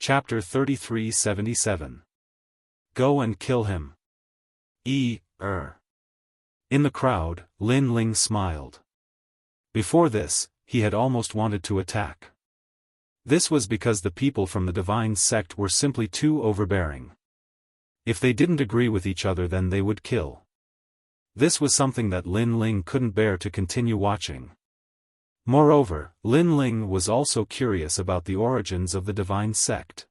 Chapter 3377. Go and kill him. In the crowd, Lin Ling smiled. Before this, he had almost wanted to attack. This was because the people from the divine sect were simply too overbearing. If they didn't agree with each other, then they would kill. This was something that Lin Ling couldn't bear to continue watching. Moreover, Lin Ling was also curious about the origins of the divine sect.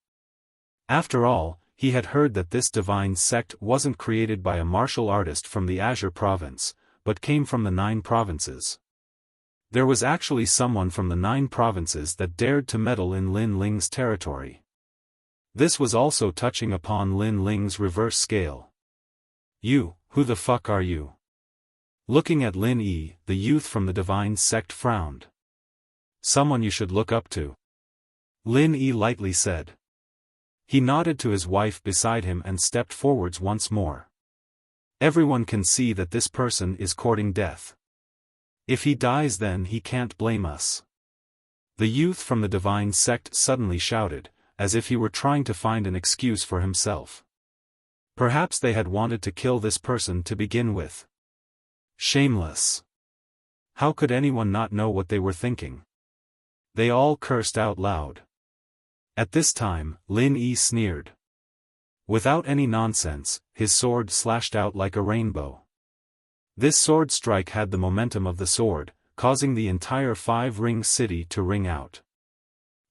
After all, he had heard that this divine sect wasn't created by a martial artist from the Azure province, but came from the 9 provinces. There was actually someone from the 9 provinces that dared to meddle in Lin Ling's territory. This was also touching upon Lin Ling's reverse scale. "You, who the fuck are you?" Looking at Lin Yi, the youth from the divine sect frowned. "Someone you should look up to," Lin Yi lightly said. He nodded to his wife beside him and stepped forwards once more. "Everyone can see that this person is courting death. If he dies, then he can't blame us." The youth from the divine sect suddenly shouted, as if he were trying to find an excuse for himself. Perhaps they had wanted to kill this person to begin with. Shameless. How could anyone not know what they were thinking? They all cursed out loud. At this time, Lin Yi sneered. Without any nonsense, his sword slashed out like a rainbow. This sword strike had the momentum of the sword, causing the entire 5-ring city to ring out.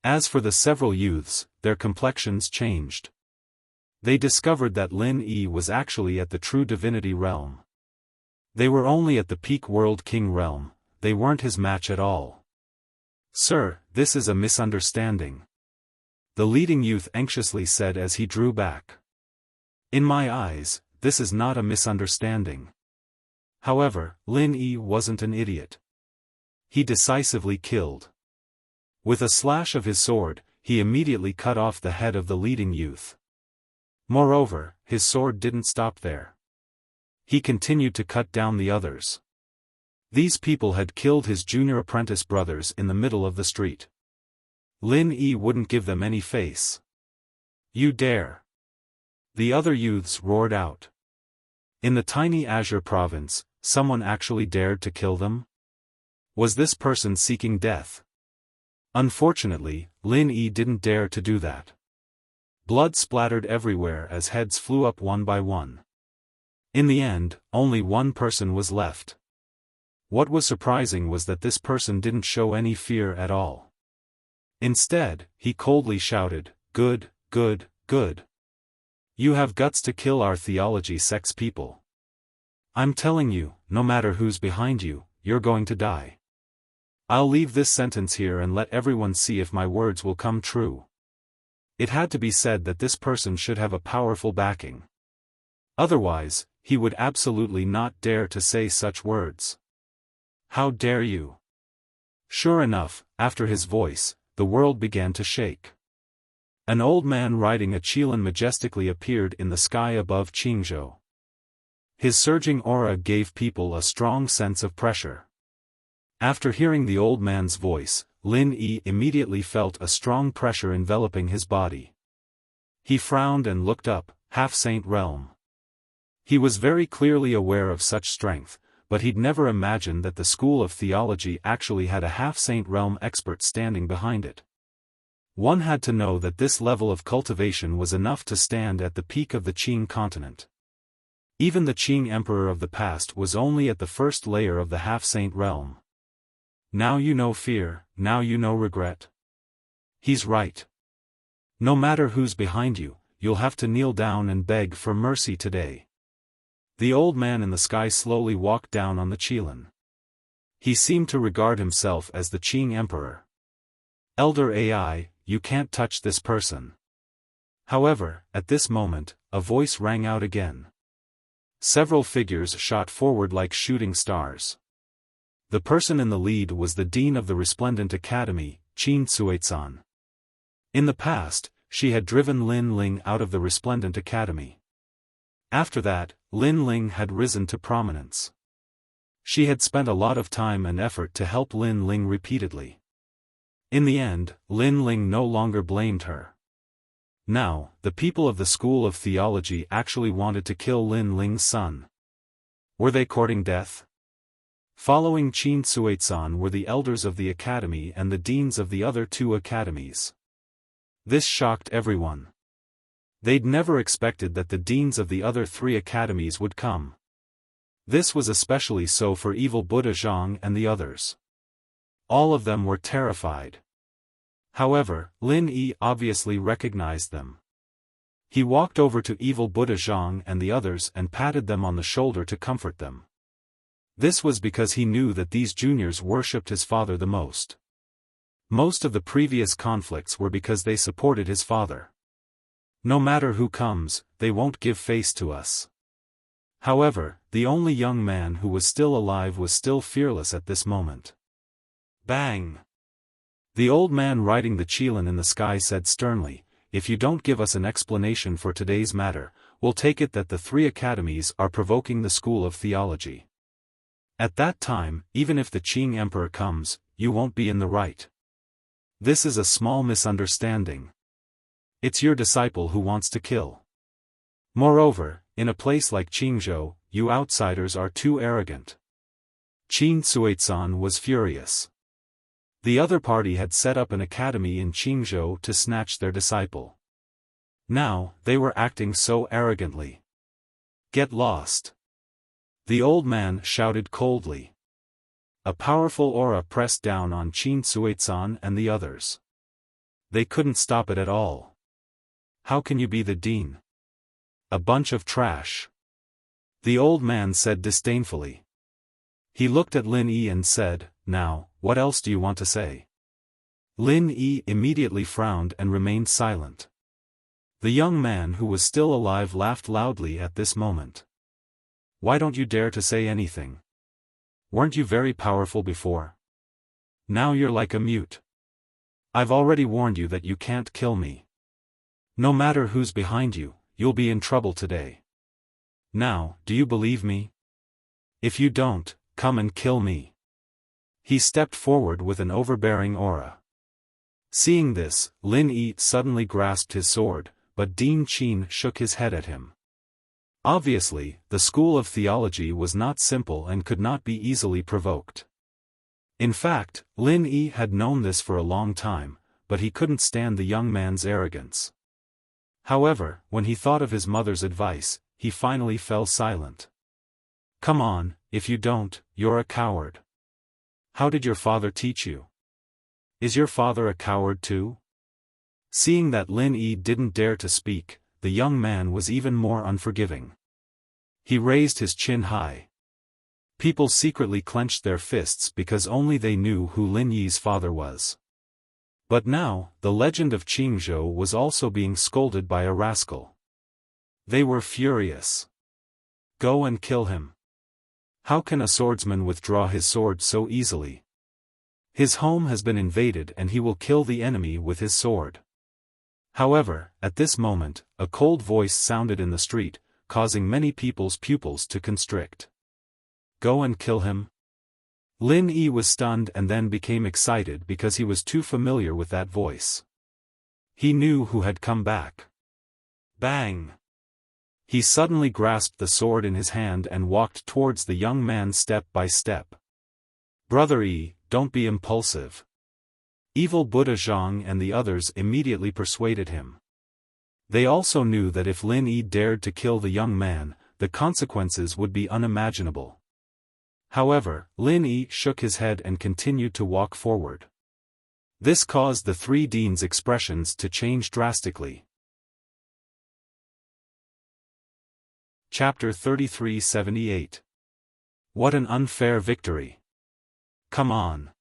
As for the several youths, their complexions changed. They discovered that Lin Yi was actually at the true divinity realm. They were only at the peak world king realm, they weren't his match at all. "Sir, this is a misunderstanding," the leading youth anxiously said as he drew back. "In my eyes, this is not a misunderstanding." However, Lin Yi wasn't an idiot. He decisively killed. With a slash of his sword, he immediately cut off the head of the leading youth. Moreover, his sword didn't stop there. He continued to cut down the others. These people had killed his junior apprentice brothers in the middle of the street. Lin Yi wouldn't give them any face. "You dare!" the other youths roared out. In the tiny Azure province, someone actually dared to kill them? Was this person seeking death? Unfortunately, Lin Yi didn't dare to do that. Blood splattered everywhere as heads flew up one by one. In the end, only one person was left. What was surprising was that this person didn't show any fear at all. Instead, he coldly shouted, "Good, good, good. You have guts to kill our theology sect's people. I'm telling you, no matter who's behind you, you're going to die. I'll leave this sentence here and let everyone see if my words will come true." It had to be said that this person should have a powerful backing. Otherwise, he would absolutely not dare to say such words. "How dare you?" Sure enough, after his voice, the world began to shake. An old man riding a Qilin majestically appeared in the sky above Qingzhou. His surging aura gave people a strong sense of pressure. After hearing the old man's voice, Lin Yi immediately felt a strong pressure enveloping his body. He frowned and looked up, half-saint realm. He was very clearly aware of such strength, but he'd never imagined that the school of theology actually had a half-saint realm expert standing behind it. One had to know that this level of cultivation was enough to stand at the peak of the Qing continent. Even the Qing emperor of the past was only at the first layer of the half-saint realm. Now you know fear, now you know regret. He's right. No matter who's behind you, you'll have to kneel down and beg for mercy today. The old man in the sky slowly walked down on the Qilin. He seemed to regard himself as the Qing emperor. "Elder AI, you can't touch this person." However, at this moment, a voice rang out again. Several figures shot forward like shooting stars. The person in the lead was the dean of the Resplendent Academy, Qin Suizan. In the past, she had driven Lin Ling out of the Resplendent Academy. After that, Lin Ling had risen to prominence. She had spent a lot of time and effort to help Lin Ling repeatedly. In the end, Lin Ling no longer blamed her. Now, the people of the School of Theology actually wanted to kill Lin Ling's son. Were they courting death? Following Qin Suizan were the elders of the academy and the deans of the other two academies. This shocked everyone. They'd never expected that the deans of the other three academies would come. This was especially so for evil Buddha Zhang and the others. All of them were terrified. However, Lin Yi obviously recognized them. He walked over to evil Buddha Zhang and the others and patted them on the shoulder to comfort them. This was because he knew that these juniors worshipped his father the most. Most of the previous conflicts were because they supported his father. No matter who comes, they won't give face to us. However, the only young man who was still alive was still fearless at this moment. Bang! The old man riding the qilin in the sky said sternly, "If you don't give us an explanation for today's matter, we'll take it that the three academies are provoking the School of Theology. At that time, even if the Qing Emperor comes, you won't be in the right. This is a small misunderstanding. It's your disciple who wants to kill. Moreover, in a place like Qingzhou, you outsiders are too arrogant." Qin Suizan was furious. The other party had set up an academy in Qingzhou to snatch their disciple. Now, they were acting so arrogantly. "Get lost!" The old man shouted coldly. A powerful aura pressed down on Qin Suizan and the others. They couldn't stop it at all. "How can you be the dean? A bunch of trash," the old man said disdainfully. He looked at Lin Yi and said, "Now, what else do you want to say?" Lin Yi immediately frowned and remained silent. The young man who was still alive laughed loudly at this moment. "Why don't you dare to say anything? Weren't you very powerful before? Now you're like a mute. I've already warned you that you can't kill me. No matter who's behind you, you'll be in trouble today. Now, do you believe me? If you don't, come and kill me." He stepped forward with an overbearing aura. Seeing this, Lin Yi suddenly grasped his sword, but Dean Qin shook his head at him. Obviously, the School of Theology was not simple and could not be easily provoked. In fact, Lin Yi had known this for a long time, but he couldn't stand the young man's arrogance. However, when he thought of his mother's advice, he finally fell silent. "Come on, if you don't, you're a coward. How did your father teach you? Is your father a coward too?" Seeing that Lin Yi didn't dare to speak, the young man was even more unforgiving. He raised his chin high. People secretly clenched their fists because only they knew who Lin Yi's father was. But now, the legend of Qingzhou was also being scolded by a rascal. They were furious. "Go and kill him. How can a swordsman withdraw his sword so easily? His home has been invaded and he will kill the enemy with his sword." However, at this moment, a cold voice sounded in the street, causing many people's pupils to constrict. "Go and kill him?" Lin Yi was stunned and then became excited because he was too familiar with that voice. He knew who had come back. Bang! He suddenly grasped the sword in his hand and walked towards the young man step by step. "Brother Yi, don't be impulsive." Evil Buddha Zhang and the others immediately persuaded him. They also knew that if Lin Yi dared to kill the young man, the consequences would be unimaginable. However, Lin Yi shook his head and continued to walk forward. This caused the three deans' expressions to change drastically. Chapter 3378. What an unfair victory. Come on.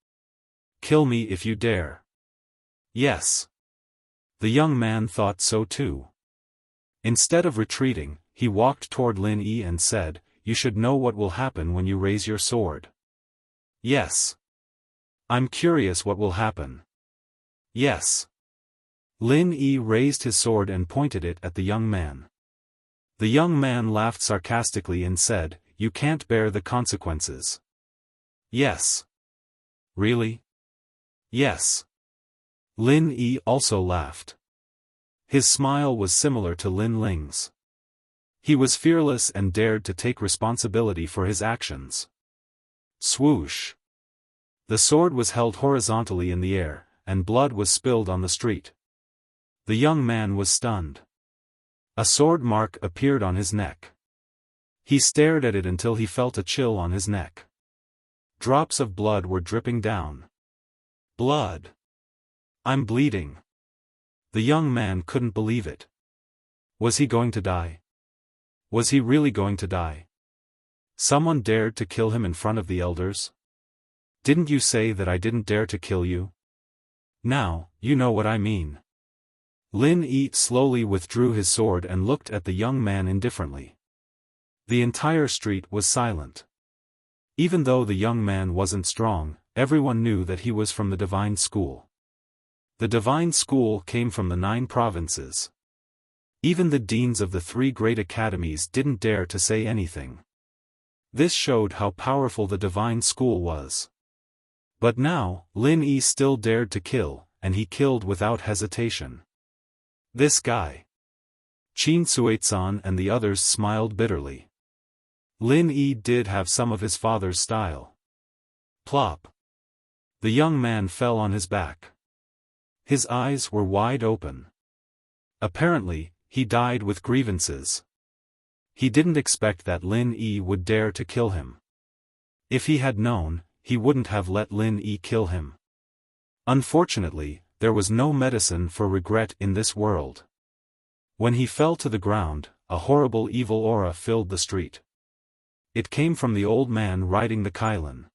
Kill me if you dare. Yes. The young man thought so too. Instead of retreating, he walked toward Lin Yi and said, "You should know what will happen when you raise your sword." "Yes. I'm curious what will happen." "Yes." Lin Yi raised his sword and pointed it at the young man. The young man laughed sarcastically and said, "You can't bear the consequences." "Yes." "Really?" "Yes." Lin Yi also laughed. His smile was similar to Lin Ling's. He was fearless and dared to take responsibility for his actions. Swoosh! The sword was held horizontally in the air, and blood was spilled on the street. The young man was stunned. A sword mark appeared on his neck. He stared at it until he felt a chill on his neck. Drops of blood were dripping down. Blood! I'm bleeding. The young man couldn't believe it. Was he going to die? Was he really going to die? Someone dared to kill him in front of the elders? Didn't you say that I didn't dare to kill you? Now, you know what I mean. Lin Yi slowly withdrew his sword and looked at the young man indifferently. The entire street was silent. Even though the young man wasn't strong, everyone knew that he was from the Divine School. The Divine School came from the 9 provinces. Even the deans of the 3 great academies didn't dare to say anything. This showed how powerful the Divine School was. But now, Lin Yi still dared to kill, and he killed without hesitation. This guy. Qin Suizan and the others smiled bitterly. Lin Yi did have some of his father's style. Plop. The young man fell on his back. His eyes were wide open. Apparently, he died with grievances. He didn't expect that Lin Yi would dare to kill him. If he had known, he wouldn't have let Lin Yi kill him. Unfortunately, there was no medicine for regret in this world. When he fell to the ground, a horrible evil aura filled the street. It came from the old man riding the Kylin.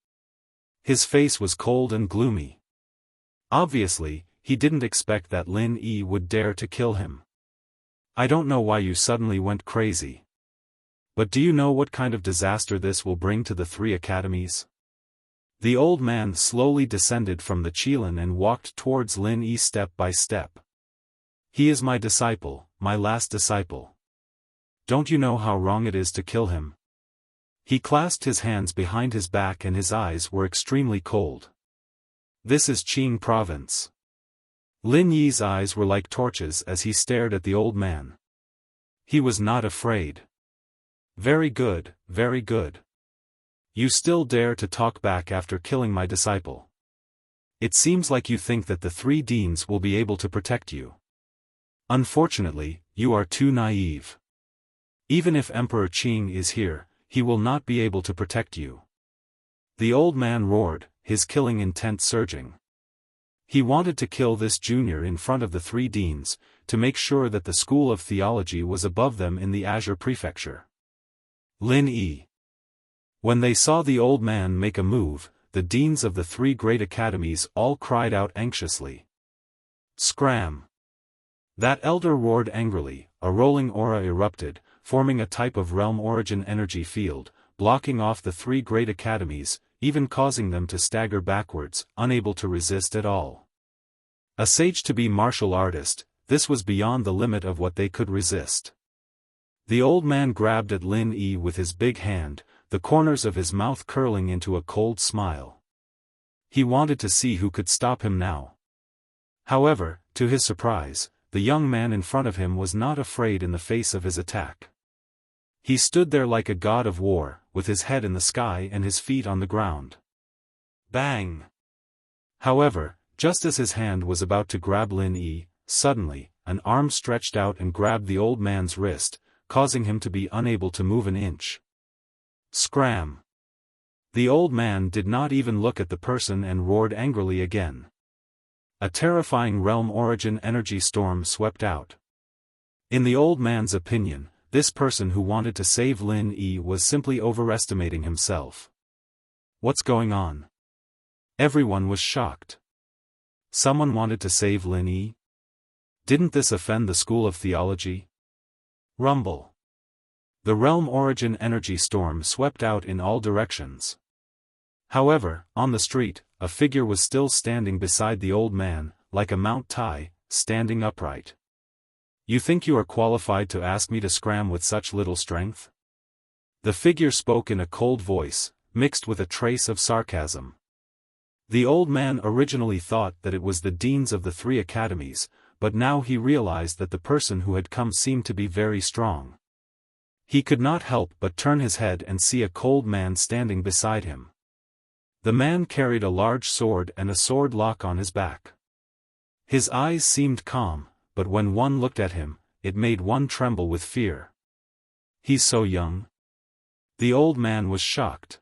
His face was cold and gloomy. Obviously, he didn't expect that Lin Yi would dare to kill him. I don't know why you suddenly went crazy. But do you know what kind of disaster this will bring to the 3 academies? The old man slowly descended from the Qilin and walked towards Lin Yi step by step. He is my disciple, my last disciple. Don't you know how wrong it is to kill him? He clasped his hands behind his back and his eyes were extremely cold. This is Qing province. Lin Yi's eyes were like torches as he stared at the old man. He was not afraid. Very good, very good. You still dare to talk back after killing my disciple. It seems like you think that the 3 deans will be able to protect you. Unfortunately, you are too naive. Even if Emperor Qing is here, he will not be able to protect you. The old man roared, his killing intent surging. He wanted to kill this junior in front of the 3 deans, to make sure that the School of Theology was above them in the Azure Prefecture. Lin Yi. When they saw the old man make a move, the deans of the 3 great academies all cried out anxiously. Scram! That elder roared angrily, a rolling aura erupted, forming a type of realm origin energy field, blocking off the 3 great academies, even causing them to stagger backwards, unable to resist at all. A sage-to-be martial artist, this was beyond the limit of what they could resist. The old man grabbed at Lin Yi with his big hand, the corners of his mouth curling into a cold smile. He wanted to see who could stop him now. However, to his surprise, the young man in front of him was not afraid in the face of his attack. He stood there like a god of war, with his head in the sky and his feet on the ground. Bang! However, just as his hand was about to grab Lin Yi, suddenly, an arm stretched out and grabbed the old man's wrist, causing him to be unable to move an inch. Scram! The old man did not even look at the person and roared angrily again. A terrifying realm origin energy storm swept out. In the old man's opinion, this person who wanted to save Lin Yi was simply overestimating himself. What's going on? Everyone was shocked. Someone wanted to save Lin Yi? Didn't this offend the School of Theology? Rumble. The realm origin energy storm swept out in all directions. However, on the street, a figure was still standing beside the old man, like a Mount Tai, standing upright. You think you are qualified to ask me to scram with such little strength? The figure spoke in a cold voice, mixed with a trace of sarcasm. The old man originally thought that it was the deans of the 3 academies, but now he realized that the person who had come seemed to be very strong. He could not help but turn his head and see a cold man standing beside him. The man carried a large sword and a sword lock on his back. His eyes seemed calm, but when one looked at him, it made one tremble with fear. "He's so young?" The old man was shocked.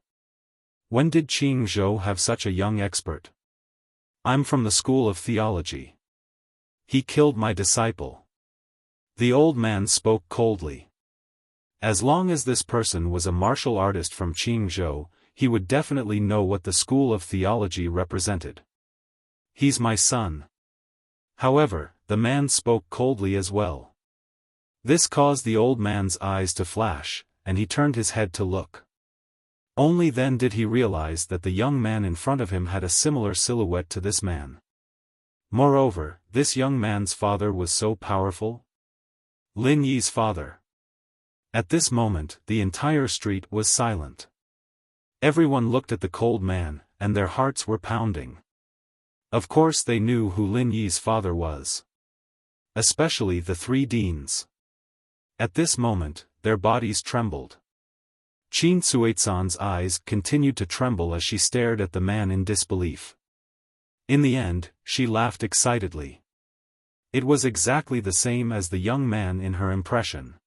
"When did Qing Zhou have such a young expert?" "I'm from the school of theology. He killed my disciple." The old man spoke coldly. As long as this person was a martial artist from Qing Zhou, he would definitely know what the school of theology represented. "He's my son." However, the man spoke coldly as well. This caused the old man's eyes to flash, and he turned his head to look. Only then did he realize that the young man in front of him had a similar silhouette to this man. Moreover, this young man's father was so powerful. Lin Yi's father. At this moment, the entire street was silent. Everyone looked at the cold man, and their hearts were pounding. Of course they knew who Lin Yi's father was. Especially the three deans. At this moment, their bodies trembled. Qin Suizan's eyes continued to tremble as she stared at the man in disbelief. In the end, she laughed excitedly. It was exactly the same as the young man in her impression.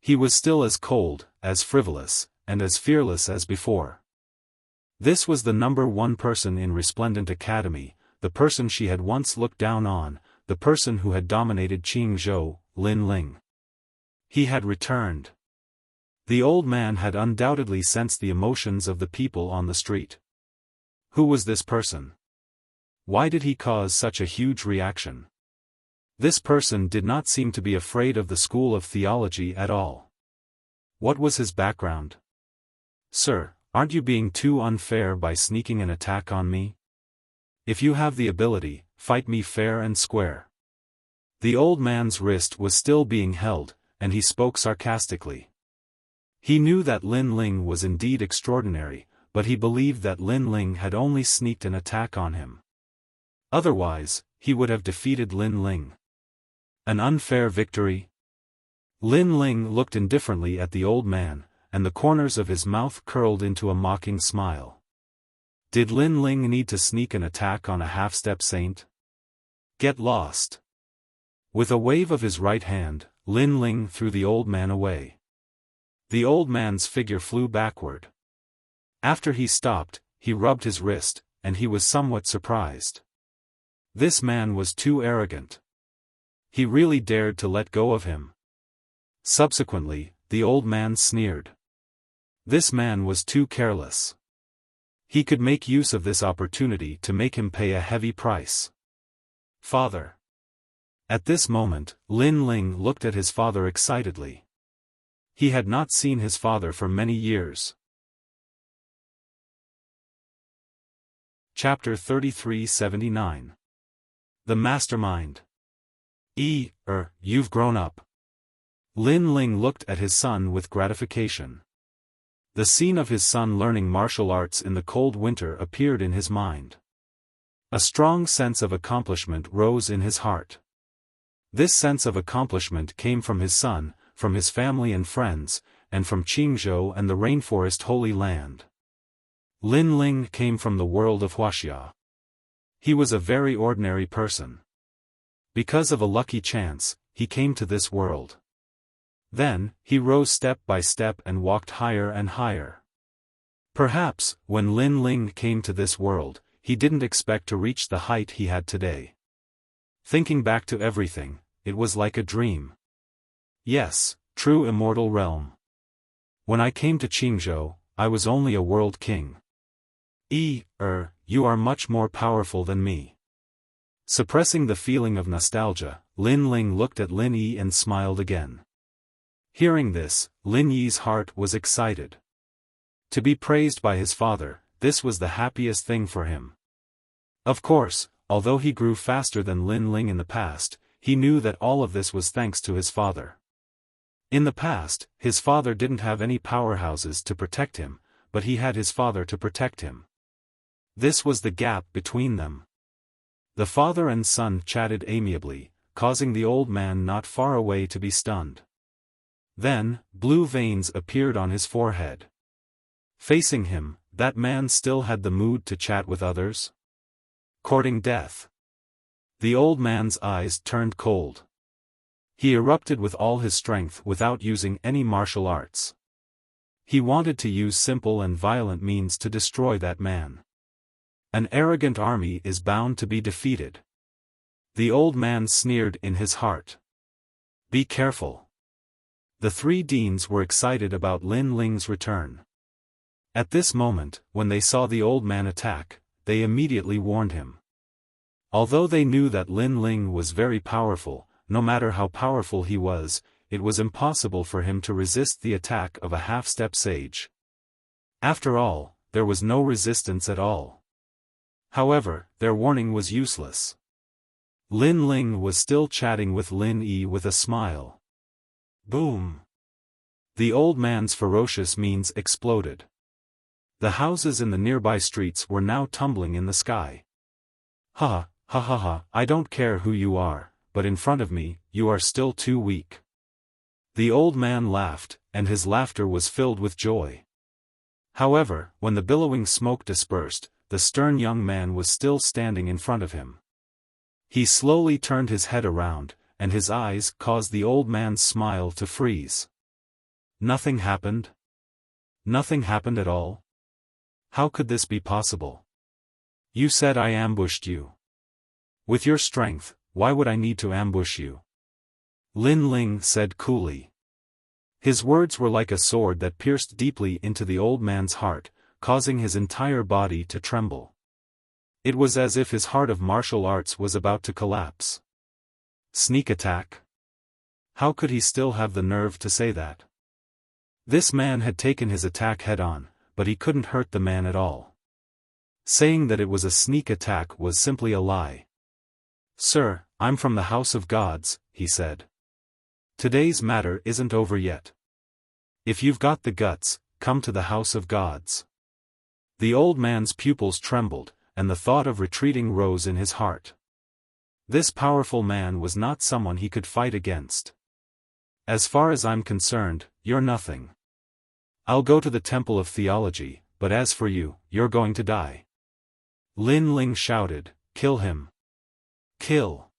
He was still as cold, as frivolous, and as fearless as before. This was the number one person in Resplendent Academy, the person she had once looked down on, the person who had dominated Qing Zhou, Lin Ling. He had returned. The old man had undoubtedly sensed the emotions of the people on the street. Who was this person? Why did he cause such a huge reaction? This person did not seem to be afraid of the school of theology at all. What was his background? "Sir, aren't you being too unfair by sneaking an attack on me? If you have the ability, fight me fair and square." The old man's wrist was still being held, and he spoke sarcastically. He knew that Lin Ling was indeed extraordinary, but he believed that Lin Ling had only sneaked an attack on him. Otherwise, he would have defeated Lin Ling. An unfair victory? Lin Ling looked indifferently at the old man, and the corners of his mouth curled into a mocking smile. Did Lin Ling need to sneak an attack on a half-step saint? Get lost. With a wave of his right hand, Lin Ling threw the old man away. The old man's figure flew backward. After he stopped, he rubbed his wrist, and he was somewhat surprised. This man was too arrogant. He really dared to let go of him. Subsequently, the old man sneered. This man was too careless. He could make use of this opportunity to make him pay a heavy price. Father. At this moment, Lin Ling looked at his father excitedly. He had not seen his father for many years. Chapter 3379. The Mastermind. You've grown up. Lin Ling looked at his son with gratification. The scene of his son learning martial arts in the cold winter appeared in his mind. A strong sense of accomplishment rose in his heart. This sense of accomplishment came from his son, from his family and friends, and from Qingzhou and the rainforest Holy Land. Lin Ling came from the world of Wuxia. He was a very ordinary person. Because of a lucky chance, he came to this world. Then, he rose step by step and walked higher and higher. Perhaps, when Lin Ling came to this world, he didn't expect to reach the height he had today. Thinking back to everything, it was like a dream. Yes, true immortal realm. When I came to Qingzhou, I was only a world king. You are much more powerful than me. Suppressing the feeling of nostalgia, Lin Ling looked at Lin Yi and smiled again. Hearing this, Lin Yi's heart was excited. To be praised by his father, this was the happiest thing for him. Of course, although he grew faster than Lin Ling in the past, he knew that all of this was thanks to his father. In the past, his father didn't have any powerhouses to protect him, but he had his father to protect him. This was the gap between them. The father and son chatted amiably, causing the old man not far away to be stunned. Then, blue veins appeared on his forehead. Facing him, that man still had the mood to chat with others? Courting death. The old man's eyes turned cold. He erupted with all his strength without using any martial arts. He wanted to use simple and violent means to destroy that man. An arrogant army is bound to be defeated. The old man sneered in his heart. Be careful. The three deans were excited about Lin Ling's return. At this moment, when they saw the old man attack, they immediately warned him. Although they knew that Lin Ling was very powerful, no matter how powerful he was, it was impossible for him to resist the attack of a half-step sage. After all, there was no resistance at all. However, their warning was useless. Lin Ling was still chatting with Lin Yi with a smile. Boom! The old man's ferocious means exploded. The houses in the nearby streets were now tumbling in the sky. Ha, ha ha ha, I don't care who you are, but in front of me, you are still too weak. The old man laughed, and his laughter was filled with joy. However, when the billowing smoke dispersed, the stern young man was still standing in front of him. He slowly turned his head around, and his eyes caused the old man's smile to freeze. Nothing happened? Nothing happened at all? How could this be possible? You said I ambushed you. With your strength, why would I need to ambush you? Lin Ling said coolly. His words were like a sword that pierced deeply into the old man's heart, causing his entire body to tremble. It was as if his heart of martial arts was about to collapse. Sneak attack? How could he still have the nerve to say that? This man had taken his attack head-on, but he couldn't hurt the man at all. Saying that it was a sneak attack was simply a lie. Sir, I'm from the House of Gods, he said. Today's matter isn't over yet. If you've got the guts, come to the House of Gods. The old man's pupils trembled, and the thought of retreating rose in his heart. This powerful man was not someone he could fight against. As far as I'm concerned, you're nothing. I'll go to the Temple of Theology, but as for you, you're going to die. Lin Ling shouted, kill him. Kill.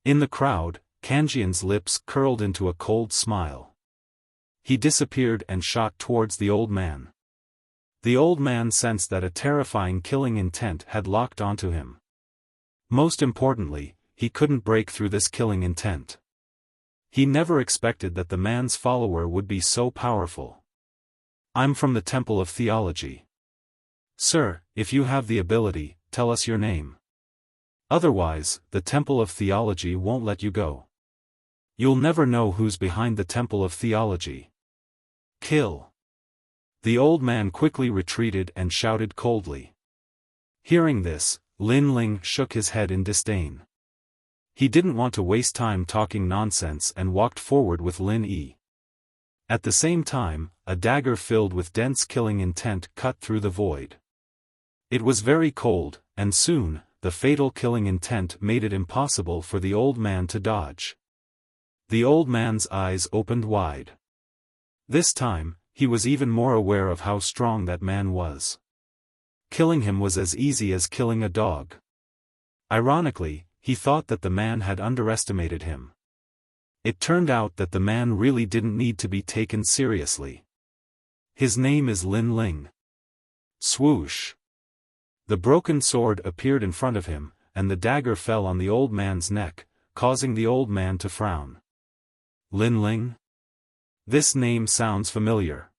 In the crowd, Kanjian's lips curled into a cold smile. He disappeared and shot towards the old man. The old man sensed that a terrifying killing intent had locked onto him. Most importantly, he couldn't break through this killing intent. He never expected that the man's follower would be so powerful. I'm from the Temple of Theology. Sir, if you have the ability, tell us your name. Otherwise, the Temple of Theology won't let you go. You'll never know who's behind the Temple of Theology. Kill. The old man quickly retreated and shouted coldly. Hearing this, Lin Ling shook his head in disdain. He didn't want to waste time talking nonsense and walked forward with Lin Yi. At the same time, a dagger filled with dense killing intent cut through the void. It was very cold, and soon, the fatal killing intent made it impossible for the old man to dodge. The old man's eyes opened wide. This time, he was even more aware of how strong that man was. Killing him was as easy as killing a dog. Ironically, he thought that the man had underestimated him. It turned out that the man really didn't need to be taken seriously. His name is Lin Ling. Swoosh! The broken sword appeared in front of him, and the dagger fell on the old man's neck, causing the old man to frown. Lin Ling? This name sounds familiar.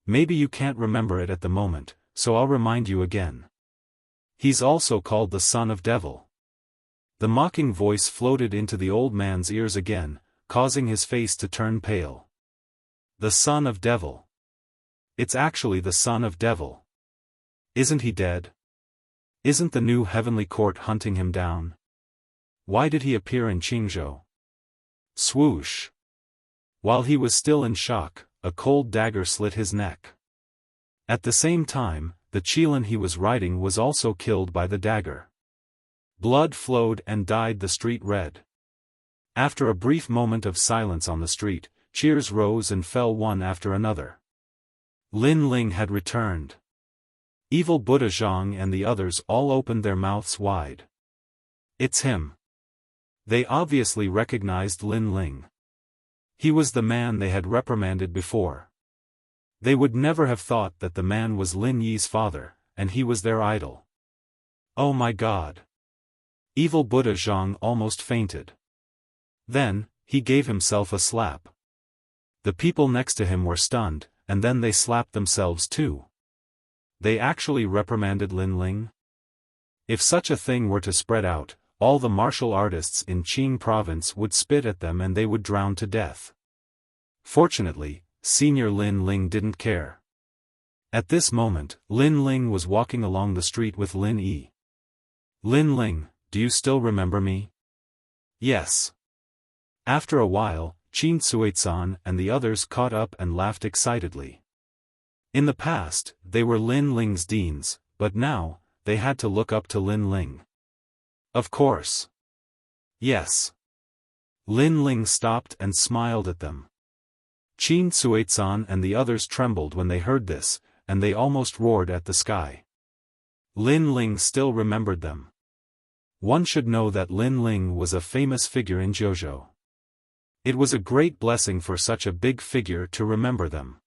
Maybe you can't remember it at the moment, so I'll remind you again. He's also called the Son of Devil. The mocking voice floated into the old man's ears again, causing his face to turn pale. The Son of Devil. It's actually the Son of Devil. Isn't he dead? Isn't the new heavenly court hunting him down? Why did he appear in Qingzhou? Swoosh! While he was still in shock, a cold dagger slit his neck. At the same time, the Qilin he was riding was also killed by the dagger. Blood flowed and dyed the street red. After a brief moment of silence on the street, cheers rose and fell one after another. Lin Ling had returned. Evil Buddha Zhang and the others all opened their mouths wide. It's him. They obviously recognized Lin Ling. He was the man they had reprimanded before. They would never have thought that the man was Lin Yi's father, and he was their idol. Oh my God! Evil Buddha Zhang almost fainted. Then, he gave himself a slap. The people next to him were stunned, and then they slapped themselves too. They actually reprimanded Lin Ling? If such a thing were to spread out, all the martial artists in Qing province would spit at them and they would drown to death. Fortunately, Senior Lin Ling didn't care. At this moment, Lin Ling was walking along the street with Lin Yi. Lin Ling, do you still remember me? Yes. After a while, Qin Suizan and the others caught up and laughed excitedly. In the past, they were Lin Ling's deans, but now, they had to look up to Lin Ling. Of course. Yes. Lin Ling stopped and smiled at them. Qin Suizan and the others trembled when they heard this, and they almost roared at the sky. Lin Ling still remembered them. One should know that Lin Ling was a famous figure in JoJo. It was a great blessing for such a big figure to remember them.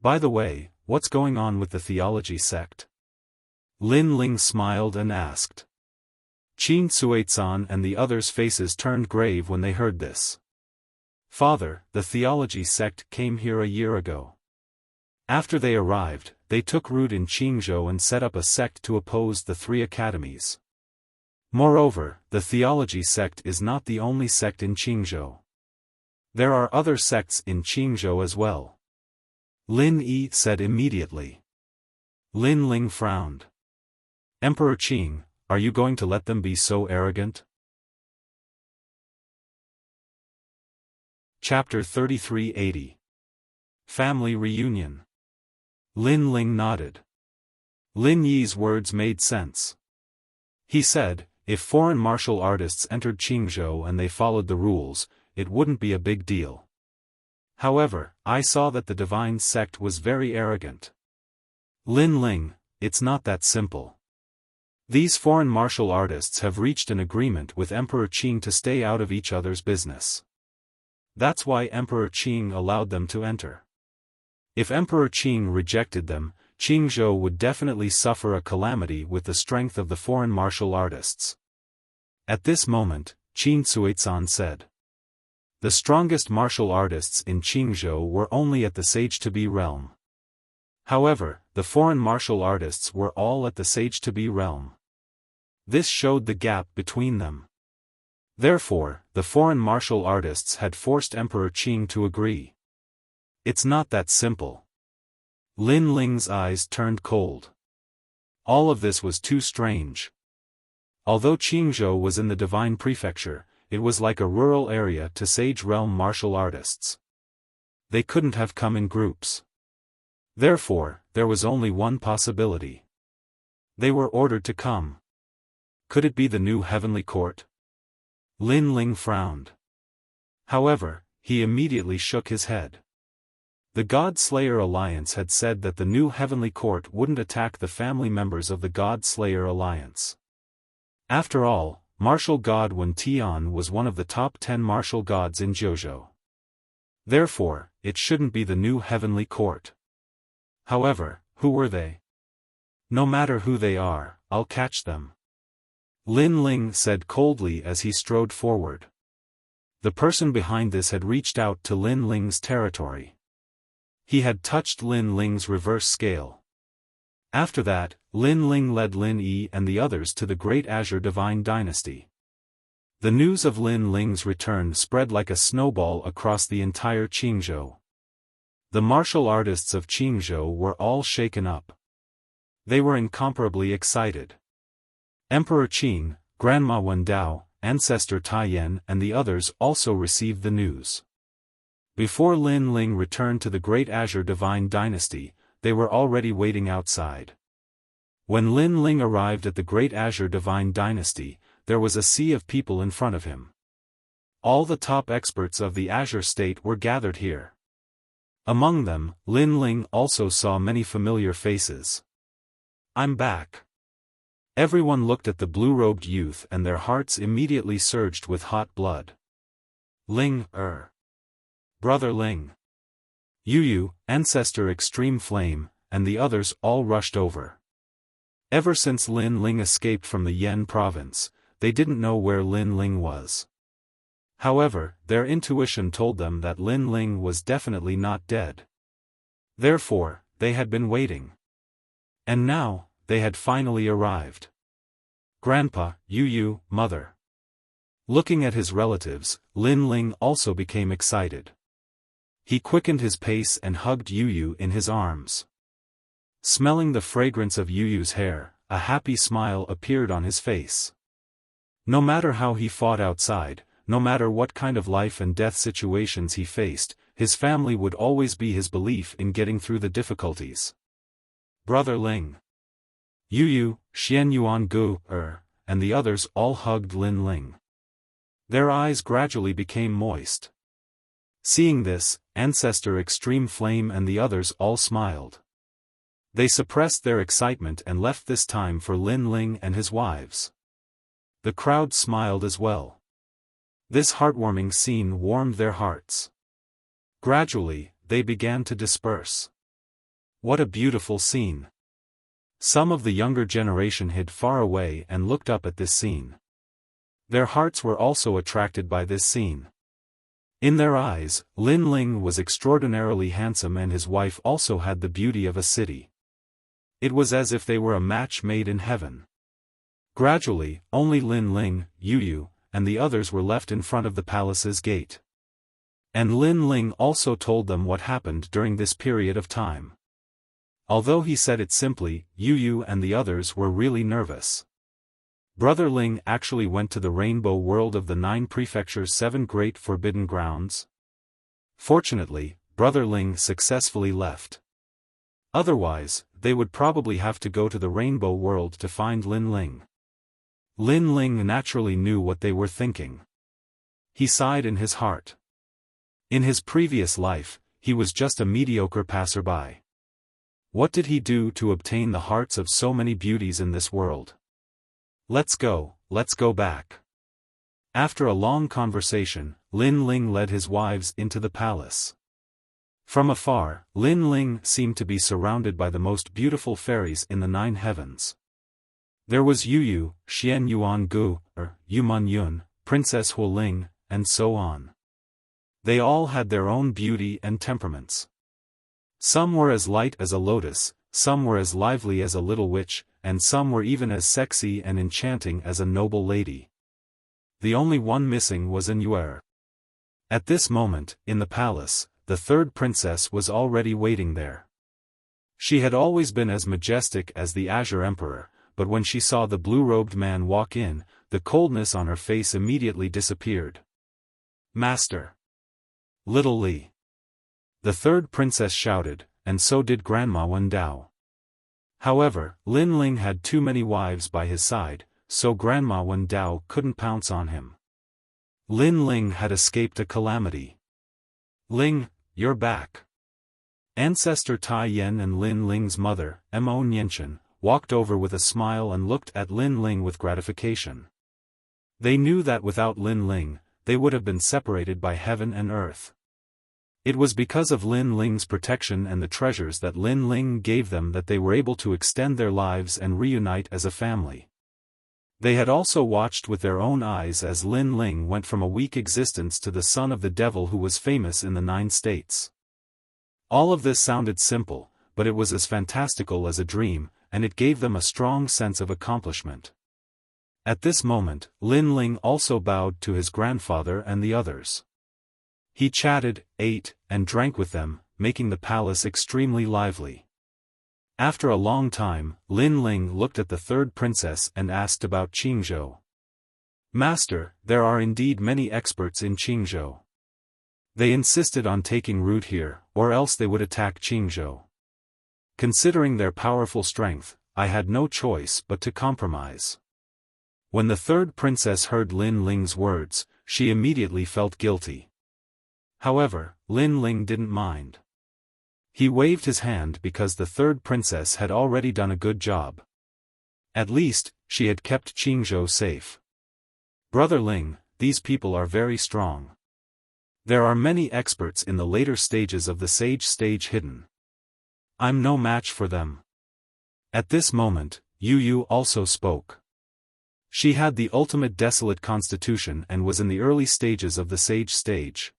By the way, what's going on with the theology sect? Lin Ling smiled and asked. Qin Suizan and the others' faces turned grave when they heard this. Father, the theology sect came here a year ago. After they arrived, they took root in Qingzhou and set up a sect to oppose the three academies. Moreover, the theology sect is not the only sect in Qingzhou. There are other sects in Qingzhou as well. Lin Yi said immediately. Lin Ling frowned. Emperor Qing, are you going to let them be so arrogant? Chapter 3380. Family Reunion. Lin Ling nodded. Lin Yi's words made sense. He said, if foreign martial artists entered Qingzhou and they followed the rules, it wouldn't be a big deal. However, I saw that the divine sect was very arrogant. Lin Ling, it's not that simple. These foreign martial artists have reached an agreement with Emperor Qing to stay out of each other's business. That's why Emperor Qing allowed them to enter. If Emperor Qing rejected them, Qingzhou would definitely suffer a calamity with the strength of the foreign martial artists. At this moment, Qin Suizan said. The strongest martial artists in Qingzhou were only at the Sage-to-be realm. However, the foreign martial artists were all at the Sage-to-be realm. This showed the gap between them. Therefore, the foreign martial artists had forced Emperor Qing to agree. It's not that simple. Lin Ling's eyes turned cold. All of this was too strange. Although Qingzhou was in the Divine Prefecture, it was like a rural area to Sage Realm martial artists. They couldn't have come in groups. Therefore, there was only one possibility. They were ordered to come. Could it be the new heavenly court? Lin Ling frowned. However, he immediately shook his head. The God Slayer Alliance had said that the new heavenly court wouldn't attack the family members of the God Slayer Alliance. After all, martial god Wen Tian was one of the top 10 martial gods in JoJo. Therefore, it shouldn't be the new heavenly court. However, who were they? No matter who they are, I'll catch them. Lin Ling said coldly as he strode forward. The person behind this had reached out to Lin Ling's territory. He had touched Lin Ling's reverse scale. After that, Lin Ling led Lin Yi and the others to the Great Azure Divine Dynasty. The news of Lin Ling's return spread like a snowball across the entire Qingzhou. The martial artists of Qingzhou were all shaken up. They were incomparably excited. Emperor Qing, Grandma Wendao, Ancestor Taiyan and the others also received the news. Before Lin Ling returned to the Great Azure Divine Dynasty, they were already waiting outside. When Lin Ling arrived at the Great Azure Divine Dynasty, there was a sea of people in front of him. All the top experts of the Azure State were gathered here. Among them, Lin Ling also saw many familiar faces. "I'm back." Everyone looked at the blue-robed youth and their hearts immediately surged with hot blood. "Ling, Brother Ling." Yu, Ancestor Extreme Flame, and the others all rushed over. Ever since Lin Ling escaped from the Yen province, they didn't know where Lin Ling was. However, their intuition told them that Lin Ling was definitely not dead. Therefore, they had been waiting. And now, they had finally arrived. Grandpa, Yu, Mother. Looking at his relatives, Lin Ling also became excited. He quickened his pace and hugged Yu in his arms. Smelling the fragrance of Yu's hair, a happy smile appeared on his face. No matter how he fought outside, no matter what kind of life and death situations he faced, his family would always be his belief in getting through the difficulties. Brother Ling. Yu, Xian Yuan Gu, and the others all hugged Lin Ling. Their eyes gradually became moist. Seeing this, Ancestor Extreme Flame and the others all smiled. They suppressed their excitement and left this time for Lin Ling and his wives. The crowd smiled as well. This heartwarming scene warmed their hearts. Gradually, they began to disperse. What a beautiful scene. Some of the younger generation hid far away and looked up at this scene. Their hearts were also attracted by this scene. In their eyes, Lin Ling was extraordinarily handsome and his wife also had the beauty of a city. It was as if they were a match made in heaven. Gradually, only Lin Ling, Yu, and the others were left in front of the palace's gate. And Lin Ling also told them what happened during this period of time. Although he said it simply, Yu and the others were really nervous. Brother Ling actually went to the rainbow world of the 9 prefectures' 7 great forbidden grounds. Fortunately, Brother Ling successfully left. Otherwise, they would probably have to go to the rainbow world to find Lin Ling. Lin Ling naturally knew what they were thinking. He sighed in his heart. In his previous life, he was just a mediocre passerby. What did he do to obtain the hearts of so many beauties in this world? Let's go back. After a long conversation, Lin Ling led his wives into the palace. From afar, Lin Ling seemed to be surrounded by the most beautiful fairies in the 9 heavens. There was Yu, Xian Yuan Gu, Yuman Yun, Princess Hu Ling, and so on. They all had their own beauty and temperaments. Some were as light as a lotus, some were as lively as a little witch, and some were even as sexy and enchanting as a noble lady. The only one missing was Yu. At this moment, in the palace, the 3rd princess was already waiting there. She had always been as majestic as the Azure Emperor, but when she saw the blue-robed man walk in, the coldness on her face immediately disappeared. Master! Little Li! The 3rd princess shouted, and so did Grandma Wen Dao. However, Lin Ling had too many wives by his side, so Grandma Wen Dao couldn't pounce on him. Lin Ling had escaped a calamity. Ling, you're back. Ancestor Tai Yen and Lin Ling's mother, Mo Nianchen, walked over with a smile and looked at Lin Ling with gratification. They knew that without Lin Ling, they would have been separated by heaven and earth. It was because of Lin Ling's protection and the treasures that Lin Ling gave them that they were able to extend their lives and reunite as a family. They had also watched with their own eyes as Lin Ling went from a weak existence to the son of the devil who was famous in the 9 states. All of this sounded simple, but it was as fantastical as a dream, and it gave them a strong sense of accomplishment. At this moment, Lin Ling also bowed to his grandfather and the others. He chatted, ate, and drank with them, making the palace extremely lively. After a long time, Lin Ling looked at the 3rd princess and asked about Qingzhou. Master, there are indeed many experts in Qingzhou. They insisted on taking root here, or else they would attack Qingzhou. Considering their powerful strength, I had no choice but to compromise. When the 3rd princess heard Lin Ling's words, she immediately felt guilty. However, Lin Ling didn't mind. He waved his hand because the third princess had already done a good job. At least, she had kept Qingzhou safe. Brother Ling, these people are very strong. There are many experts in the later stages of the sage stage hidden. I'm no match for them. At this moment, Yu Yu also spoke. She had the ultimate desolate constitution and was in the early stages of the sage stage.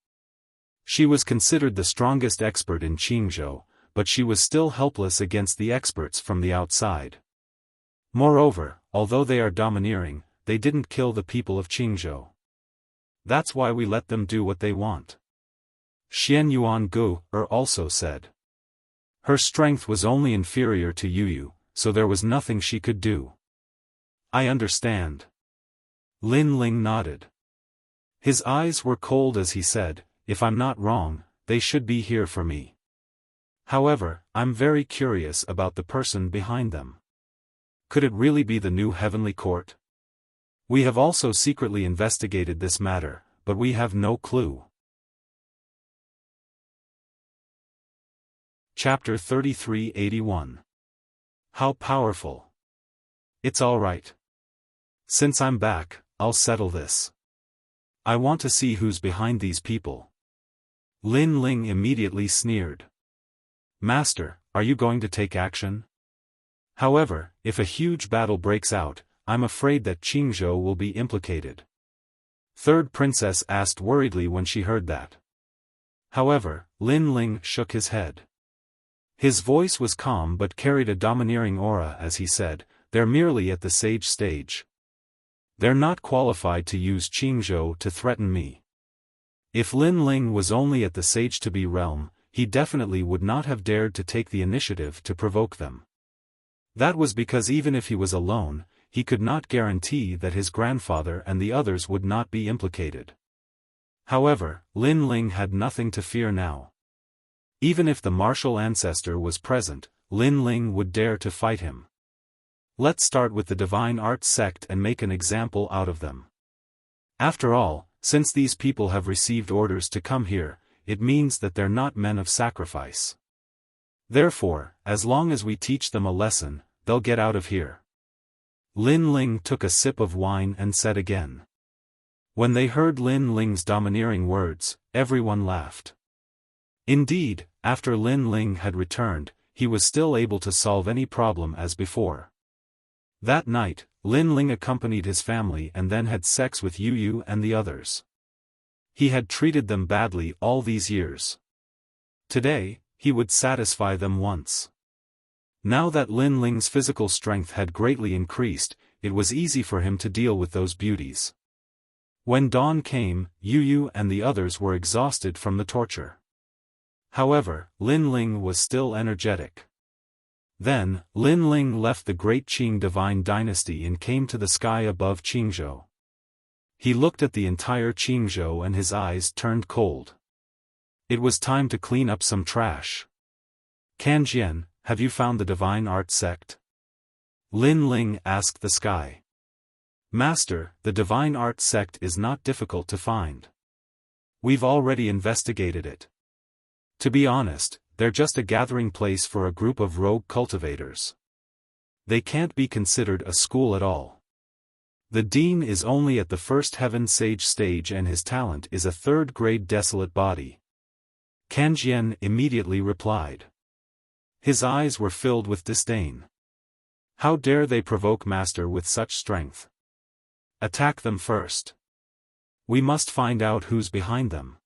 She was considered the strongest expert in Qingzhou, but she was still helpless against the experts from the outside. Moreover, although they are domineering, they didn't kill the people of Qingzhou. That's why we let them do what they want. Xian Yuan Gu also said. Her strength was only inferior to Yu Yu, so there was nothing she could do. I understand. Lin Ling nodded. His eyes were cold as he said, if I'm not wrong, they should be here for me. However, I'm very curious about the person behind them. Could it really be the new heavenly court? We have also secretly investigated this matter, but we have no clue. Chapter 3381. How powerful. It's alright. Since I'm back, I'll settle this. I want to see who's behind these people. Lin Ling immediately sneered. Master, are you going to take action? However, if a huge battle breaks out, I'm afraid that Qingzhou will be implicated. Third princess asked worriedly when she heard that. However, Lin Ling shook his head. His voice was calm but carried a domineering aura as he said, they're merely at the sage stage. They're not qualified to use Qingzhou to threaten me. If Lin Ling was only at the sage-to-be realm, he definitely would not have dared to take the initiative to provoke them. That was because even if he was alone, he could not guarantee that his grandfather and the others would not be implicated. However, Lin Ling had nothing to fear now. Even if the martial ancestor was present, Lin Ling would dare to fight him. Let's start with the Divine Art sect and make an example out of them. After all, since these people have received orders to come here, it means that they're not men of sacrifice. Therefore, as long as we teach them a lesson, they'll get out of here. Lin Ling took a sip of wine and said again. When they heard Lin Ling's domineering words, everyone laughed. Indeed, after Lin Ling had returned, he was still able to solve any problem as before. That night, Lin Ling accompanied his family and then had sex with Yu Yu and the others. He had treated them badly all these years. Today, he would satisfy them once. Now that Lin Ling's physical strength had greatly increased, it was easy for him to deal with those beauties. When dawn came, Yu Yu and the others were exhausted from the torture. However, Lin Ling was still energetic. Then, Lin Ling left the great Qing divine dynasty and came to the sky above Qingzhou. He looked at the entire Qingzhou and his eyes turned cold. It was time to clean up some trash. Kanjian, have you found the Divine Art sect? Lin Ling asked the sky. Master, the Divine Art sect is not difficult to find. We've already investigated it. To be honest, they're just a gathering place for a group of rogue cultivators. They can't be considered a school at all. The dean is only at the first heaven sage stage and his talent is a third-grade desolate body. Kanjian immediately replied. His eyes were filled with disdain. How dare they provoke Master with such strength? Attack them first. We must find out who's behind them.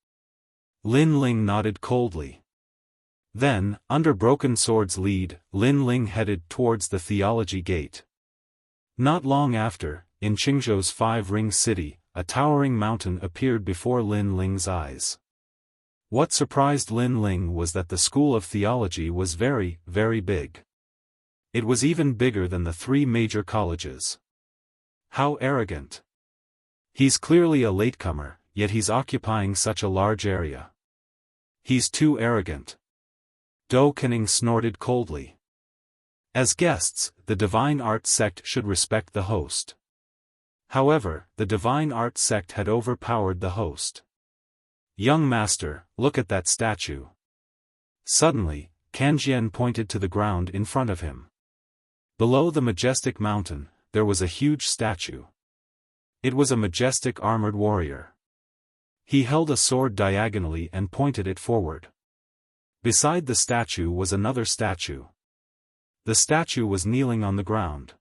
Lin Ling nodded coldly. Then, under Broken Sword's lead, Lin Ling headed towards the Theology Gate. Not long after, in Qingzhou's five-ring city, a towering mountain appeared before Lin Ling's eyes. What surprised Lin Ling was that the School of Theology was very, very big. It was even bigger than the three major colleges. How arrogant. He's clearly a latecomer, yet he's occupying such a large area. He's too arrogant. Do Kening snorted coldly. As guests, the Divine Art sect should respect the host. However, the divine art sect had overpowered the host. "Young master, look at that statue." Suddenly, Kanjian pointed to the ground in front of him. Below the majestic mountain, there was a huge statue. It was a majestic armored warrior. He held a sword diagonally and pointed it forward. Beside the statue was another statue. The statue was kneeling on the ground.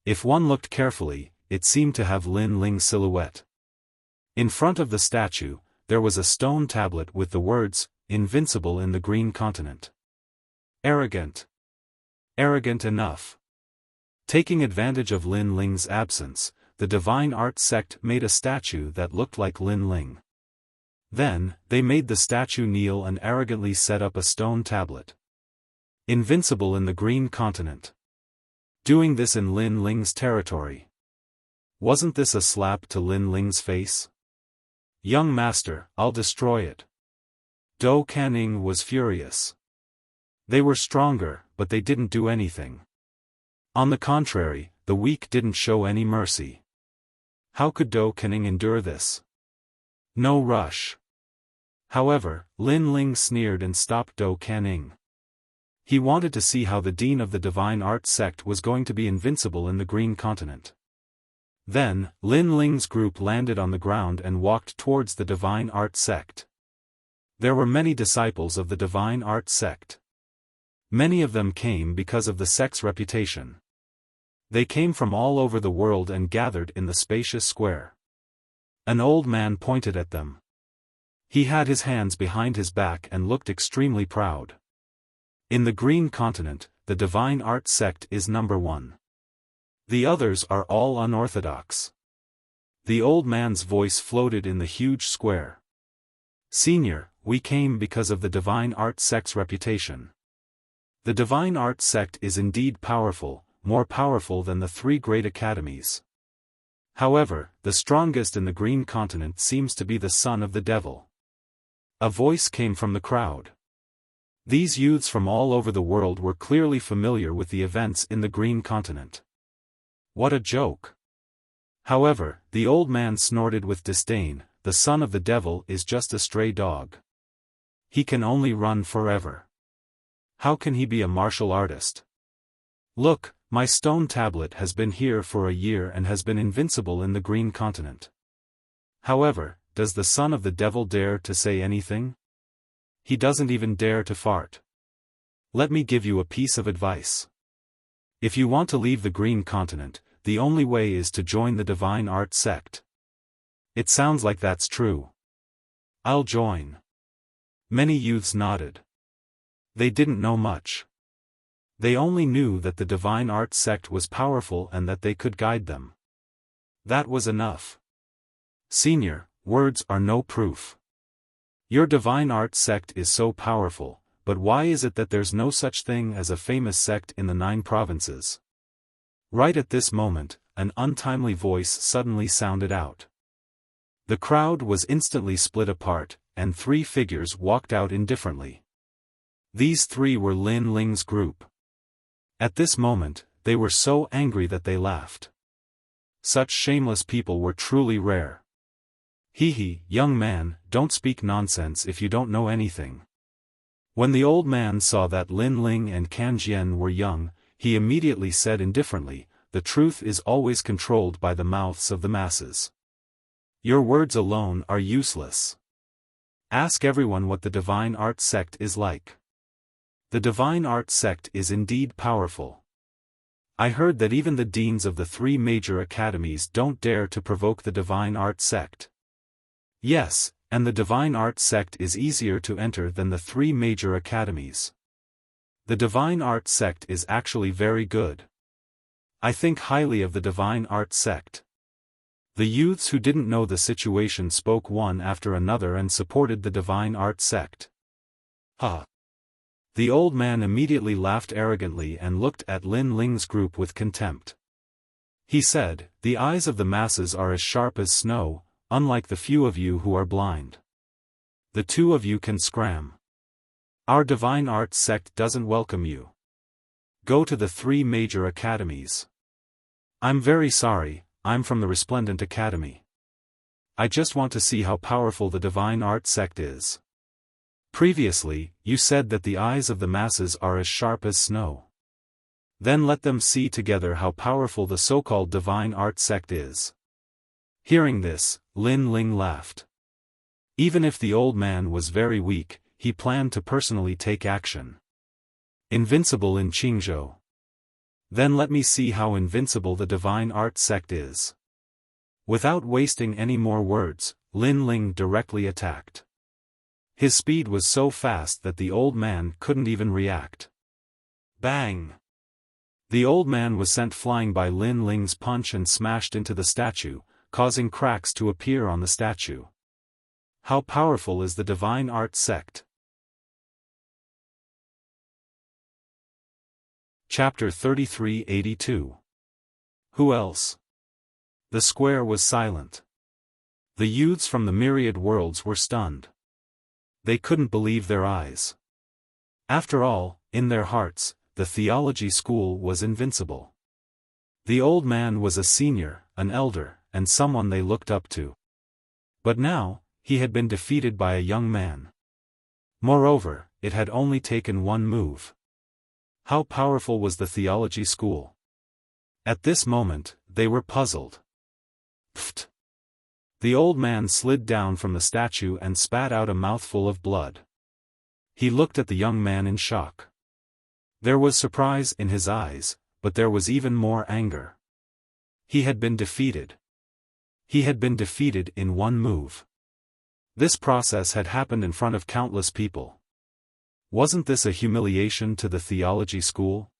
If one looked carefully, it seemed to have Lin Ling's silhouette. In front of the statue, there was a stone tablet with the words, "Invincible in the Green Continent." Arrogant. Arrogant enough. Taking advantage of Lin Ling's absence, the divine art sect made a statue that looked like Lin Ling. Then, they made the statue kneel and arrogantly set up a stone tablet. "Invincible in the Green Continent." Doing this in Lin Ling's territory. Wasn't this a slap to Lin Ling's face? "Young master, I'll destroy it." Dou Canning was furious. They were stronger, but they didn't do anything. On the contrary, the weak didn't show any mercy. How could Dou Canning endure this? No rush. However, Lin Ling sneered and stopped Dou Canning. He wanted to see how the dean of the divine art sect was going to be invincible in the Green Continent. Then, Lin Ling's group landed on the ground and walked towards the divine art sect. There were many disciples of the divine art sect. Many of them came because of the sect's reputation. They came from all over the world and gathered in the spacious square. An old man pointed at them. He had his hands behind his back and looked extremely proud. In the Green Continent, the divine art sect is number one. The others are all unorthodox. The old man's voice floated in the huge square. "Senior, we came because of the divine art sect's reputation. The divine art sect is indeed powerful, more powerful than the three great academies. However, the strongest in the Green Continent seems to be the son of the devil." A voice came from the crowd. These youths from all over the world were clearly familiar with the events in the Green Continent. What a joke! However, the old man snorted with disdain, "The son of the devil is just a stray dog. He can only run forever. How can he be a martial artist? Look, my stone tablet has been here for a year and has been invincible in the Green Continent. However, does the son of the devil dare to say anything? He doesn't even dare to fart. Let me give you a piece of advice. If you want to leave the Green Continent, the only way is to join the divine art sect." It sounds like that's true. I'll join. Many youths nodded. They didn't know much. They only knew that the divine art sect was powerful and that they could guide them. That was enough. "Senior, words are no proof. Your divine art sect is so powerful, but why is it that there's no such thing as a famous sect in the 9 provinces?" Right at this moment, an untimely voice suddenly sounded out. The crowd was instantly split apart, and 3 figures walked out indifferently. These 3 were Lin Ling's group. At this moment, they were so angry that they laughed. Such shameless people were truly rare. "Hee, young man, don't speak nonsense if you don't know anything." When the old man saw that Lin Ling and Kanjian were young, he immediately said indifferently, "The truth is always controlled by the mouths of the masses. Your words alone are useless. Ask everyone what the divine art sect is like. The divine art sect is indeed powerful. I heard that even the deans of the 3 major academies don't dare to provoke the divine art sect. Yes, and the divine art sect is easier to enter than the 3 major academies. The divine art sect is actually very good. I think highly of the divine art sect." The youths who didn't know the situation spoke one after another and supported the divine art sect. "Ha!" The old man immediately laughed arrogantly and looked at Lin Ling's group with contempt. He said, "The eyes of the masses are as sharp as snow, unlike the few of you who are blind. The 2 of you can scram. Our divine art sect doesn't welcome you. Go to the 3 major academies." "I'm very sorry, I'm from the Resplendent Academy. I just want to see how powerful the Divine Art sect is. Previously, you said that the eyes of the masses are as sharp as snow. Then let them see together how powerful the so-called Divine Art sect is. Hearing this, Lin Ling laughed. Even if the old man was very weak, he planned to personally take action. Invincible in Qingzhou. Then let me see how invincible the Divine Art sect is. Without wasting any more words, Lin Ling directly attacked. His speed was so fast that the old man couldn't even react. Bang! The old man was sent flying by Lin Ling's punch and smashed into the statue, causing cracks to appear on the statue. How powerful is the Divine Art sect? Chapter 3382. Who else? The square was silent. The youths from the myriad worlds were stunned. They couldn't believe their eyes. After all, in their hearts, the theology school was invincible. The old man was a senior, an elder, and someone they looked up to. But now, he had been defeated by a young man. Moreover, it had only taken one move. How powerful was the theology school? At this moment, they were puzzled. Pfft! The old man slid down from the statue and spat out a mouthful of blood. He looked at the young man in shock. There was surprise in his eyes, but there was even more anger. He had been defeated. He had been defeated in one move. This process had happened in front of countless people. Wasn't this a humiliation to the theology school?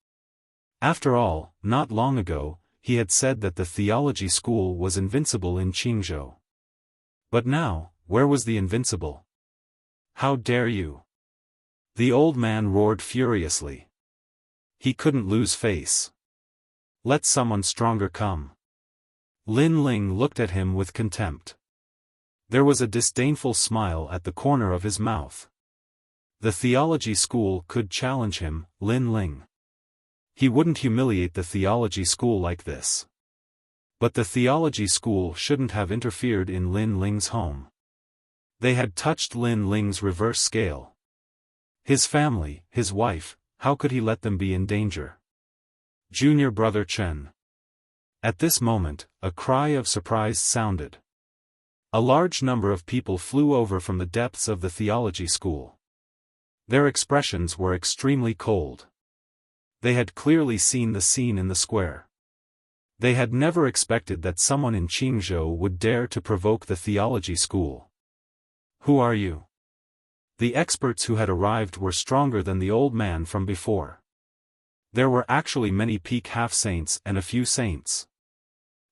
After all, not long ago, he had said that the theology school was invincible in Qingzhou. But now, where was the invincible? How dare you? The old man roared furiously. He couldn't lose face. Let someone stronger come. Lin Ling looked at him with contempt. There was a disdainful smile at the corner of his mouth. The theology school could challenge him, Lin Ling. He wouldn't humiliate the theology school like this. But the theology school shouldn't have interfered in Lin Ling's home. They had touched Lin Ling's reverse scale. His family, his wife, how could he let them be in danger? Junior brother Chen. At this moment, a cry of surprise sounded. A large number of people flew over from the depths of the theology school. Their expressions were extremely cold. They had clearly seen the scene in the square. They had never expected that someone in Qingzhou would dare to provoke the theology school. Who are you? The experts who had arrived were stronger than the old man from before. There were actually many peak half-saints and a few saints.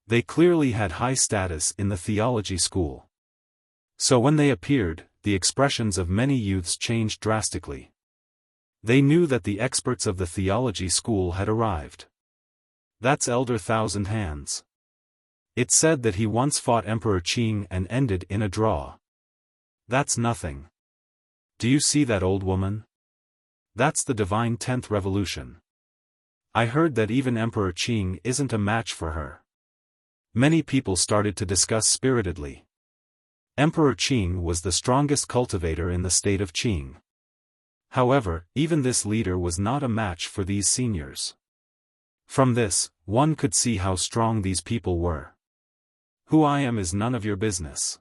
They clearly had high status in the theology school. So when they appeared, the expressions of many youths changed drastically. They knew that the experts of the theology school had arrived. That's Elder Thousand Hands. It said that he once fought Emperor Qing and ended in a draw. That's nothing. Do you see that old woman? That's the Divine 10th Revolution. I heard that even Emperor Qing isn't a match for her. Many people started to discuss spiritedly. Emperor Qing was the strongest cultivator in the state of Qing. However, even this leader was not a match for these seniors. From this, one could see how strong these people were. Who I am is none of your business.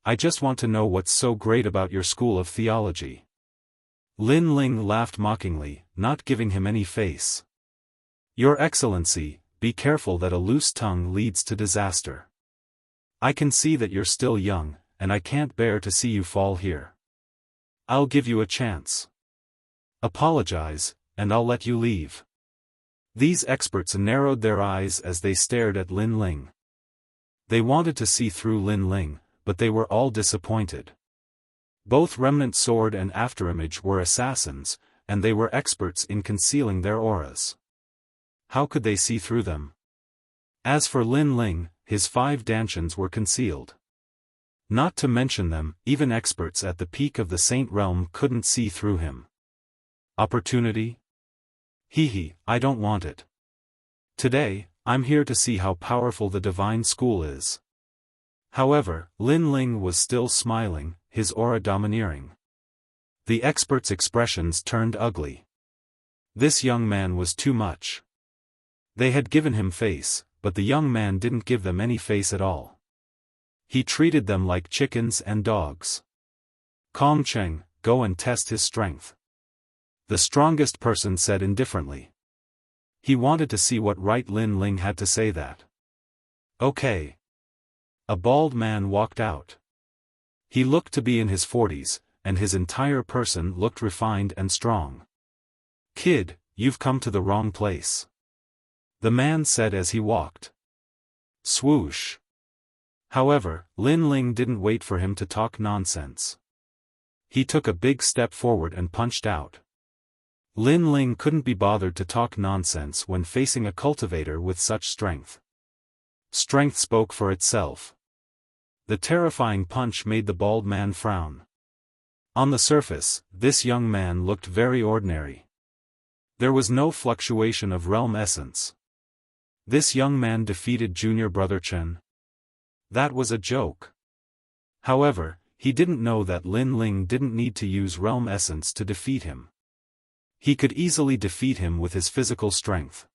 I just want to know what's so great about your school of theology. Lin Ling laughed mockingly, not giving him any face. Your Excellency, be careful that a loose tongue leads to disaster. I can see that you're still young, and I can't bear to see you fall here. I'll give you a chance. Apologize, and I'll let you leave. These experts narrowed their eyes as they stared at Lin Ling. They wanted to see through Lin Ling, but they were all disappointed. Both Remnant Sword and Afterimage were assassins, and they were experts in concealing their auras. How could they see through them? As for Lin Ling, his 5 dantians were concealed. Not to mention them, even experts at the peak of the Saint Realm couldn't see through him. Opportunity? I don't want it. Today, I'm here to see how powerful the divine school is. However, Lin Ling was still smiling, his aura domineering. The expert's expressions turned ugly. This young man was too much. They had given him face, but the young man didn't give them any face at all. He treated them like chickens and dogs. Kong Cheng, go and test his strength. The strongest person said indifferently. He wanted to see what right Lin Ling had to say that. Okay. A bald man walked out. He looked to be in his 40s, and his entire person looked refined and strong. Kid, you've come to the wrong place. The man said as he walked. Swoosh. However, Lin Ling didn't wait for him to talk nonsense. He took a big step forward and punched out. Lin Ling couldn't be bothered to talk nonsense when facing a cultivator with such strength. Strength spoke for itself. The terrifying punch made the bald man frown. On the surface, this young man looked very ordinary. There was no fluctuation of realm essence. This young man defeated junior brother Chen. That was a joke. However, he didn't know that Lin Ling didn't need to use realm essence to defeat him. He could easily defeat him with his physical strength.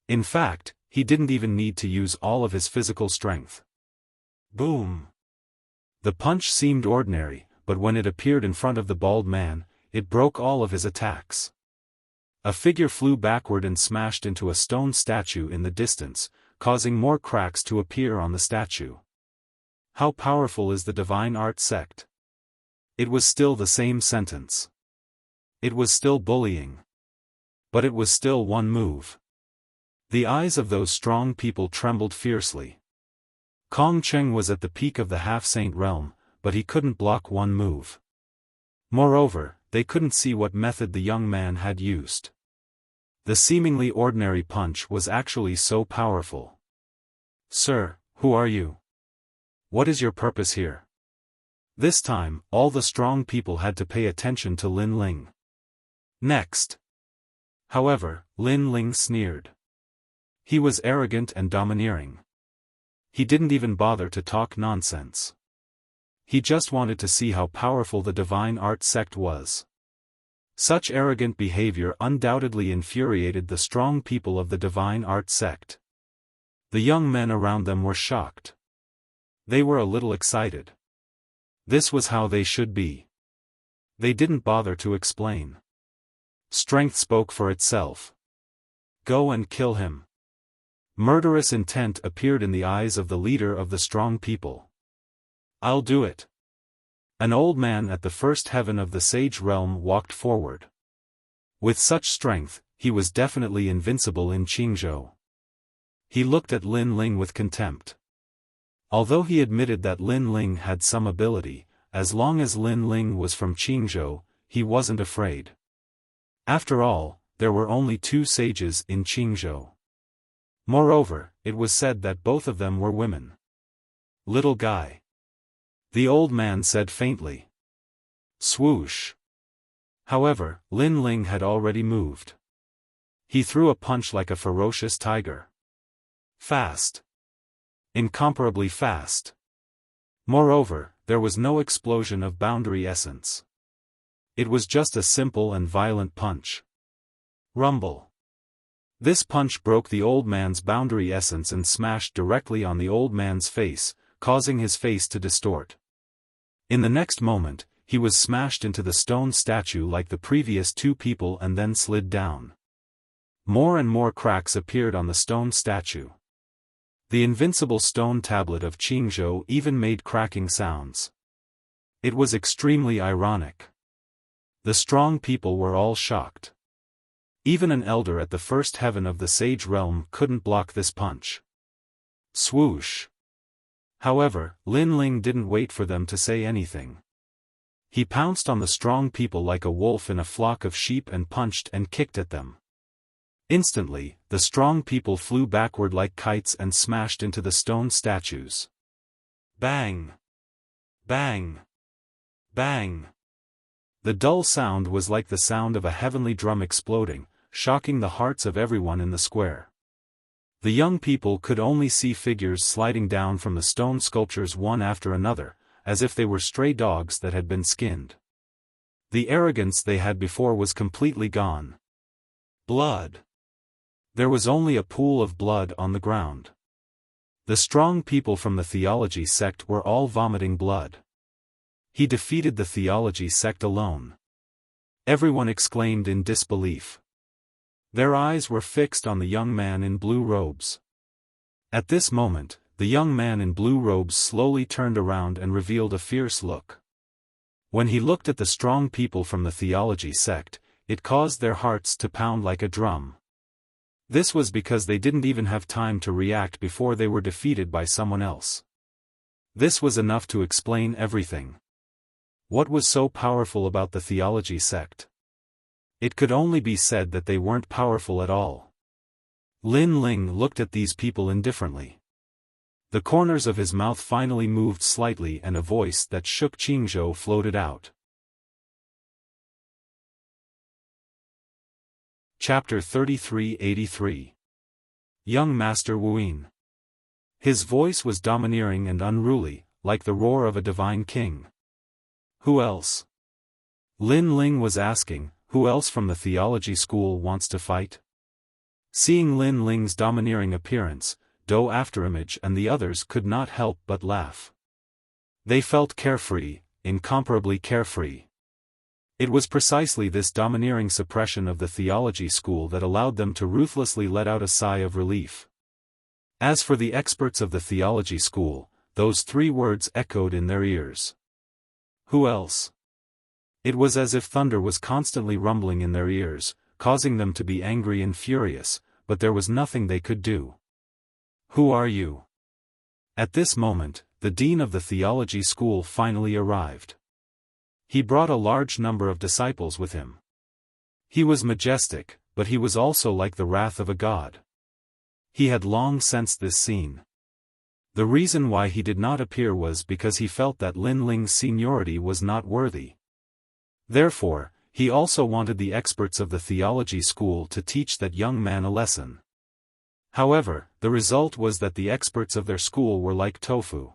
In fact, he didn't even need to use all of his physical strength. Boom! The punch seemed ordinary, but when it appeared in front of the bald man, it broke all of his attacks. A figure flew backward and smashed into a stone statue in the distance, causing more cracks to appear on the statue. How powerful is the divine art sect? It was still the same sentence. It was still bullying. But it was still one move. The eyes of those strong people trembled fiercely. Kong Cheng was at the peak of the half-saint realm, but he couldn't block one move. Moreover, they couldn't see what method the young man had used. The seemingly ordinary punch was actually so powerful. Sir, who are you? What is your purpose here? This time, all the strong people had to pay attention to Lin Ling. Next. However, Lin Ling sneered. He was arrogant and domineering. He didn't even bother to talk nonsense. He just wanted to see how powerful the divine art sect was. Such arrogant behavior undoubtedly infuriated the strong people of the divine art sect. The young men around them were shocked. They were a little excited. This was how they should be. They didn't bother to explain. Strength spoke for itself. Go and kill him. Murderous intent appeared in the eyes of the leader of the strong people. I'll do it. An old man at the first heaven of the sage realm walked forward. With such strength, he was definitely invincible in Qingzhou. He looked at Lin Ling with contempt. Although he admitted that Lin Ling had some ability, as long as Lin Ling was from Qingzhou, he wasn't afraid. After all, there were only 2 sages in Qingzhou. Moreover, it was said that both of them were women. Little guy. The old man said faintly. Swoosh. However, Lin Ling had already moved. He threw a punch like a ferocious tiger. Fast. Incomparably fast. Moreover, there was no explosion of boundary essence. It was just a simple and violent punch. Rumble. This punch broke the old man's boundary essence and smashed directly on the old man's face, causing his face to distort. In the next moment, he was smashed into the stone statue like the previous 2 people and then slid down. More and more cracks appeared on the stone statue. The invincible stone tablet of Qingzhou even made cracking sounds. It was extremely ironic. The strong people were all shocked. Even an elder at the first heaven of the sage realm couldn't block this punch. Swoosh. However, Lin Ling didn't wait for them to say anything. He pounced on the strong people like a wolf in a flock of sheep and punched and kicked at them. Instantly, the strong people flew backward like kites and smashed into the stone statues. Bang! Bang! Bang! The dull sound was like the sound of a heavenly drum exploding, shocking the hearts of everyone in the square. The young people could only see figures sliding down from the stone sculptures one after another, as if they were stray dogs that had been skinned. The arrogance they had before was completely gone. Blood. There was only a pool of blood on the ground. The strong people from the theology sect were all vomiting blood. He defeated the theology sect alone. Everyone exclaimed in disbelief. Their eyes were fixed on the young man in blue robes. At this moment, the young man in blue robes slowly turned around and revealed a fierce look. When he looked at the strong people from the theology sect, it caused their hearts to pound like a drum. This was because they didn't even have time to react before they were defeated by someone else. This was enough to explain everything. What was so powerful about the theology sect? It could only be said that they weren't powerful at all. Lin Ling looked at these people indifferently. The corners of his mouth finally moved slightly and a voice that shook Qingzhou floated out. Chapter 3383. Young Master Wuyin. His voice was domineering and unruly, like the roar of a divine king. Who else? Lin Ling was asking, who else from the theology school wants to fight? Seeing Lin Ling's domineering appearance, Dou Afterimage and the others could not help but laugh. They felt carefree, incomparably carefree. It was precisely this domineering suppression of the theology school that allowed them to ruthlessly let out a sigh of relief. As for the experts of the theology school, those three words echoed in their ears. Who else? It was as if thunder was constantly rumbling in their ears, causing them to be angry and furious, but there was nothing they could do. Who are you? At this moment, the dean of the theology school finally arrived. He brought a large number of disciples with him. He was majestic, but he was also like the wrath of a god. He had long sensed this scene. The reason why he did not appear was because he felt that Lin Ling's seniority was not worthy. Therefore, he also wanted the experts of the theology school to teach that young man a lesson. However, the result was that the experts of their school were like tofu.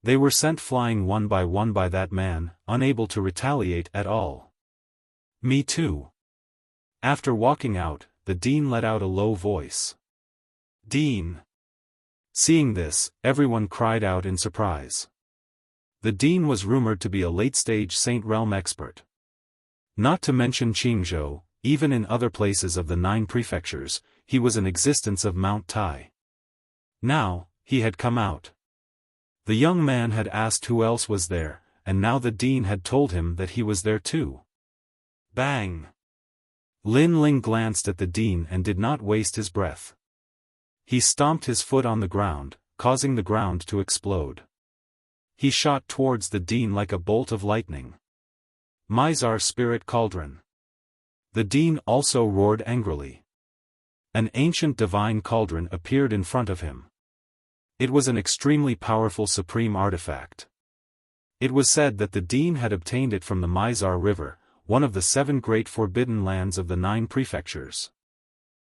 They were sent flying one by that man, unable to retaliate at all. Me too. After walking out, the dean let out a low voice. Dean. Seeing this, everyone cried out in surprise. The dean was rumored to be a late-stage Saint Realm expert. Not to mention Qingzhou, even in other places of the 9 prefectures, he was an existence of Mount Tai. Now, he had come out. The young man had asked who else was there, and now the dean had told him that he was there too. Bang! Lin Ling glanced at the dean and did not waste his breath. He stomped his foot on the ground, causing the ground to explode. He shot towards the dean like a bolt of lightning. Mizar Spirit Cauldron. The dean also roared angrily. An ancient divine cauldron appeared in front of him. It was an extremely powerful supreme artifact. It was said that the dean had obtained it from the Mizar River, one of the 7 great forbidden lands of the 9 prefectures.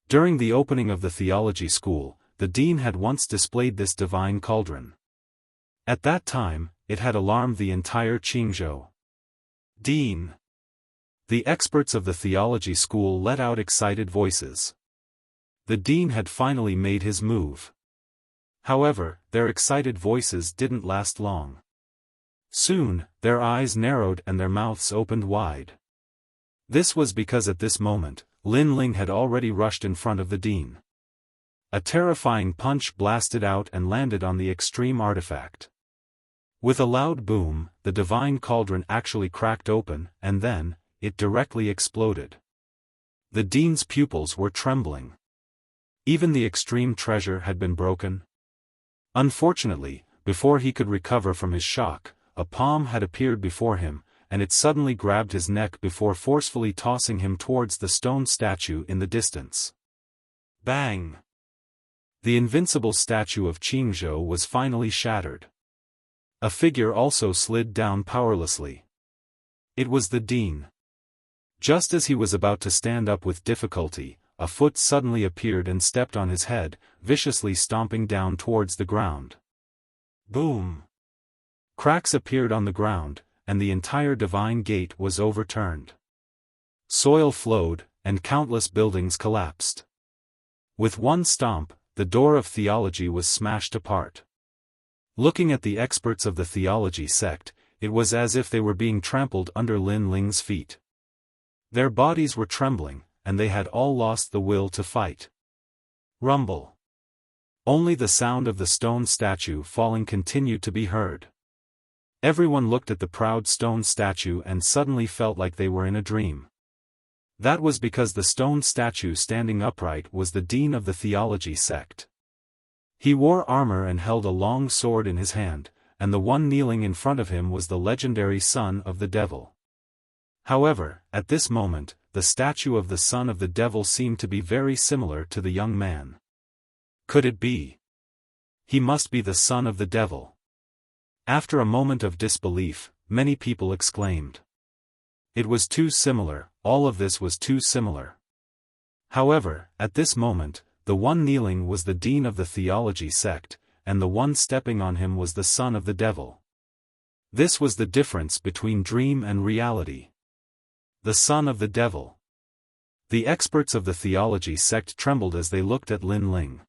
During the opening of the theology school, the dean had once displayed this divine cauldron. At that time, it had alarmed the entire Qingzhou. Dean. The experts of the theology school let out excited voices. The dean had finally made his move. However, their excited voices didn't last long. Soon, their eyes narrowed and their mouths opened wide. This was because at this moment, Lin Ling had already rushed in front of the dean. A terrifying punch blasted out and landed on the extreme artifact. With a loud boom, the divine cauldron actually cracked open, and then, it directly exploded. The dean's pupils were trembling. Even the extreme treasure had been broken. Unfortunately, before he could recover from his shock, a palm had appeared before him, and it suddenly grabbed his neck before forcefully tossing him towards the stone statue in the distance. Bang! The invincible statue of Qingzhou was finally shattered. A figure also slid down powerlessly. It was the dean. Just as he was about to stand up with difficulty, a foot suddenly appeared and stepped on his head, viciously stomping down towards the ground. Boom! Cracks appeared on the ground, and the entire divine gate was overturned. Soil flowed, and countless buildings collapsed. With one stomp, the door of theology was smashed apart. Looking at the experts of the theology sect, it was as if they were being trampled under Lin Ling's feet. Their bodies were trembling, and they had all lost the will to fight. Rumble. Only the sound of the stone statue falling continued to be heard. Everyone looked at the proud stone statue and suddenly felt like they were in a dream. That was because the stone statue standing upright was the dean of the theology sect. He wore armor and held a long sword in his hand, and the one kneeling in front of him was the legendary son of the devil. However, at this moment, the statue of the son of the devil seemed to be very similar to the young man. Could it be? He must be the son of the devil. After a moment of disbelief, many people exclaimed. It was too similar, all of this was too similar. However, at this moment, the one kneeling was the dean of the theology sect, and the one stepping on him was the son of the devil. This was the difference between dream and reality. The son of the devil. The experts of the theology sect trembled as they looked at Lin Ling.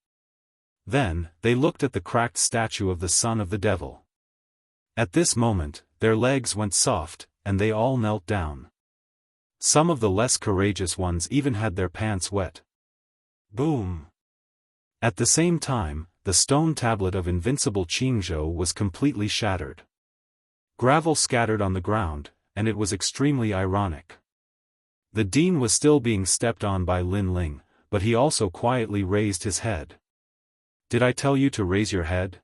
Then, they looked at the cracked statue of the son of the devil. At this moment, their legs went soft, and they all knelt down. Some of the less courageous ones even had their pants wet. Boom! At the same time, the stone tablet of invincible Qingzhou was completely shattered. Gravel scattered on the ground, and it was extremely ironic. The dean was still being stepped on by Lin Ling, but he also quietly raised his head. Did I tell you to raise your head?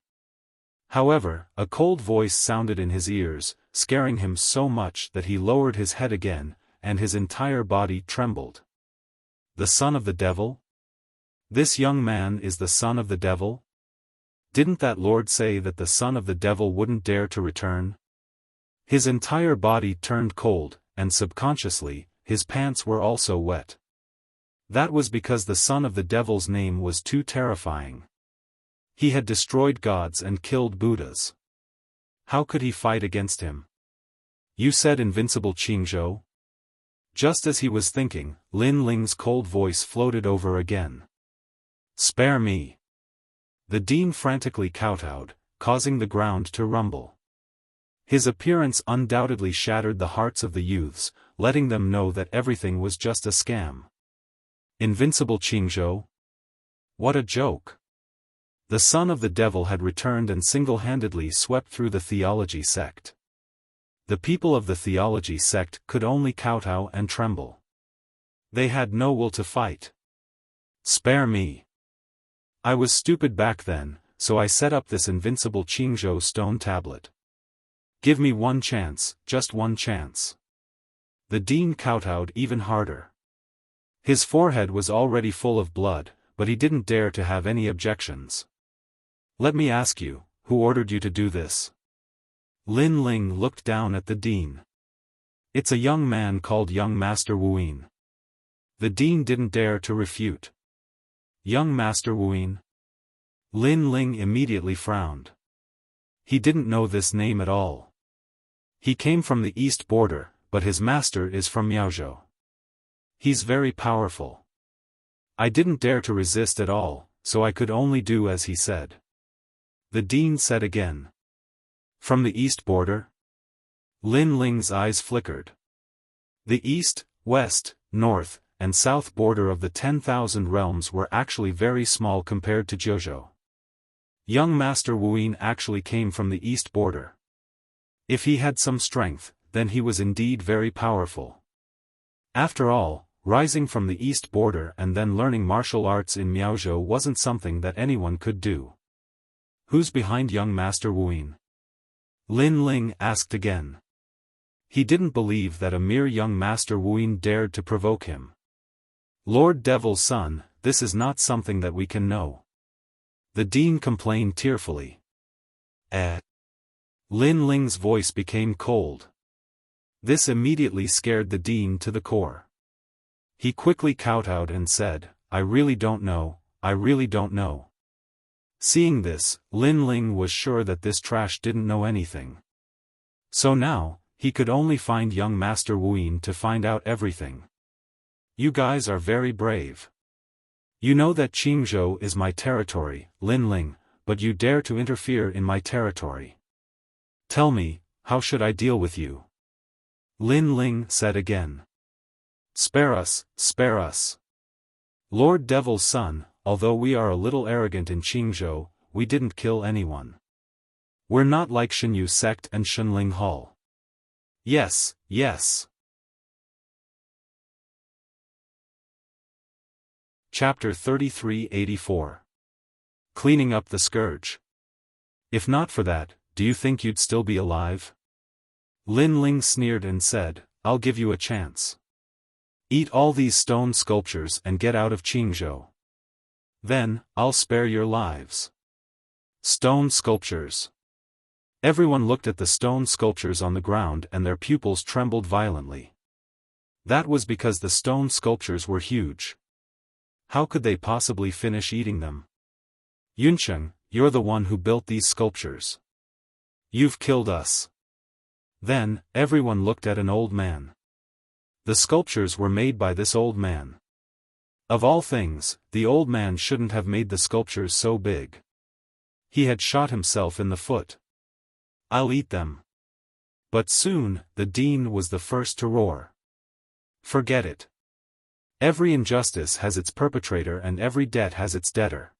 However, a cold voice sounded in his ears, scaring him so much that he lowered his head again, and his entire body trembled. The son of the devil? This young man is the son of the devil? Didn't that Lord say that the son of the devil wouldn't dare to return? His entire body turned cold, and subconsciously, his pants were also wet. That was because the son of the devil's name was too terrifying. He had destroyed gods and killed Buddhas. How could he fight against him? You said invincible Qingzhou? Just as he was thinking, Lin Ling's cold voice floated over again. Spare me. The dean frantically kowtowed, causing the ground to rumble. His appearance undoubtedly shattered the hearts of the youths, letting them know that everything was just a scam. Invincible Qingzhou? What a joke! The son of the devil had returned and single-handedly swept through the theology sect. The people of the theology sect could only kowtow and tremble. They had no will to fight. Spare me. I was stupid back then, so I set up this invincible Qingzhou stone tablet. Give me one chance, just one chance. The dean kowtowed even harder. His forehead was already full of blood, but he didn't dare to have any objections. Let me ask you, who ordered you to do this? Lin Ling looked down at the dean. It's a young man called Young Master Wuyin. The dean didn't dare to refute. Young Master Wuyin? Lin Ling immediately frowned. He didn't know this name at all. He came from the east border, but his master is from Miaozhou. He's very powerful. I didn't dare to resist at all, so I could only do as he said. The dean said again. From the east border? Lin Ling's eyes flickered. The east, west, north, and south border of the 10,000 realms were actually very small compared to Jiuzhou. Young Master Wuyin actually came from the east border. If he had some strength, then he was indeed very powerful. After all, rising from the east border and then learning martial arts in Miaozhou wasn't something that anyone could do. Who's behind Young Master Wuyin? Lin Ling asked again. He didn't believe that a mere Young Master Wuyin dared to provoke him. Lord Devil's son, this is not something that we can know. The dean complained tearfully. Lin Ling's voice became cold. This immediately scared the dean to the core. He quickly kowtowed and said, I really don't know, I really don't know. Seeing this, Lin Ling was sure that this trash didn't know anything. So now, he could only find young Master Wuyin to find out everything. You guys are very brave. You know that Qingzhou is my territory, Lin Ling, but you dare to interfere in my territory. Tell me, how should I deal with you? Lin Ling said again. Spare us, spare us. Lord Devil's son, although we are a little arrogant in Qingzhou, we didn't kill anyone. We're not like Shenyu sect and Shenling Hall. Yes, yes. Chapter 3384. Cleaning up the scourge. If not for that, do you think you'd still be alive? Lin Ling sneered and said, I'll give you a chance. Eat all these stone sculptures and get out of Qingzhou. Then, I'll spare your lives. Stone sculptures. Everyone looked at the stone sculptures on the ground and their pupils trembled violently. That was because the stone sculptures were huge. How could they possibly finish eating them? Yuncheng, you're the one who built these sculptures. You've killed us. Then, everyone looked at an old man. The sculptures were made by this old man. Of all things, the old man shouldn't have made the sculptures so big. He had shot himself in the foot. I'll eat them. But soon, the dean was the first to roar. Forget it. Every injustice has its perpetrator and every debt has its debtor.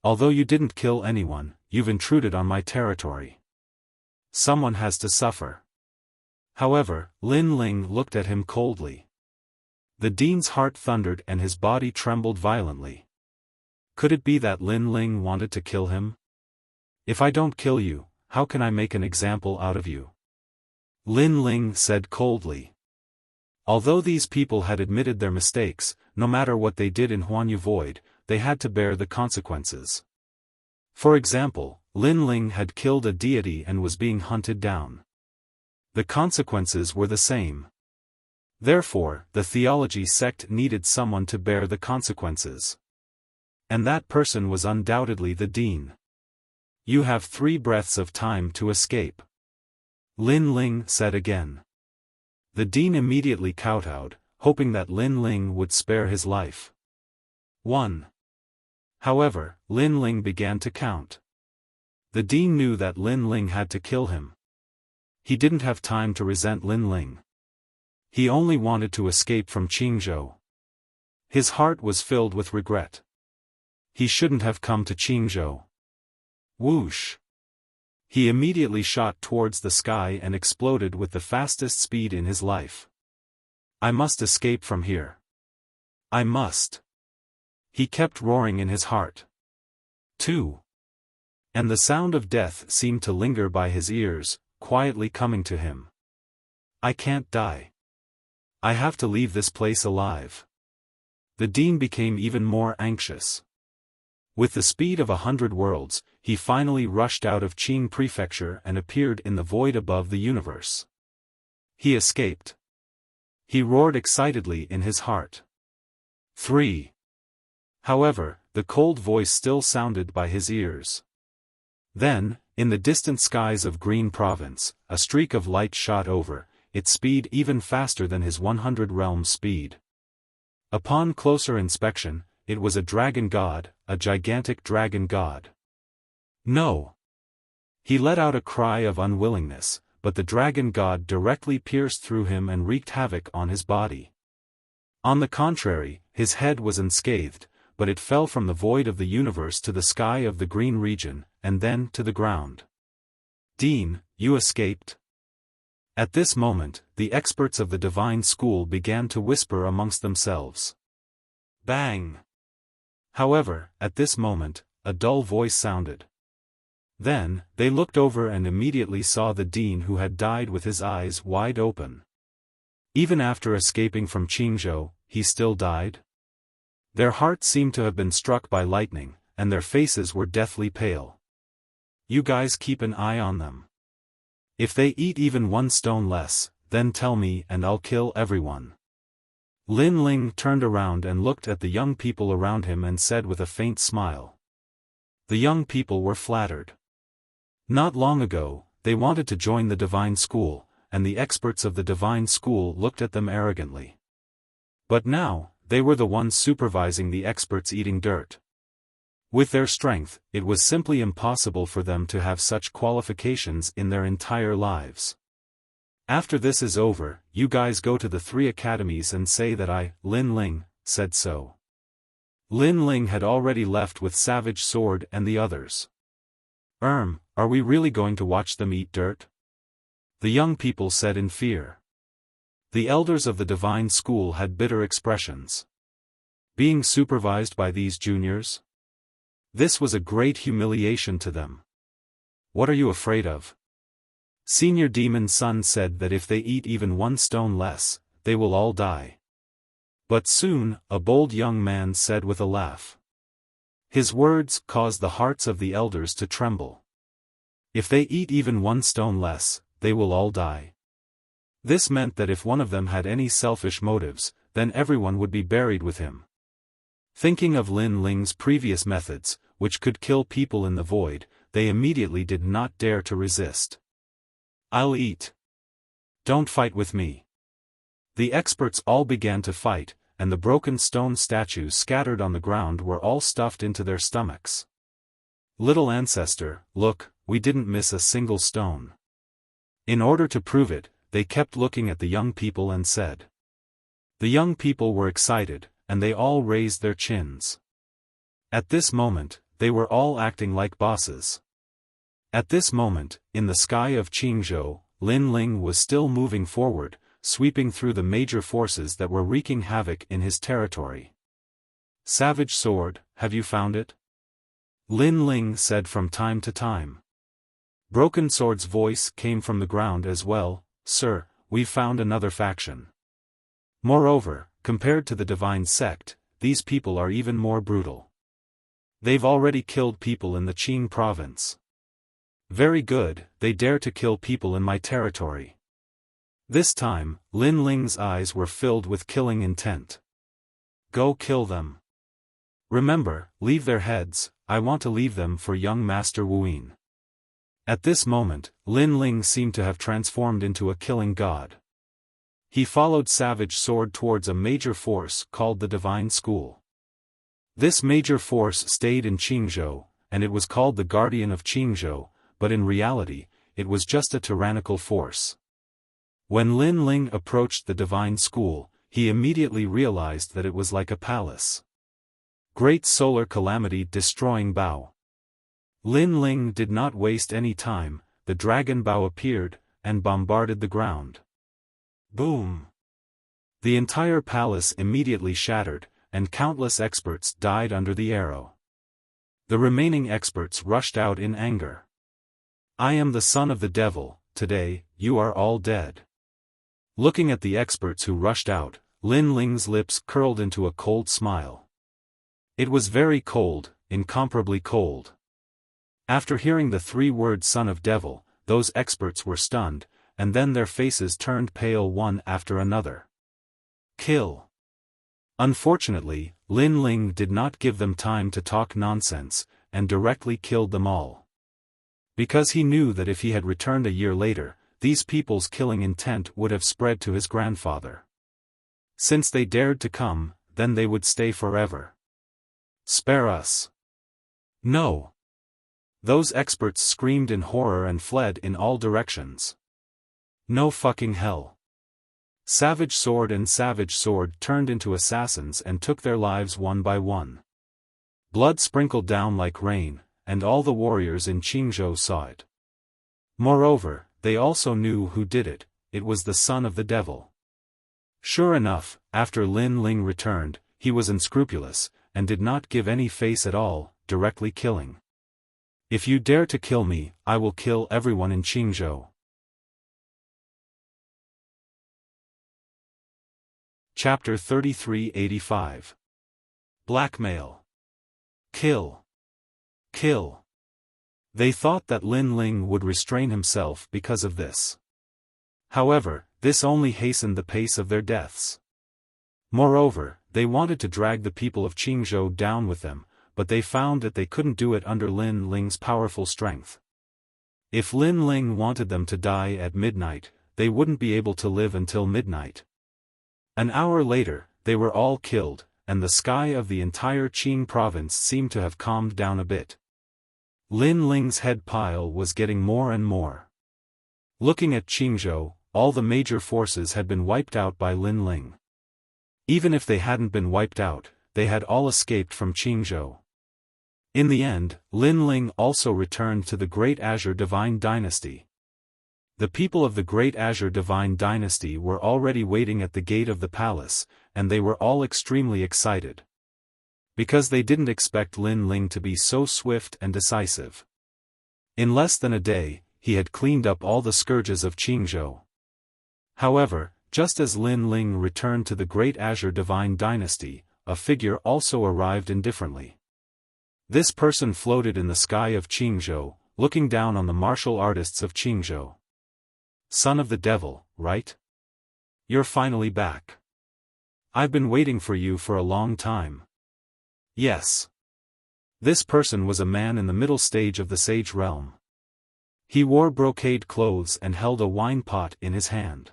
Although you didn't kill anyone, you've intruded on my territory. Someone has to suffer. However, Lin Ling looked at him coldly. The dean's heart thundered and his body trembled violently. Could it be that Lin Ling wanted to kill him? If I don't kill you, how can I make an example out of you? Lin Ling said coldly. Although these people had admitted their mistakes, no matter what they did in Huanyu Void, they had to bear the consequences. For example, Lin Ling had killed a deity and was being hunted down. The consequences were the same. Therefore, the theology sect needed someone to bear the consequences. And that person was undoubtedly the dean. You have 3 breaths of time to escape. Lin Ling said again. The dean immediately kowtowed, hoping that Lin Ling would spare his life. 1. However, Lin Ling began to count. The dean knew that Lin Ling had to kill him. He didn't have time to resent Lin Ling. He only wanted to escape from Qingzhou. His heart was filled with regret. He shouldn't have come to Qingzhou. Whoosh! He immediately shot towards the sky and exploded with the fastest speed in his life. I must escape from here. I must. He kept roaring in his heart. 2. And the sound of death seemed to linger by his ears, quietly coming to him. I can't die. I have to leave this place alive. The dean became even more anxious. With the speed of 100 worlds, he finally rushed out of Qing Prefecture and appeared in the void above the universe. He escaped. He roared excitedly in his heart. 3. However, the cold voice still sounded by his ears. Then, in the distant skies of Green Province, a streak of light shot over, its speed even faster than his 100 realm speed. Upon closer inspection, it was a dragon god, a gigantic dragon god. No! He let out a cry of unwillingness, but the dragon god directly pierced through him and wreaked havoc on his body. On the contrary, his head was unscathed, but it fell from the void of the universe to the sky of the green region, and then to the ground. Dean, you escaped? At this moment, the experts of the divine school began to whisper amongst themselves. Bang! However, at this moment, a dull voice sounded. Then, they looked over and immediately saw the dean who had died with his eyes wide open. Even after escaping from Qingzhou, he still died? Their hearts seemed to have been struck by lightning, and their faces were deathly pale. You guys keep an eye on them. If they eat even 1 stone less, then tell me and I'll kill everyone. Lin Ling turned around and looked at the young people around him and said with a faint smile. The young people were flattered. Not long ago, they wanted to join the divine school, and the experts of the divine school looked at them arrogantly. But now, they were the ones supervising the experts eating dirt. With their strength, it was simply impossible for them to have such qualifications in their entire lives. After this is over, you guys go to the 3 academies and say that I, Lin Ling, said so. Lin Ling had already left with Savage Sword and the others. Are we really going to watch them eat dirt? The young people said in fear. The elders of the divine school had bitter expressions. Being supervised by these juniors? This was a great humiliation to them. What are you afraid of? Senior Demon Son said that if they eat even 1 stone less, they will all die. But soon, a bold young man said with a laugh. His words caused the hearts of the elders to tremble. If they eat even 1 stone less, they will all die. This meant that if one of them had any selfish motives, then everyone would be buried with him. Thinking of Lin Ling's previous methods, which could kill people in the void, they immediately did not dare to resist. I'll eat. Don't fight with me. The experts all began to fight, and the broken stone statues scattered on the ground were all stuffed into their stomachs. Little ancestor, look, we didn't miss a single stone. In order to prove it, they kept looking at the young people and said. The young people were excited, and they all raised their chins. At this moment, they were all acting like bosses. At this moment, in the sky of Qingzhou, Lin Ling was still moving forward, sweeping through the major forces that were wreaking havoc in his territory. Savage Sword, have you found it? Lin Ling said from time to time. Broken Sword's voice came from the ground as well. Sir, we've found another faction. Moreover, compared to the divine sect, these people are even more brutal. They've already killed people in the Qing province. Very good, they dare to kill people in my territory. This time, Lin Ling's eyes were filled with killing intent. Go kill them. Remember, leave their heads, I want to leave them for young Master Wuyin. At this moment, Lin Ling seemed to have transformed into a killing god. He followed Savage Sword towards a major force called the Divine School. This major force stayed in Qingzhou, and it was called the Guardian of Qingzhou, but in reality, it was just a tyrannical force. When Lin Ling approached the Divine School, he immediately realized that it was like a palace. Great solar calamity destroying Bao. Lin Ling did not waste any time, the dragon Bao appeared, and bombarded the ground. Boom! The entire palace immediately shattered, and countless experts died under the arrow. The remaining experts rushed out in anger. I am the son of the devil, today, you are all dead. Looking at the experts who rushed out, Lin Ling's lips curled into a cold smile. It was very cold, incomparably cold. After hearing the 3 words son of devil, those experts were stunned, and then their faces turned pale one after another. Kill. Unfortunately, Lin Ling did not give them time to talk nonsense, and directly killed them all. Because he knew that if he had returned a year later, these people's killing intent would have spread to his grandfather. Since they dared to come, then they would stay forever. Spare us. No. Those experts screamed in horror and fled in all directions. No fucking hell. Savage Sword and Savage Sword turned into assassins and took their lives one by one. Blood sprinkled down like rain, and all the warriors in Qingzhou saw it. Moreover, they also knew who did it, it was the son of the devil. Sure enough, after Lin Ling returned, he was unscrupulous, and did not give any face at all, directly killing. If you dare to kill me, I will kill everyone in Qingzhou. Chapter 3385. Blackmail. Kill. Kill. They thought that Lin Ling would restrain himself because of this. However, this only hastened the pace of their deaths. Moreover, they wanted to drag the people of Qingzhou down with them, but they found that they couldn't do it under Lin Ling's powerful strength. If Lin Ling wanted them to die at midnight, they wouldn't be able to live until midnight. An hour later, they were all killed, and the sky of the entire Qing province seemed to have calmed down a bit. Lin Ling's head pile was getting more and more. Looking at Qingzhou, all the major forces had been wiped out by Lin Ling. Even if they hadn't been wiped out, they had all escaped from Qingzhou. In the end, Lin Ling also returned to the Great Azure Divine Dynasty. The people of the Great Azure Divine Dynasty were already waiting at the gate of the palace, and they were all extremely excited. Because they didn't expect Lin Ling to be so swift and decisive. In less than a day, he had cleaned up all the scourges of Qingzhou. However, just as Lin Ling returned to the Great Azure Divine Dynasty, a figure also arrived indifferently. This person floated in the sky of Qingzhou, looking down on the martial artists of Qingzhou. Son of the devil, right? You're finally back. I've been waiting for you for a long time. Yes. This person was a man in the middle stage of the sage realm. He wore brocade clothes and held a wine pot in his hand.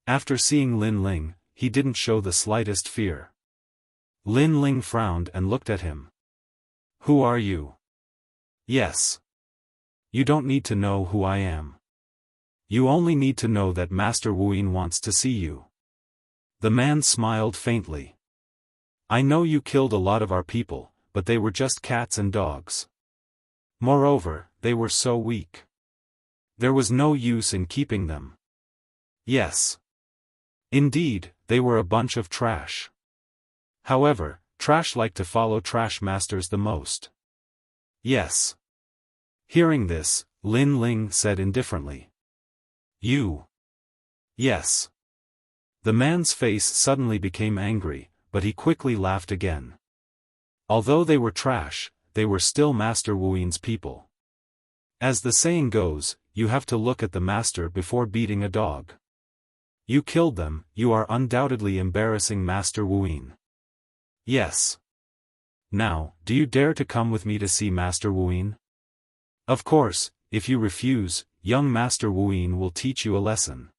After seeing Lin Ling, he didn't show the slightest fear. Lin Ling frowned and looked at him. Who are you? Yes. You don't need to know who I am. You only need to know that Master Wuyin wants to see you. The man smiled faintly. I know you killed a lot of our people, but they were just cats and dogs. Moreover, they were so weak. There was no use in keeping them. Yes. Indeed, they were a bunch of trash. However, trash like to follow trash masters the most. Yes. Hearing this, Lin Ling said indifferently. You. Yes. The man's face suddenly became angry, but he quickly laughed again. Although they were trash, they were still Master Wuyin's people. As the saying goes, you have to look at the master before beating a dog. You killed them, you are undoubtedly embarrassing Master Wuyin. Yes. Now, do you dare to come with me to see Master Wuyin? Of course, if you refuse, young Master Wuyin will teach you a lesson.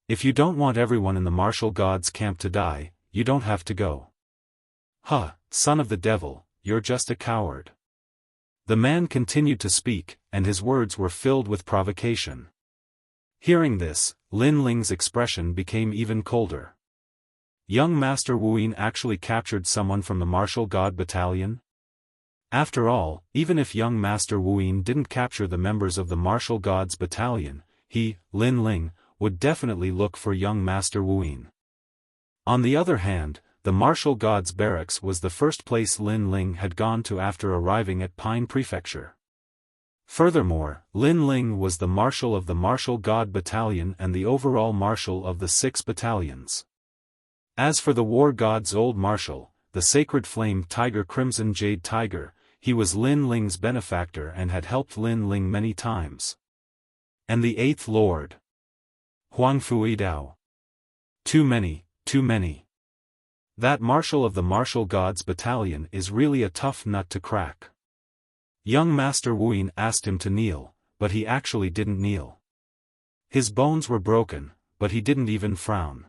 If you don't want everyone in the martial gods' camp to die, you don't have to go. Huh, son of the devil, you're just a coward. The man continued to speak, and his words were filled with provocation. Hearing this, Lin Ling's expression became even colder. Young Master Wuyin actually captured someone from the martial god battalion? After all, even if young Master Wuyin didn't capture the members of the martial gods battalion, he, Lin Ling, would definitely look for young Master Wuyin. On the other hand, the martial gods barracks was the first place Lin Ling had gone to after arriving at Pine Prefecture. Furthermore, Lin Ling was the marshal of the martial god battalion and the overall marshal of the 6 battalions. As for the war god's old marshal, the sacred flame tiger Crimson Jade Tiger, he was Lin Ling's benefactor and had helped Lin Ling many times. And the 8th Lord. Huang Fuidao. Too many, too many. That marshal of the martial gods battalion is really a tough nut to crack. Young Master Wuyin asked him to kneel, but he actually didn't kneel. His bones were broken, but he didn't even frown.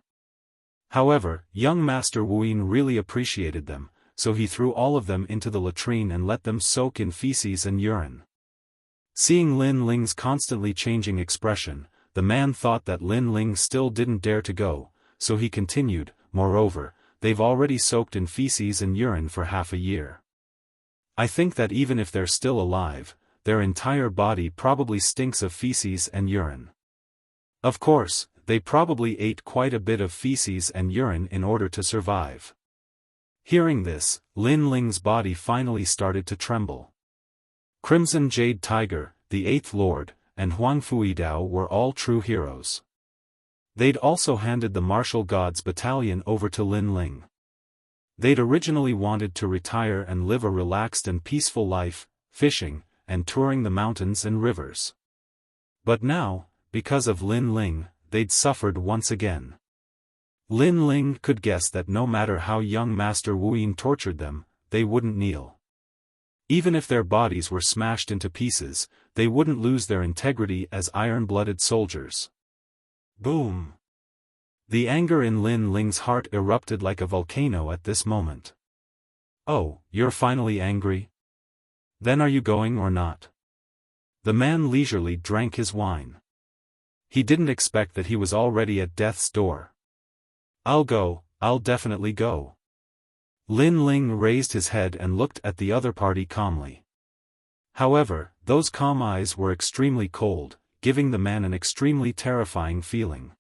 However, young Master Wuyin really appreciated them, so he threw all of them into the latrine and let them soak in feces and urine. Seeing Lin Ling's constantly changing expression, the man thought that Lin Ling still didn't dare to go, so he continued, moreover, they've already soaked in feces and urine for half a year. I think that even if they're still alive, their entire body probably stinks of feces and urine. Of course, they probably ate quite a bit of feces and urine in order to survive. Hearing this, Lin Ling's body finally started to tremble. Crimson Jade Tiger, the 8th Lord, and Huang Fuidao were all true heroes. They'd also handed the martial gods battalion over to Lin Ling. They'd originally wanted to retire and live a relaxed and peaceful life, fishing, and touring the mountains and rivers. But now, because of Lin Ling, they'd suffered once again. Lin Ling could guess that no matter how young Master Wuyin tortured them, they wouldn't kneel. Even if their bodies were smashed into pieces, they wouldn't lose their integrity as iron-blooded soldiers. Boom! The anger in Lin Ling's heart erupted like a volcano at this moment. Oh, you're finally angry? Then are you going or not? The man leisurely drank his wine. He didn't expect that he was already at death's door. I'll go, I'll definitely go. Lin Ling raised his head and looked at the other party calmly. However, those calm eyes were extremely cold, giving the man an extremely terrifying feeling.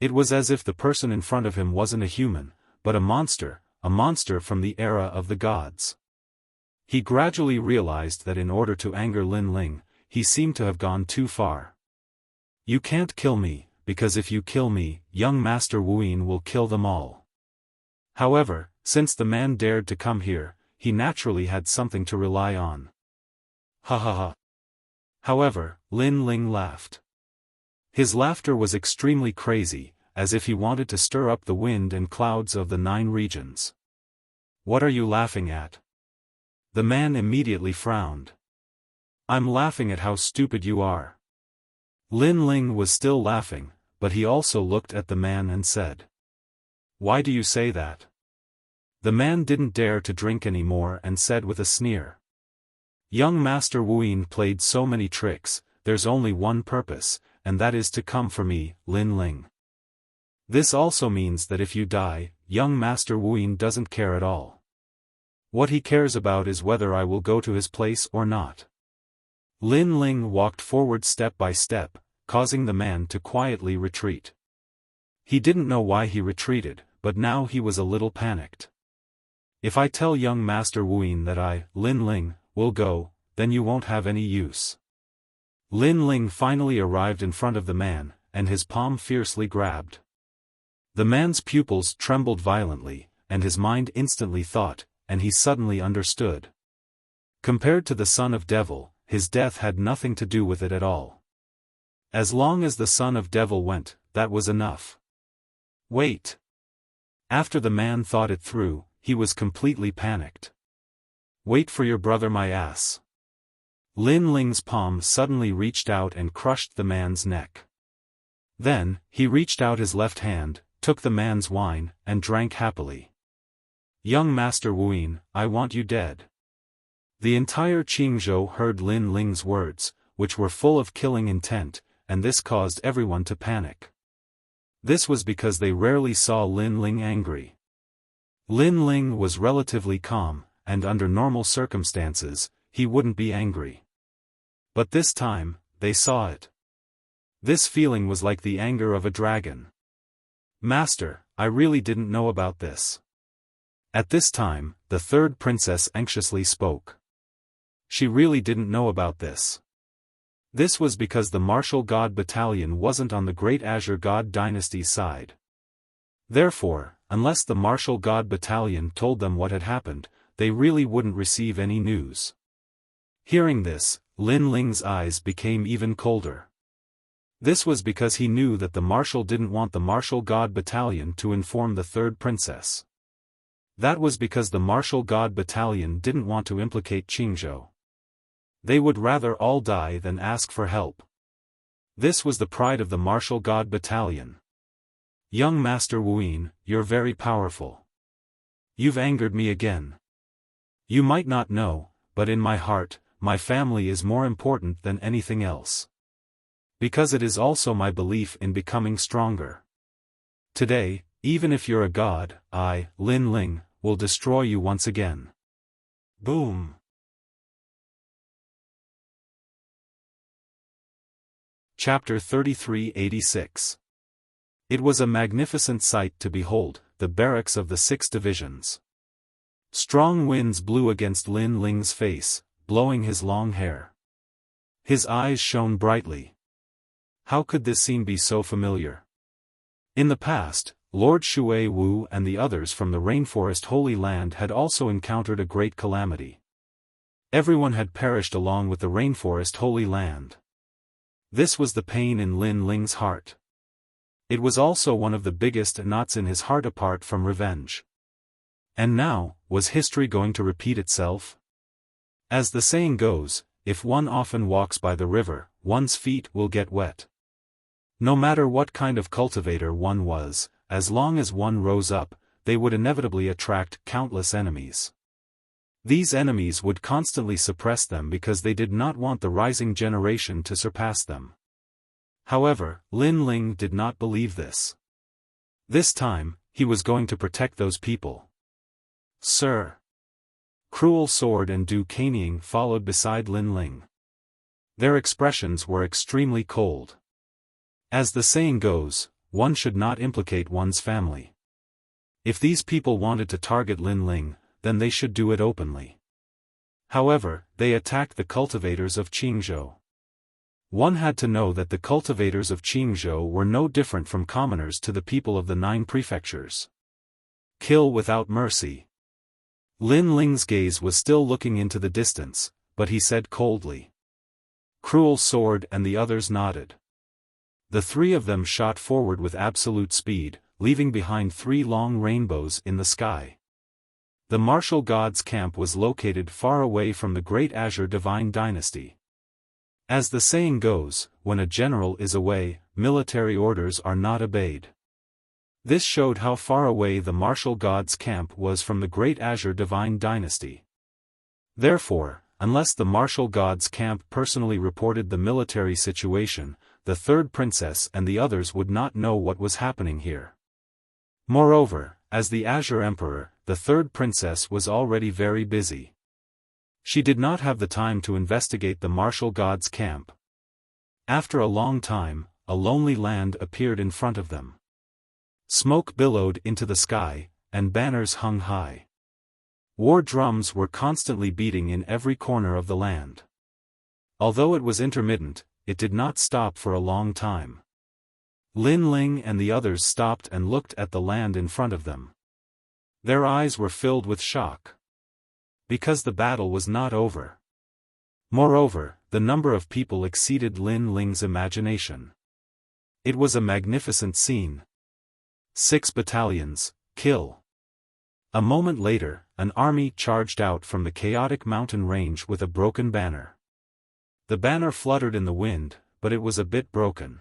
It was as if the person in front of him wasn't a human, but a monster from the era of the gods. He gradually realized that in order to anger Lin Ling, he seemed to have gone too far. You can't kill me, because if you kill me, young Master Wuyin will kill them all. However, since the man dared to come here, he naturally had something to rely on. Ha ha ha. However, Lin Ling laughed. His laughter was extremely crazy, as if he wanted to stir up the wind and clouds of the 9 regions. What are you laughing at? The man immediately frowned. I'm laughing at how stupid you are. Lin Ling was still laughing, but he also looked at the man and said. Why do you say that? The man didn't dare to drink any more and said with a sneer. Young Master Wuyin played so many tricks, there's only one purpose, and that is to come for me, Lin Ling. This also means that if you die, young Master Wuyin doesn't care at all. What he cares about is whether I will go to his place or not. Lin Ling walked forward step by step, causing the man to quietly retreat. He didn't know why he retreated, but now he was a little panicked. If I tell young Master Wuyin that I, Lin Ling, will go, then you won't have any use. Lin Ling finally arrived in front of the man, and his palm fiercely grabbed. The man's pupils trembled violently, and his mind instantly thought, and he suddenly understood. Compared to the son of Devil, his death had nothing to do with it at all. As long as the son of Devil went, that was enough. Wait. After the man thought it through, he was completely panicked. Wait for your brother, my ass. Lin Ling's palm suddenly reached out and crushed the man's neck. Then, he reached out his left hand, took the man's wine, and drank happily. Young Master Wuyin, I want you dead. The entire Qingzhou heard Lin Ling's words, which were full of killing intent, and this caused everyone to panic. This was because they rarely saw Lin Ling angry. Lin Ling was relatively calm, and under normal circumstances, he wouldn't be angry. But this time, they saw it. This feeling was like the anger of a dragon. Master, I really didn't know about this. At this time, the third princess anxiously spoke. She really didn't know about this. This was because the martial god battalion wasn't on the Great Azure God dynasty's side. Therefore, unless the martial god battalion told them what had happened, they really wouldn't receive any news. Hearing this, Lin Ling's eyes became even colder. This was because he knew that the marshal didn't want the martial god battalion to inform the third princess. That was because the martial god battalion didn't want to implicate Qingzhou. They would rather all die than ask for help. This was the pride of the martial god battalion. Young Master Wuyin, you're very powerful. You've angered me again. You might not know, but in my heart, my family is more important than anything else. Because it is also my belief in becoming stronger. Today, even if you're a god, I, Lin Ling, will destroy you once again. Boom. Chapter 3386. It was a magnificent sight to behold, the barracks of the 6 divisions. Strong winds blew against Lin Ling's face, blowing his long hair. His eyes shone brightly. How could this scene be so familiar? In the past, Lord Shui Wu and the others from the Rainforest Holy Land had also encountered a great calamity. Everyone had perished along with the Rainforest Holy Land. This was the pain in Lin Ling's heart. It was also one of the biggest knots in his heart apart from revenge. And now, was history going to repeat itself? As the saying goes, if one often walks by the river, one's feet will get wet. No matter what kind of cultivator one was, as long as one rose up, they would inevitably attract countless enemies. These enemies would constantly suppress them because they did not want the rising generation to surpass them. However, Lin Ling did not believe this. This time, he was going to protect those people. Sir. Cruel Sword and Du Caneying followed beside Lin Ling. Their expressions were extremely cold. As the saying goes, one should not implicate one's family. If these people wanted to target Lin Ling, then they should do it openly. However, they attacked the cultivators of Qingzhou. One had to know that the cultivators of Qingzhou were no different from commoners to the people of the 9 prefectures. Kill without mercy. Lin Ling's gaze was still looking into the distance, but he said coldly. Cruel Sword and the others nodded. The 3 of them shot forward with absolute speed, leaving behind 3 long rainbows in the sky. The martial gods' camp was located far away from the Great Azure Divine Dynasty. As the saying goes, when a general is away, military orders are not obeyed. This showed how far away the martial gods' camp was from the Great Azure Divine Dynasty. Therefore, unless the martial gods' camp personally reported the military situation, the 3rd princess and the others would not know what was happening here. Moreover, as the Azure Emperor, the 3rd princess was already very busy. She did not have the time to investigate the martial gods' camp. After a long time, a lonely land appeared in front of them. Smoke billowed into the sky, and banners hung high. War drums were constantly beating in every corner of the land. Although it was intermittent, it did not stop for a long time. Lin Ling and the others stopped and looked at the land in front of them. Their eyes were filled with shock. Because the battle was not over. Moreover, the number of people exceeded Lin Ling's imagination. It was a magnificent scene. 6 battalions, kill. A moment later, an army charged out from the chaotic mountain range with a broken banner. The banner fluttered in the wind, but it was a bit broken.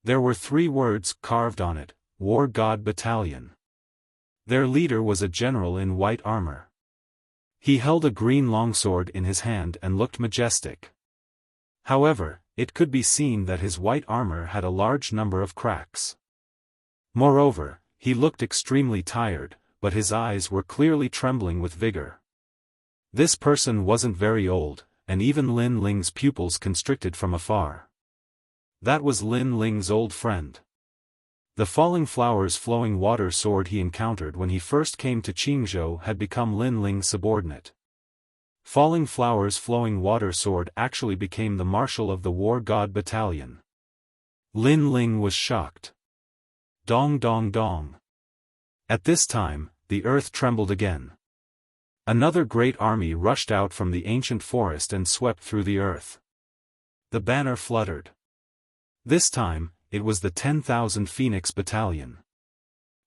There were 3 words carved on it, War God Battalion. Their leader was a general in white armor. He held a green longsword in his hand and looked majestic. However, it could be seen that his white armor had a large number of cracks. Moreover, he looked extremely tired, but his eyes were clearly trembling with vigor. This person wasn't very old, and even Lin Ling's pupils constricted from afar. That was Lin Ling's old friend. The Falling Flowers Flowing Water sword he encountered when he first came to Qingzhou had become Lin Ling's subordinate. Falling Flowers Flowing Water sword actually became the marshal of the War God Battalion. Lin Ling was shocked. Dong dong dong. At this time, the earth trembled again. Another great army rushed out from the ancient forest and swept through the earth. The banner fluttered. This time, it was the 10,000 Phoenix Battalion.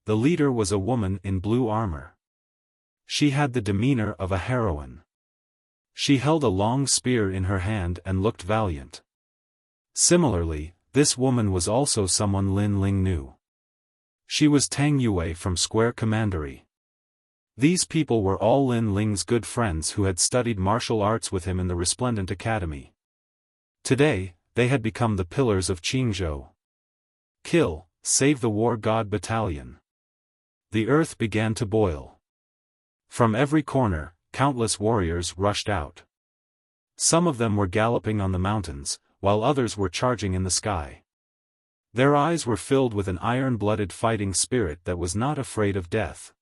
The leader was a woman in blue armor. She had the demeanor of a heroine. She held a long spear in her hand and looked valiant. Similarly, this woman was also someone Lin Ling knew. She was Tang Yue from Square Commandery. These people were all Lin Ling's good friends who had studied martial arts with him in the Resplendent Academy. Today, they had become the pillars of Qingzhou. Kill, save the War God Battalion. The earth began to boil. From every corner, countless warriors rushed out. Some of them were galloping on the mountains, while others were charging in the sky. Their eyes were filled with an iron-blooded fighting spirit that was not afraid of death.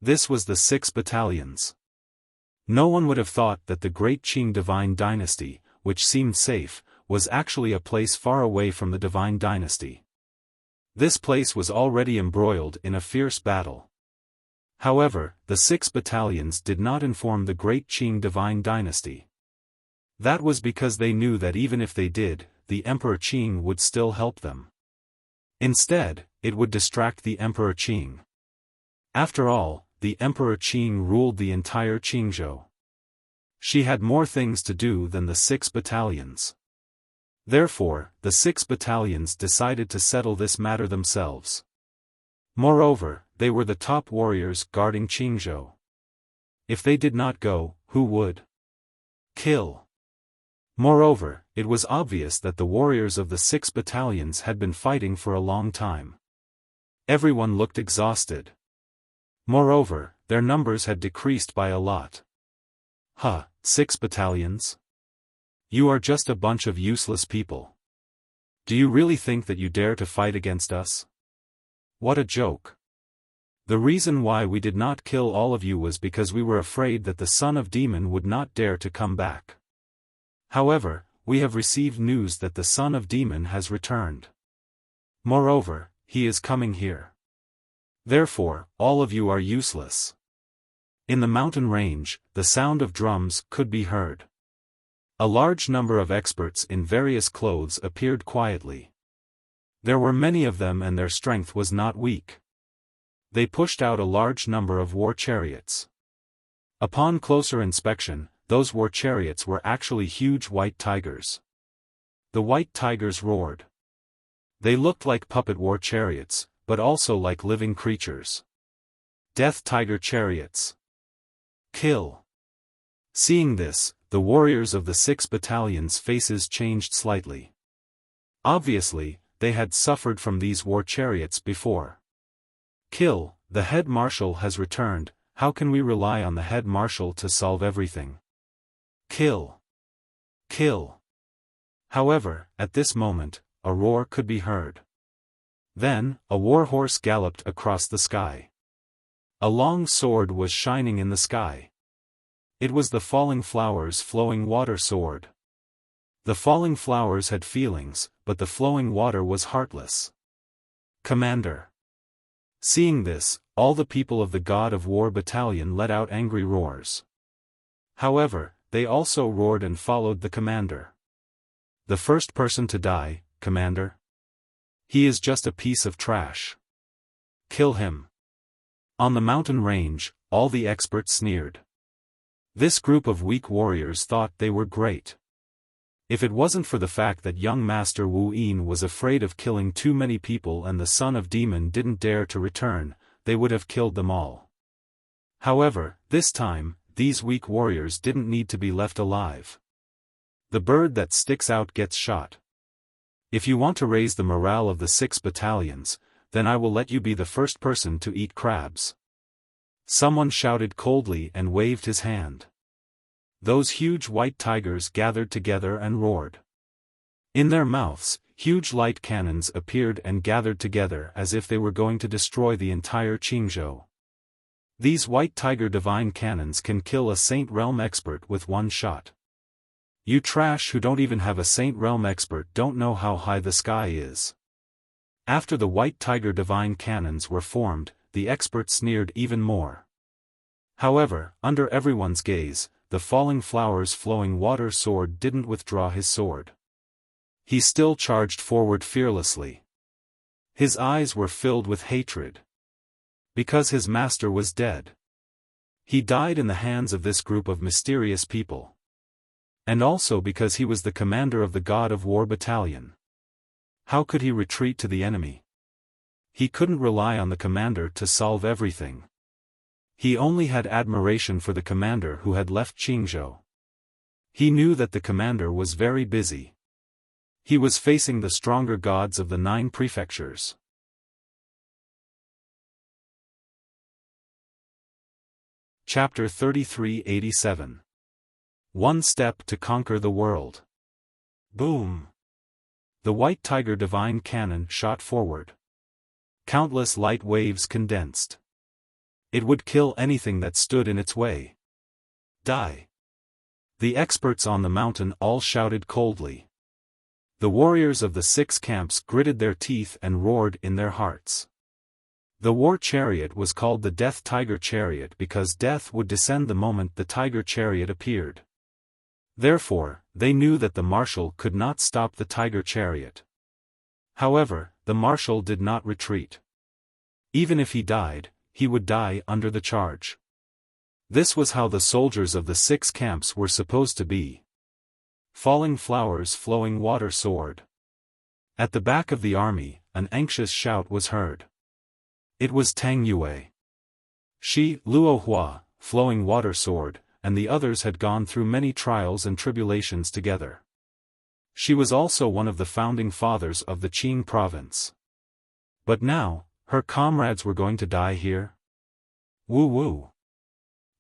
This was the 6 battalions. No one would have thought that the great Qing Divine Dynasty, which seemed safe, was actually a place far away from the Divine Dynasty. This place was already embroiled in a fierce battle. However, the 6 battalions did not inform the great Qing Divine Dynasty. That was because they knew that even if they did, the Emperor Qing would still help them. Instead, it would distract the Emperor Qing. After all, the Emperor Qing ruled the entire Qingzhou. She had more things to do than the 6 battalions. Therefore, the 6 battalions decided to settle this matter themselves. Moreover, they were the top warriors guarding Qingzhou. If they did not go, who would? Kill. Moreover, it was obvious that the warriors of the 6 battalions had been fighting for a long time. Everyone looked exhausted. Moreover, their numbers had decreased by a lot. 6 battalions? You are just a bunch of useless people. Do you really think that you dare to fight against us? What a joke. The reason why we did not kill all of you was because we were afraid that the son of demon would not dare to come back. However, we have received news that the son of demon has returned. Moreover, he is coming here. Therefore, all of you are useless. In the mountain range, the sound of drums could be heard. A large number of experts in various clothes appeared quietly. There were many of them and their strength was not weak. They pushed out a large number of war chariots. Upon closer inspection, those war chariots were actually huge white tigers. The white tigers roared. They looked like puppet war chariots, but also like living creatures. Death tiger chariots. Kill. Seeing this, the warriors of the 6 battalions' faces changed slightly. Obviously, they had suffered from these war chariots before. Kill, the head marshal has returned. How can we rely on the head marshal to solve everything? Kill. Kill. However, at this moment, a roar could be heard. Then, a war horse galloped across the sky. A long sword was shining in the sky. It was the falling flowers flowing water sword. The falling flowers had feelings, but the flowing water was heartless. Commander. Seeing this, all the people of the God of War battalion let out angry roars. However, they also roared and followed the commander. The first person to die, Commander? He is just a piece of trash. Kill him. On the mountain range, all the experts sneered. This group of weak warriors thought they were great. If it wasn't for the fact that young Master Wu Yin was afraid of killing too many people and the son of demon didn't dare to return, they would have killed them all. However, this time, these weak warriors didn't need to be left alive. The bird that sticks out gets shot. If you want to raise the morale of the 6 battalions, then I will let you be the first person to eat crabs. Someone shouted coldly and waved his hand. Those huge white tigers gathered together and roared. In their mouths, huge light cannons appeared and gathered together as if they were going to destroy the entire Qingzhou. These white tiger divine cannons can kill a Saint Realm expert with one shot. You trash who don't even have a Saint Realm expert don't know how high the sky is. After the white tiger divine cannons were formed, the expert sneered even more. However, under everyone's gaze, the falling flowers flowing water sword didn't withdraw his sword. He still charged forward fearlessly. His eyes were filled with hatred. Because his master was dead. He died in the hands of this group of mysterious people. And also because he was the commander of the God of War battalion. How could he retreat to the enemy? He couldn't rely on the commander to solve everything. He only had admiration for the commander who had left Qingzhou. He knew that the commander was very busy. He was facing the stronger gods of the 9 prefectures. Chapter 3387. One step to conquer the world. Boom! The white tiger divine cannon shot forward. Countless light waves condensed. It would kill anything that stood in its way. Die! The experts on the mountain all shouted coldly. The warriors of the 6 camps gritted their teeth and roared in their hearts. The war chariot was called the Death Tiger Chariot because death would descend the moment the tiger chariot appeared. Therefore, they knew that the marshal could not stop the tiger chariot. However, the marshal did not retreat. Even if he died, he would die under the charge. This was how the soldiers of the 6 camps were supposed to be. Falling flowers, flowing water sword. At the back of the army, an anxious shout was heard. It was Tang Yue. She, Luo Hua, flowing water sword, and the others had gone through many trials and tribulations together. She was also one of the founding fathers of the Qing province. But now, her comrades were going to die here? Woo woo.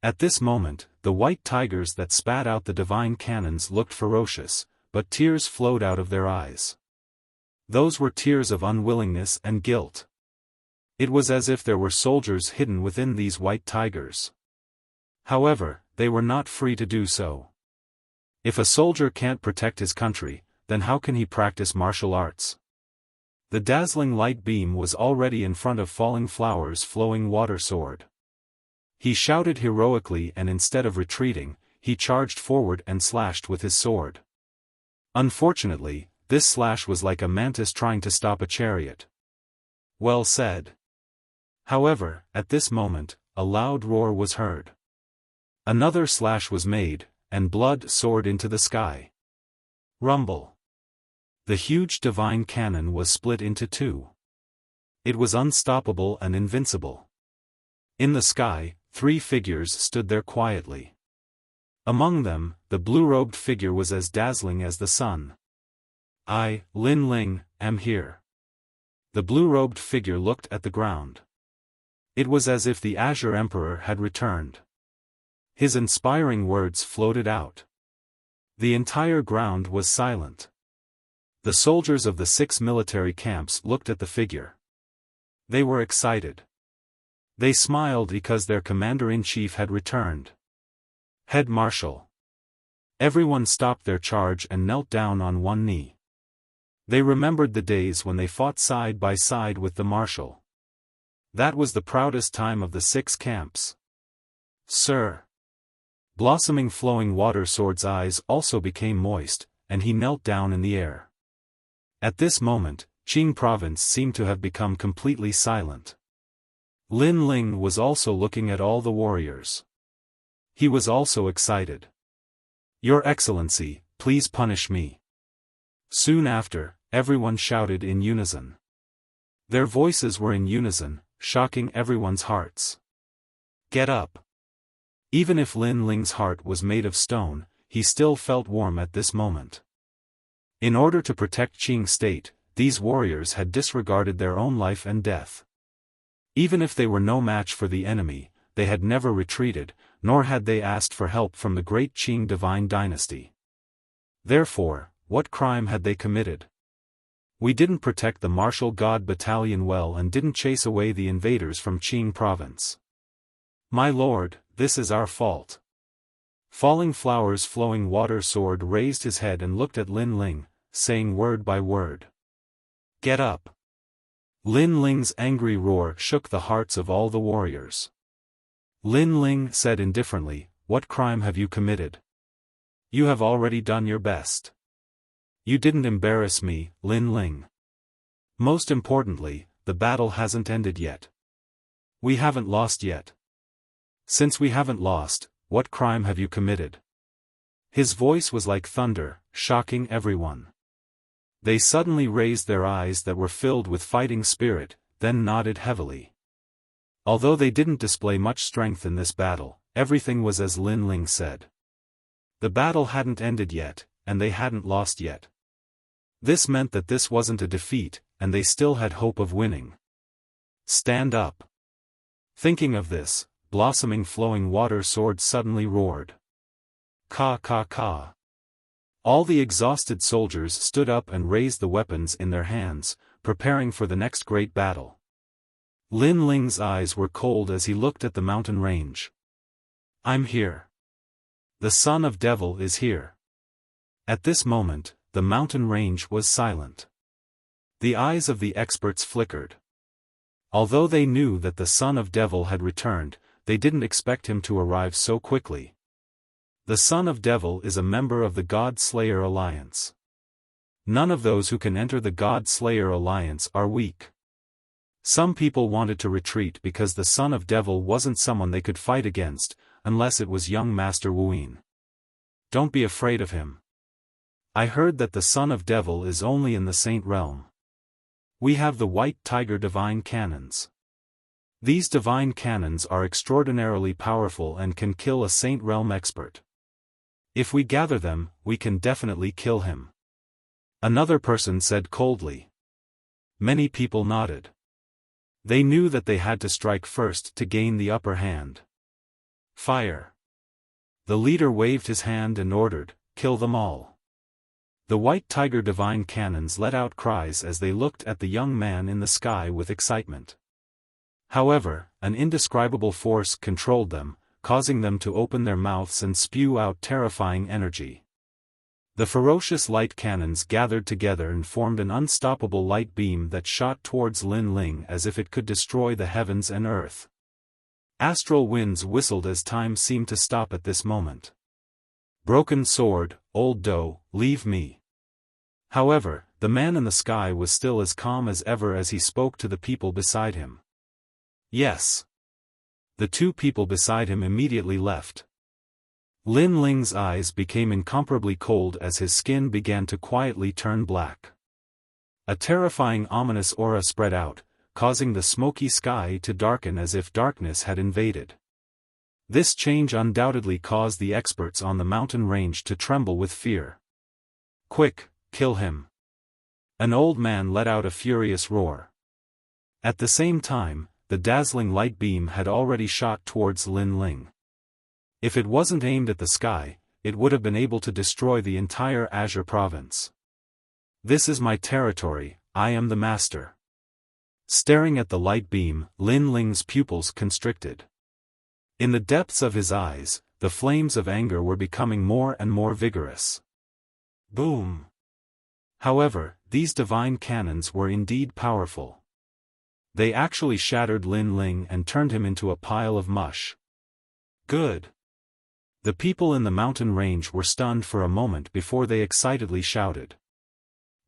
At this moment, the white tigers that spat out the divine cannons looked ferocious, but tears flowed out of their eyes. Those were tears of unwillingness and guilt. It was as if there were soldiers hidden within these white tigers. However, they were not free to do so. If a soldier can't protect his country, then how can he practice martial arts? The dazzling light beam was already in front of Falling Flowers' flowing water sword. He shouted heroically, and instead of retreating, he charged forward and slashed with his sword. Unfortunately, this slash was like a mantis trying to stop a chariot. Well said. However, at this moment, a loud roar was heard. Another slash was made, and blood soared into the sky. Rumble. The huge divine cannon was split into 2. It was unstoppable and invincible. In the sky, 3 figures stood there quietly. Among them, the blue-robed figure was as dazzling as the sun. I, Lin Ling, am here. The blue-robed figure looked at the ground. It was as if the Azure Emperor had returned. His inspiring words floated out. The entire ground was silent. The soldiers of the 6 military camps looked at the figure. They were excited. They smiled because their commander-in-chief had returned. Head Marshal. Everyone stopped their charge and knelt down on one knee. They remembered the days when they fought side by side with the marshal. That was the proudest time of the 6 camps. Sir. Blossoming flowing water sword's eyes also became moist, and he knelt down in the air. At this moment, Qing province seemed to have become completely silent. Lin Ling was also looking at all the warriors. He was also excited. Your Excellency, please punish me. Soon after, everyone shouted in unison. Their voices were in unison, shocking everyone's hearts. Get up. Even if Lin Ling's heart was made of stone, he still felt warm at this moment. In order to protect Qing state, these warriors had disregarded their own life and death. Even if they were no match for the enemy, they had never retreated, nor had they asked for help from the great Qing divine dynasty. Therefore, what crime had they committed? We didn't protect the martial god battalion well and didn't chase away the invaders from Qing province. My lord, this is our fault. Falling Flowers' flowing water sword raised his head and looked at Lin Ling, saying word by word. Get up. Lin Ling's angry roar shook the hearts of all the warriors. Lin Ling said indifferently, what crime have you committed? You have already done your best. You didn't embarrass me, Lin Ling. Most importantly, the battle hasn't ended yet. We haven't lost yet. Since we haven't lost, what crime have you committed? His voice was like thunder, shocking everyone. They suddenly raised their eyes that were filled with fighting spirit, then nodded heavily. Although they didn't display much strength in this battle, everything was as Lin Ling said. The battle hadn't ended yet, and they hadn't lost yet. This meant that this wasn't a defeat, and they still had hope of winning. Stand up. Thinking of this, blossoming flowing water sword suddenly roared. Ka ka ka. All the exhausted soldiers stood up and raised the weapons in their hands, preparing for the next great battle. Lin Ling's eyes were cold as he looked at the mountain range. I'm here. The son of devil is here. At this moment, the mountain range was silent. The eyes of the experts flickered. Although they knew that the son of devil had returned, they didn't expect him to arrive so quickly. The son of devil is a member of the God Slayer Alliance. None of those who can enter the God Slayer alliance are weak. Some people wanted to retreat because the son of devil wasn't someone they could fight against, unless it was young Master Wuyin. Don't be afraid of him. I heard that the son of devil is only in the saint realm. We have the white tiger divine cannons. These divine cannons are extraordinarily powerful and can kill a saint realm expert. If we gather them, we can definitely kill him. Another person said coldly. Many people nodded. They knew that they had to strike first to gain the upper hand. Fire. The leader waved his hand and ordered, kill them all. The white tiger divine cannons let out cries as they looked at the young man in the sky with excitement. However, an indescribable force controlled them, causing them to open their mouths and spew out terrifying energy. The ferocious light cannons gathered together and formed an unstoppable light beam that shot towards Lin Ling as if it could destroy the heavens and earth. Astral winds whistled as time seemed to stop at this moment. Broken sword, old doe, leave me. However, the man in the sky was still as calm as ever as he spoke to the people beside him. Yes. The two people beside him immediately left. Lin Ling's eyes became incomparably cold as his skin began to quietly turn black. A terrifying ominous aura spread out, causing the smoky sky to darken as if darkness had invaded. This change undoubtedly caused the experts on the mountain range to tremble with fear. Quick, kill him. An old man let out a furious roar. At the same time, the dazzling light beam had already shot towards Lin Ling. If it wasn't aimed at the sky, it would have been able to destroy the entire Azure province. This is my territory, I am the master. Staring at the light beam, Lin Ling's pupils constricted. In the depths of his eyes, the flames of anger were becoming more and more vigorous. Boom! However, these divine cannons were indeed powerful. They actually shattered Lin Ling and turned him into a pile of mush. Good. The people in the mountain range were stunned for a moment before they excitedly shouted.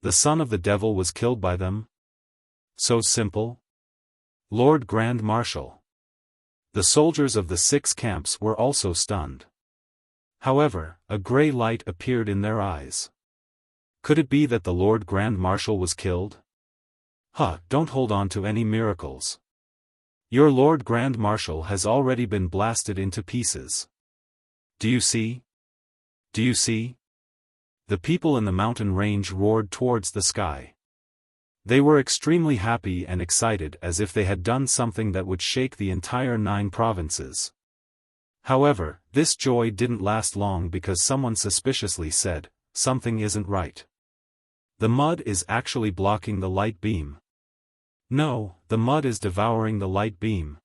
The son of the devil was killed by them? So simple? Lord Grand Marshal. The soldiers of the 6 camps were also stunned. However, a grey light appeared in their eyes. Could it be that the Lord Grand Marshal was killed? Don't hold on to any miracles. Your Lord Grand Marshal has already been blasted into pieces. Do you see? Do you see? The people in the mountain range roared towards the sky. They were extremely happy and excited as if they had done something that would shake the entire 9 provinces. However, this joy didn't last long because someone suspiciously said, something isn't right. The mud is actually blocking the light beam. No, the mud is devouring the light beam.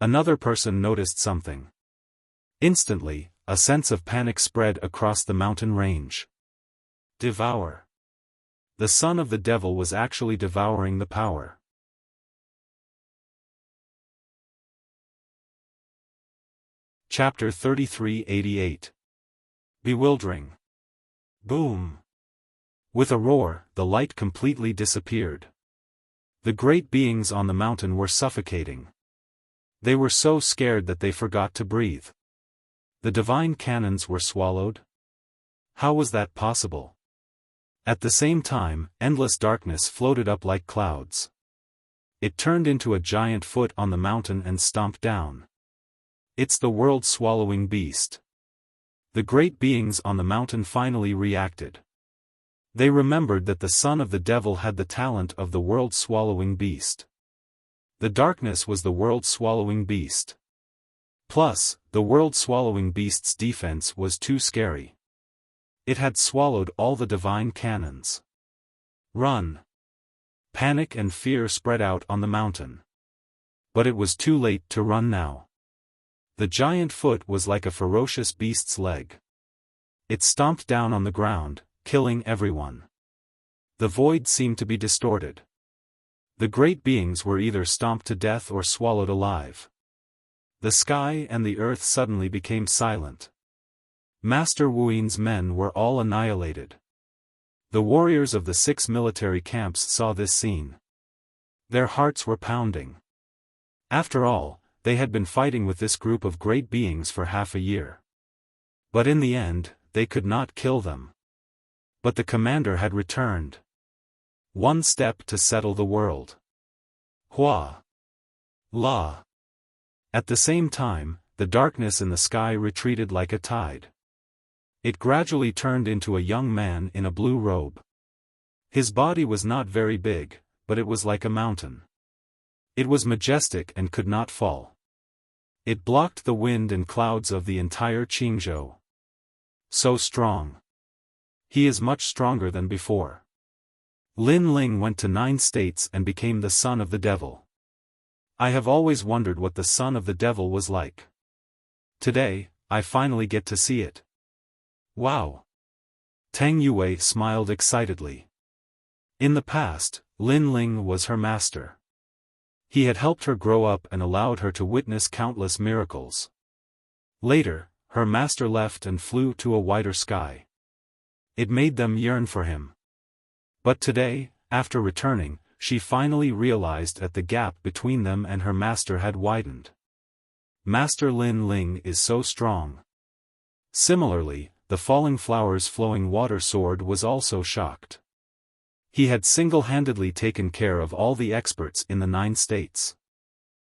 Another person noticed something. Instantly, a sense of panic spread across the mountain range. Devour. The son of the devil was actually devouring the power. Chapter 3388. Bewildering. Boom. With a roar, the light completely disappeared. The great beings on the mountain were suffocating. They were so scared that they forgot to breathe. The divine cannons were swallowed? How was that possible? At the same time, endless darkness floated up like clouds. It turned into a giant foot on the mountain and stomped down. It's the world-swallowing beast. The great beings on the mountain finally reacted. They remembered that the son of the devil had the talent of the world-swallowing beast. The darkness was the world-swallowing beast. Plus, the world-swallowing beast's defense was too scary. It had swallowed all the divine cannons. Run! Panic and fear spread out on the mountain. But it was too late to run now. The giant foot was like a ferocious beast's leg. It stomped down on the ground, killing everyone. The void seemed to be distorted. The great beings were either stomped to death or swallowed alive. The sky and the earth suddenly became silent. Master Wuyin's men were all annihilated. The warriors of the 6 military camps saw this scene. Their hearts were pounding. After all, they had been fighting with this group of great beings for half a year. But in the end, they could not kill them. But the commander had returned. One step to settle the world. Hua! La! At the same time, the darkness in the sky retreated like a tide. It gradually turned into a young man in a blue robe. His body was not very big, but it was like a mountain. It was majestic and could not fall. It blocked the wind and clouds of the entire Qingzhou. So strong. He is much stronger than before. Lin Ling went to 9 states and became the son of the devil. I have always wondered what the son of the devil was like. Today, I finally get to see it. Wow! Tang Yue smiled excitedly. In the past, Lin Ling was her master. He had helped her grow up and allowed her to witness countless miracles. Later, her master left and flew to a wider sky. It made them yearn for him. But today, after returning, she finally realized that the gap between them and her master had widened. Master Lin Ling is so strong. Similarly, the falling flowers flowing water sword was also shocked. He had single-handedly taken care of all the experts in the 9 states.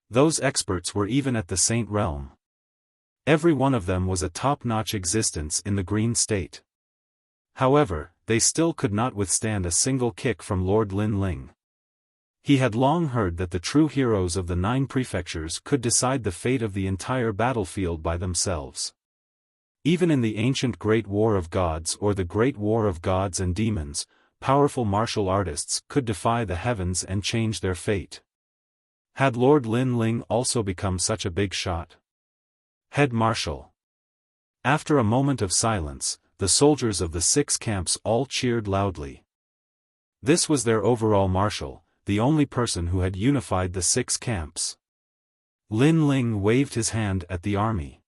Those experts were even at the Saint Realm. Every one of them was a top-notch existence in the Green State. However, they still could not withstand a single kick from Lord Lin Ling. He had long heard that the true heroes of the 9 prefectures could decide the fate of the entire battlefield by themselves. Even in the ancient Great War of Gods or the Great War of Gods and Demons, powerful martial artists could defy the heavens and change their fate. Had Lord Lin Ling also become such a big shot? Head Marshal. After a moment of silence, the soldiers of the 6 camps all cheered loudly. This was their overall marshal, the only person who had unified the 6 camps. Lin Ling waved his hand at the army.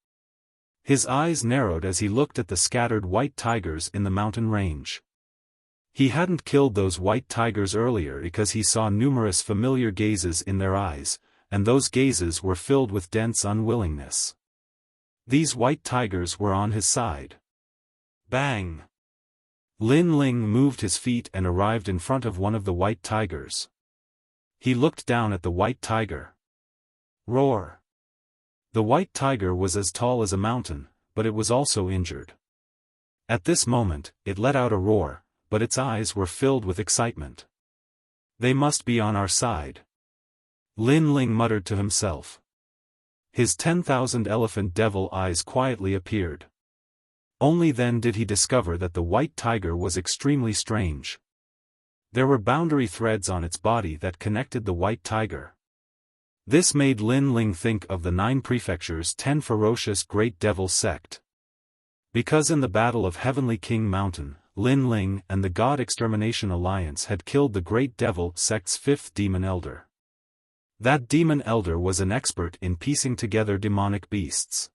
His eyes narrowed as he looked at the scattered white tigers in the mountain range. He hadn't killed those white tigers earlier because he saw numerous familiar gazes in their eyes, and those gazes were filled with dense unwillingness. These white tigers were on his side. Bang! Lin Ling moved his feet and arrived in front of one of the white tigers. He looked down at the white tiger. Roar! The white tiger was as tall as a mountain, but it was also injured. At this moment, it let out a roar, but its eyes were filled with excitement. They must be on our side. Lin Ling muttered to himself. His 10,000 elephant devil eyes quietly appeared. Only then did he discover that the white tiger was extremely strange. There were boundary threads on its body that connected the white tiger. This made Lin Ling think of the 9 prefectures' 10 ferocious great devil sect. Because in the Battle of Heavenly King Mountain, Lin Ling and the God Extermination Alliance had killed the Great Devil sect's 5th demon elder. That demon elder was an expert in piecing together demonic beasts.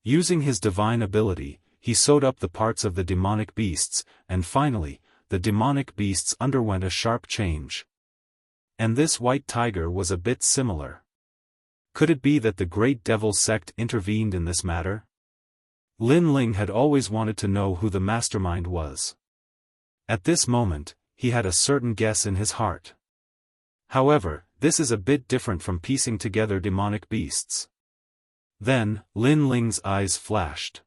Using his divine ability, he sewed up the parts of the demonic beasts, and finally, the demonic beasts underwent a sharp change. And this white tiger was a bit similar. Could it be that the Great Devil sect intervened in this matter? Lin Ling had always wanted to know who the mastermind was. At this moment, he had a certain guess in his heart. However, this is a bit different from piecing together demonic beasts. Then, Lin Ling's eyes flashed.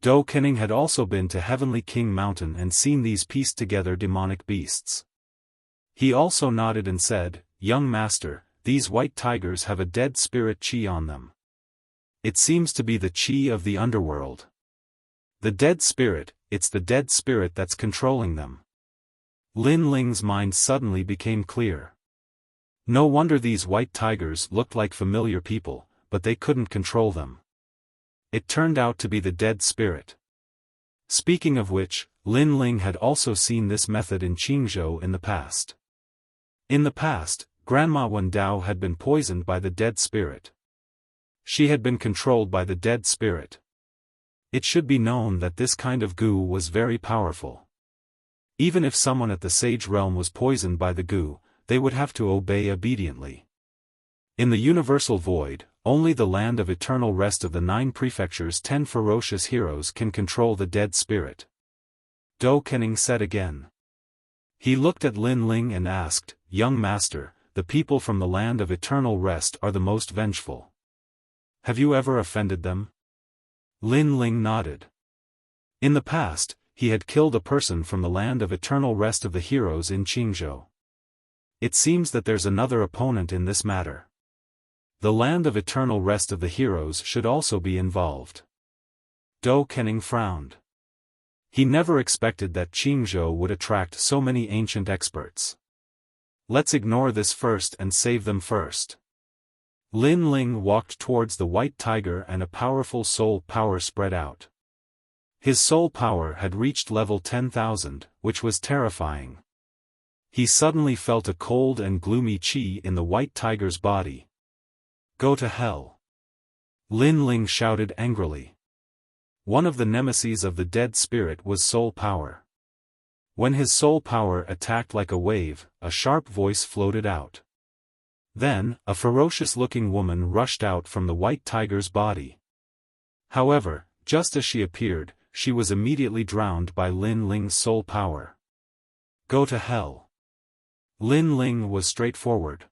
Do Kening had also been to Heavenly King Mountain and seen these pieced together demonic beasts. He also nodded and said, "Young master, these white tigers have a dead spirit qi on them. It seems to be the qi of the underworld. The dead spirit, it's the dead spirit that's controlling them." Lin Ling's mind suddenly became clear. No wonder these white tigers looked like familiar people, but they couldn't control them. It turned out to be the dead spirit. Speaking of which, Lin Ling had also seen this method in Qingzhou in the past. In the past, Grandma Wen Dao had been poisoned by the dead spirit. She had been controlled by the dead spirit. It should be known that this kind of goo was very powerful. Even if someone at the Sage Realm was poisoned by the goo, they would have to obey obediently. In the Universal Void, only the land of eternal rest of the 9 prefectures' 10 ferocious heroes can control the dead spirit. Do Kening said again. He looked at Lin Ling and asked, Young master, the people from the land of eternal rest are the most vengeful. Have you ever offended them? Lin Ling nodded. In the past, he had killed a person from the land of eternal rest of the heroes in Qingzhou. It seems that there's another opponent in this matter. The land of eternal rest of the heroes should also be involved. Do Kening frowned. He never expected that Qingzhou would attract so many ancient experts. Let's ignore this first and save them first. Lin Ling walked towards the white tiger and a powerful soul power spread out. His soul power had reached level 10,000, which was terrifying. He suddenly felt a cold and gloomy qi in the white tiger's body. Go to hell! Lin Ling shouted angrily. One of the nemesis of the dead spirit was soul power. When his soul power attacked like a wave, a sharp voice floated out. Then, a ferocious-looking woman rushed out from the white tiger's body. However, just as she appeared, she was immediately drowned by Lin Ling's soul power. Go to hell! Lin Ling was straightforward.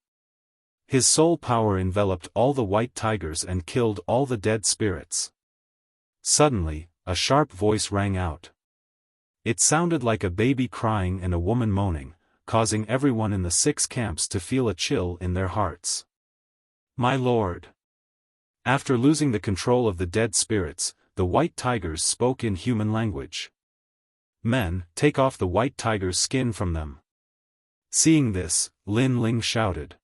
His soul power enveloped all the white tigers and killed all the dead spirits. Suddenly, a sharp voice rang out. It sounded like a baby crying and a woman moaning, causing everyone in the 6 camps to feel a chill in their hearts. My lord! After losing the control of the dead spirits, the white tigers spoke in human language. Men, take off the white tiger's skin from them. Seeing this, Lin Ling shouted.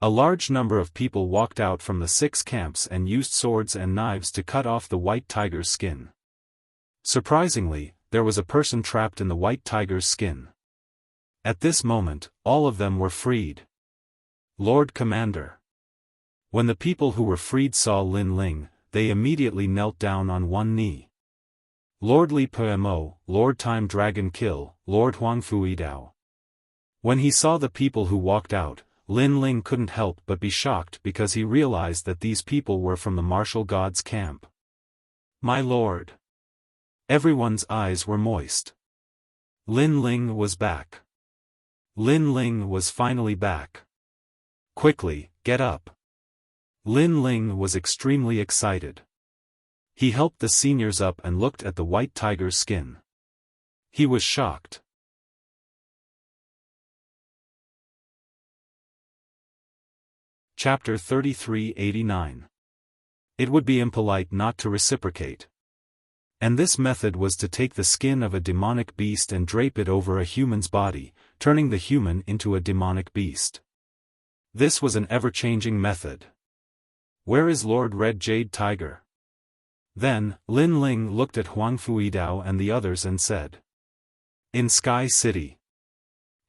A large number of people walked out from the 6 camps and used swords and knives to cut off the white tiger's skin. Surprisingly, there was a person trapped in the white tiger's skin. At this moment, all of them were freed. Lord Commander. When the people who were freed saw Lin Ling, they immediately knelt down on one knee. Lord Li Pemo, Lord Time Dragon Kill, Lord Huang Fuidao. When he saw the people who walked out, Lin Ling couldn't help but be shocked because he realized that these people were from the martial gods' camp. My lord! Everyone's eyes were moist. Lin Ling was back. Lin Ling was finally back. Quickly, get up. Lin Ling was extremely excited. He helped the seniors up and looked at the white tiger's skin. He was shocked. Chapter 3389. It would be impolite not to reciprocate. And this method was to take the skin of a demonic beast and drape it over a human's body, turning the human into a demonic beast. This was an ever-changing method. Where is Lord Red Jade Tiger? Then, Lin Ling looked at Huang Fuidao and the others and said. In Sky City.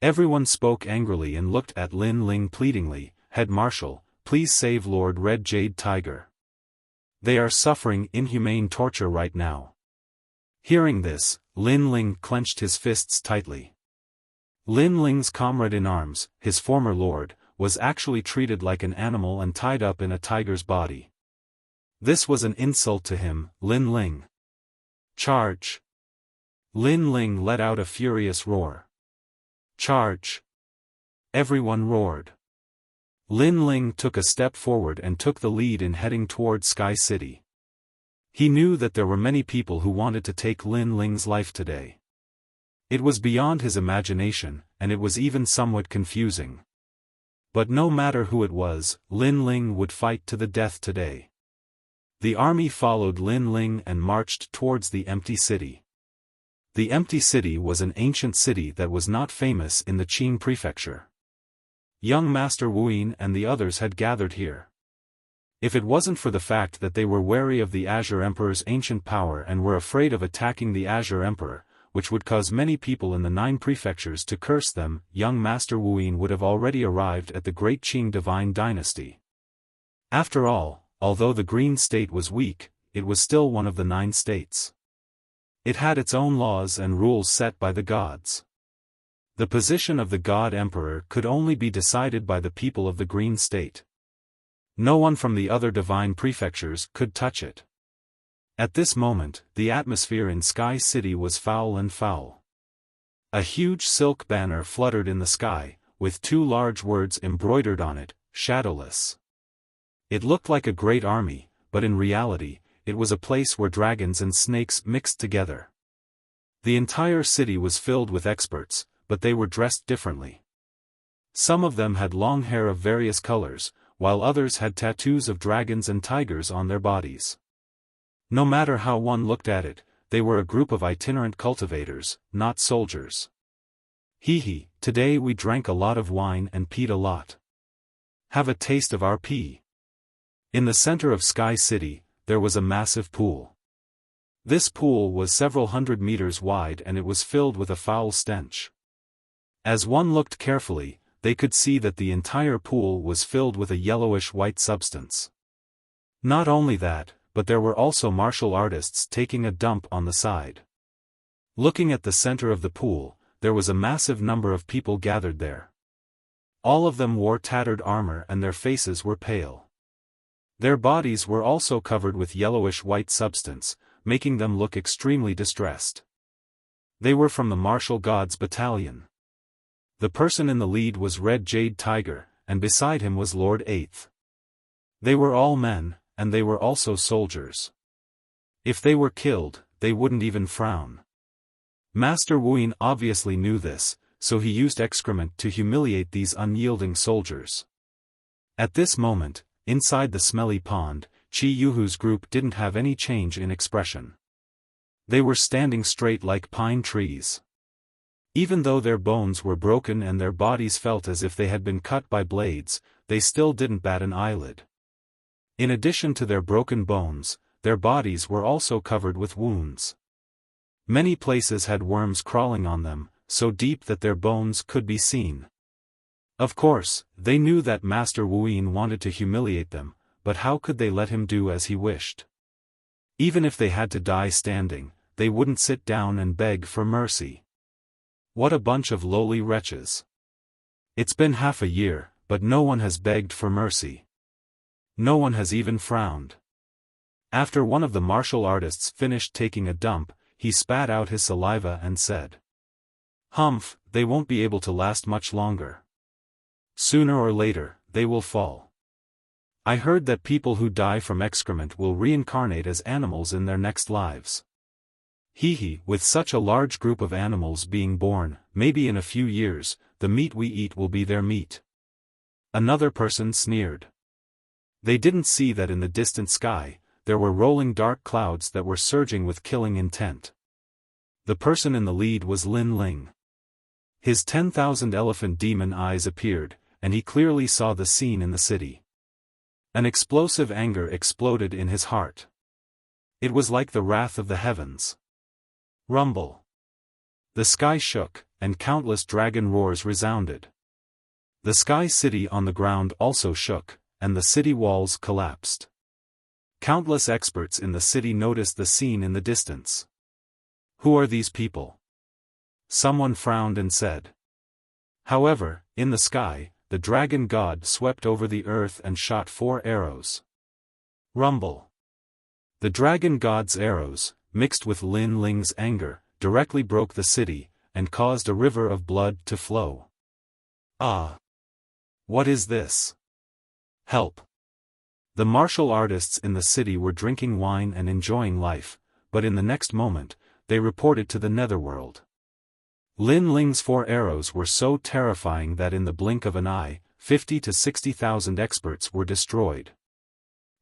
Everyone spoke angrily and looked at Lin Ling pleadingly. Head Marshal, please save Lord Red Jade Tiger. They are suffering inhumane torture right now. Hearing this, Lin Ling clenched his fists tightly. Lin Ling's comrade-in-arms, his former lord, was actually treated like an animal and tied up in a tiger's body. This was an insult to him, Lin Ling. Charge! Lin Ling let out a furious roar. Charge! Everyone roared. Lin Ling took a step forward and took the lead in heading toward Sky City. He knew that there were many people who wanted to take Lin Ling's life today. It was beyond his imagination, and it was even somewhat confusing. But no matter who it was, Lin Ling would fight to the death today. The army followed Lin Ling and marched towards the empty city. The empty city was an ancient city that was not famous in the Qing prefecture. Young Master Wuyin and the others had gathered here. If it wasn't for the fact that they were wary of the Azure Emperor's ancient power and were afraid of attacking the Azure Emperor, which would cause many people in the 9 prefectures to curse them, young Master Wuyin would have already arrived at the Great Qing Divine Dynasty. After all, although the Green State was weak, it was still one of the 9 states. It had its own laws and rules set by the gods. The position of the god emperor could only be decided by the people of the Green State. No one from the other divine prefectures could touch it. At this moment, the atmosphere in Sky City was foul and foul. A huge silk banner fluttered in the sky, with 2 large words embroidered on it, "Shadowless." It looked like a great army, but in reality, it was a place where dragons and snakes mixed together. The entire city was filled with experts, but they were dressed differently. Some of them had long hair of various colors, while others had tattoos of dragons and tigers on their bodies. No matter how one looked at it, they were a group of itinerant cultivators, not soldiers. Hee, today we drank a lot of wine and peed a lot. Have a taste of our pee. In the center of Sky City, there was a massive pool. This pool was several hundred meters wide and it was filled with a foul stench. As one looked carefully, they could see that the entire pool was filled with a yellowish-white substance. Not only that, but there were also martial artists taking a dump on the side. Looking at the center of the pool, there was a massive number of people gathered there. All of them wore tattered armor and their faces were pale. Their bodies were also covered with yellowish-white substance, making them look extremely distressed. They were from the martial gods battalion. The person in the lead was Red Jade Tiger, and beside him was Lord Eighth. They were all men, and they were also soldiers. If they were killed, they wouldn't even frown. Master Wuyin obviously knew this, so he used excrement to humiliate these unyielding soldiers. At this moment, inside the smelly pond, Chi Yuhu's group didn't have any change in expression. They were standing straight like pine trees. Even though their bones were broken and their bodies felt as if they had been cut by blades, they still didn't bat an eyelid. In addition to their broken bones, their bodies were also covered with wounds. Many places had worms crawling on them, so deep that their bones could be seen. Of course, they knew that Master Wuyin wanted to humiliate them, but how could they let him do as he wished? Even if they had to die standing, they wouldn't sit down and beg for mercy. What a bunch of lowly wretches. It's been half a year, but no one has begged for mercy. No one has even frowned. After one of the martial artists finished taking a dump, he spat out his saliva and said, "Humph, they won't be able to last much longer. Sooner or later, they will fall. I heard that people who die from excrement will reincarnate as animals in their next lives. Hee, with such a large group of animals being born, maybe in a few years, the meat we eat will be their meat." Another person sneered. They didn't see that in the distant sky, there were rolling dark clouds that were surging with killing intent. The person in the lead was Lin Ling. His 10,000 elephant demon eyes appeared, and he clearly saw the scene in the city. An explosive anger exploded in his heart. It was like the wrath of the heavens. Rumble. The sky shook, and countless dragon roars resounded. The Sky City on the ground also shook, and the city walls collapsed. Countless experts in the city noticed the scene in the distance. Who are these people? Someone frowned and said. However, in the sky, the dragon god swept over the earth and shot 4 arrows. Rumble. The dragon god's arrows, mixed with Lin Ling's anger, directly broke the city, and caused a river of blood to flow. Ah! What is this? Help! The martial artists in the city were drinking wine and enjoying life, but in the next moment, they reported to the netherworld. Lin Ling's 4 arrows were so terrifying that in the blink of an eye, 50 to 60,000 experts were destroyed.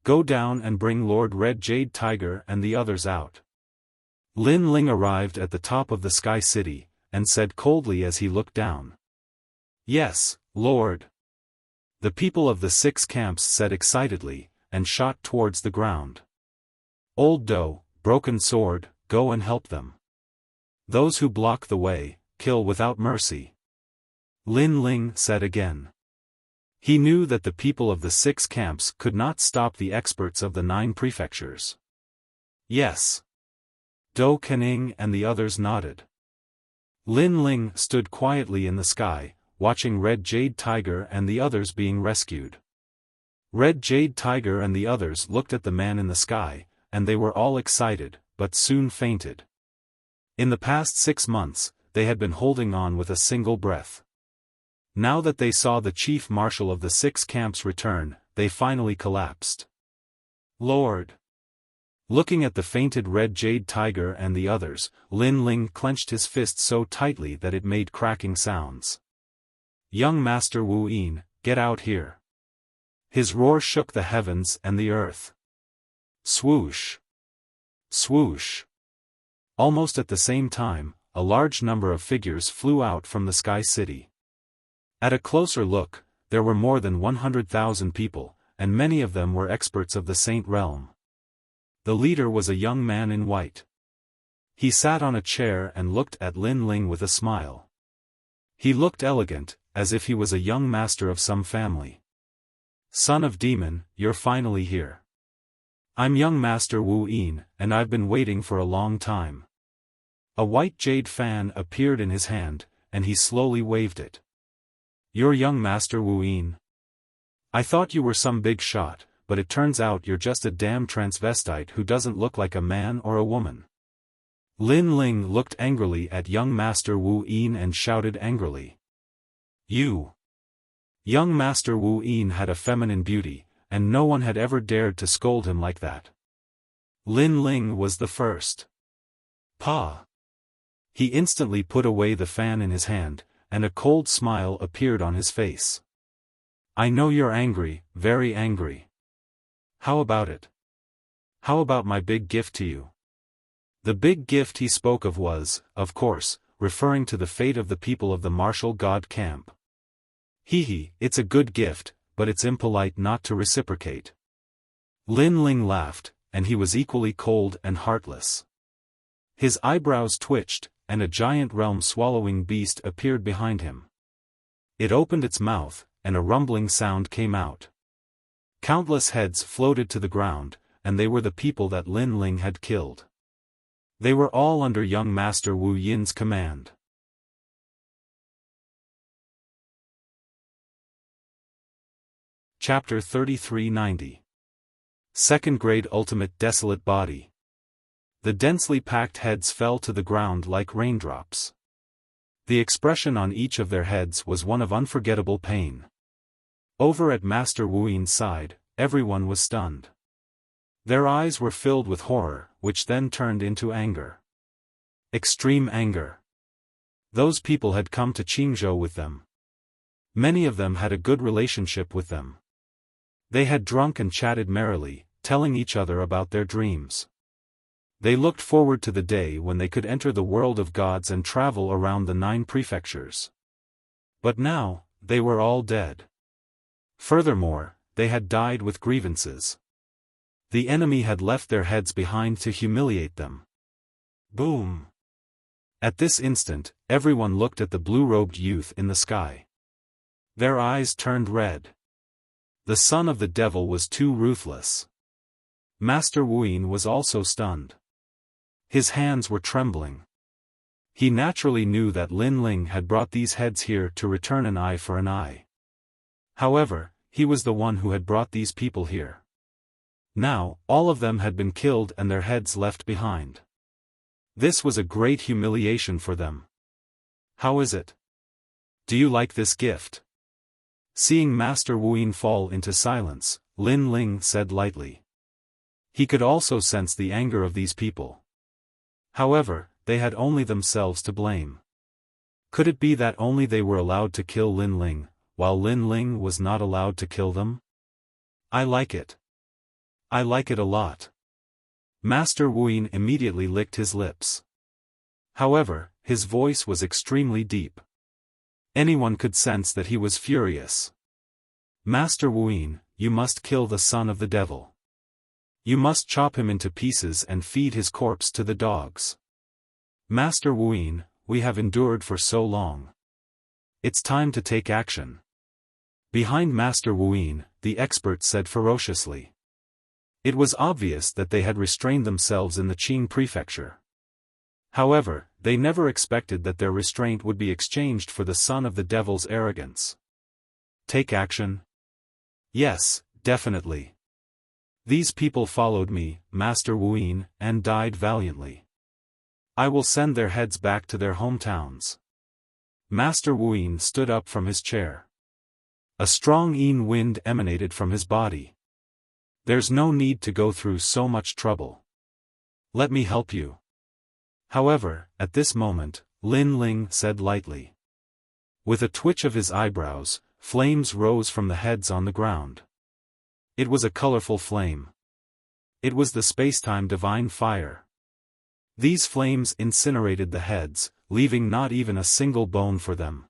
Go down and bring Lord Red Jade Tiger and the others out. Lin Ling arrived at the top of the Sky City, and said coldly as he looked down. Yes, Lord. The people of the 6 camps said excitedly, and shot towards the ground. Old Doe, Broken Sword, go and help them. Those who block the way, kill without mercy. Lin Ling said again. He knew that the people of the 6 camps could not stop the experts of the 9 prefectures. Yes. Dou Kening and the others nodded. Lin Ling stood quietly in the sky, watching Red Jade Tiger and the others being rescued. Red Jade Tiger and the others looked at the man in the sky, and they were all excited, but soon fainted. In the past 6 months, they had been holding on with a single breath. Now that they saw the chief marshal of the 6 camps return, they finally collapsed. Lord! Looking at the fainted Red Jade Tiger and the others, Lin Ling clenched his fist so tightly that it made cracking sounds. Young Master Wu Yin, get out here. His roar shook the heavens and the earth. Swoosh! Swoosh! Almost at the same time, a large number of figures flew out from the Sky City. At a closer look, there were more than 100,000 people, and many of them were experts of the Saint Realm. The leader was a young man in white. He sat on a chair and looked at Lin Ling with a smile. He looked elegant, as if he was a young master of some family. Son of Demon, you're finally here. I'm young Master Wu Yin, and I've been waiting for a long time. A white jade fan appeared in his hand, and he slowly waved it. You're young Master Wu Yin. I thought you were some big shot, but it turns out you're just a damn transvestite who doesn't look like a man or a woman. Lin Ling looked angrily at young Master Wu Yin and shouted angrily. You! Young Master Wu Yin had a feminine beauty, and no one had ever dared to scold him like that. Lin Ling was the first. Pa! He instantly put away the fan in his hand, and a cold smile appeared on his face. I know you're angry, very angry. How about it? How about my big gift to you? The big gift he spoke of was, of course, referring to the fate of the people of the martial god camp. Hee, it's a good gift, but it's impolite not to reciprocate. Lin Ling laughed, and he was equally cold and heartless. His eyebrows twitched, and a giant realm-swallowing beast appeared behind him. It opened its mouth, and a rumbling sound came out. Countless heads floated to the ground, and they were the people that Lin Ling had killed. They were all under young Master Wu Yin's command. Chapter 3390. Second Grade Ultimate Desolate Body. The densely packed heads fell to the ground like raindrops. The expression on each of their heads was one of unforgettable pain. Over at Master Wu Yin's side, everyone was stunned. Their eyes were filled with horror, which then turned into anger. Extreme anger. Those people had come to Qingzhou with them. Many of them had a good relationship with them. They had drunk and chatted merrily, telling each other about their dreams. They looked forward to the day when they could enter the world of gods and travel around the 9 prefectures. But now, they were all dead. Furthermore, they had died with grievances. The enemy had left their heads behind to humiliate them. Boom! At this instant, everyone looked at the blue-robed youth in the sky. Their eyes turned red. The son of the devil was too ruthless. Master Wu Yin was also stunned. His hands were trembling. He naturally knew that Lin Ling had brought these heads here to return an eye for an eye. However, he was the one who had brought these people here. Now, all of them had been killed and their heads left behind. This was a great humiliation for them. How is it? Do you like this gift? Seeing Master Wu Yin fall into silence, Lin Ling said lightly. He could also sense the anger of these people. However, they had only themselves to blame. Could it be that only they were allowed to kill Lin Ling, while Lin Ling was not allowed to kill them? I like it. I like it a lot. Master Wu Yin immediately licked his lips. However, his voice was extremely deep. Anyone could sense that he was furious. Master Wu Yin, you must kill the son of the devil. You must chop him into pieces and feed his corpse to the dogs. Master Wu Yin, we have endured for so long. It's time to take action. Behind Master Wu Yin, the expert said ferociously. It was obvious that they had restrained themselves in the Qing prefecture. However, they never expected that their restraint would be exchanged for the son of the devil's arrogance. Take action? Yes, definitely. These people followed me, Master Wuyin, and died valiantly. I will send their heads back to their hometowns. Master Wuyin stood up from his chair. A strong yin wind emanated from his body. There's no need to go through so much trouble. Let me help you. However, at this moment, Lin Ling said lightly. With a twitch of his eyebrows, flames rose from the heads on the ground. It was a colorful flame. It was the spacetime divine fire. These flames incinerated the heads, leaving not even a single bone for them.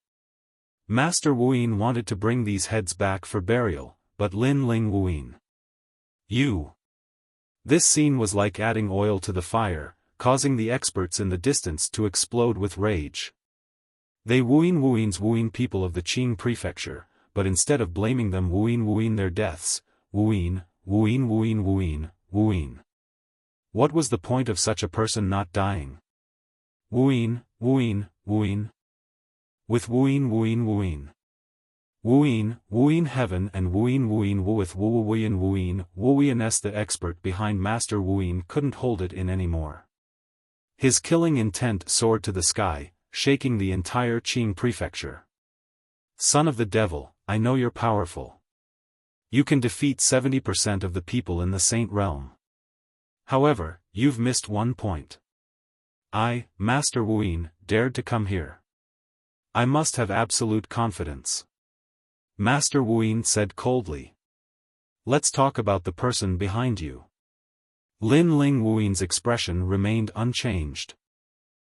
Master Wuyin wanted to bring these heads back for burial, but Lin Ling Wuyin. You. This scene was like adding oil to the fire, causing the experts in the distance to explode with rage. They Wuyin people of the Qing prefecture, but instead of blaming them Wuyin their deaths, Wuyin. What was the point of such a person not dying? Wuyin. With Wuyin heaven and Wuyin with Wuyin the expert behind Master Wuyin couldn't hold it in anymore. His killing intent soared to the sky, shaking the entire Qing prefecture. Son of the devil, I know you're powerful. You can defeat 70% of the people in the Saint Realm. However, you've missed one point. I, Master Wuyin, dared to come here. I must have absolute confidence. Master Wuyin said coldly. Let's talk about the person behind you. Lin Ling Wuyin's expression remained unchanged.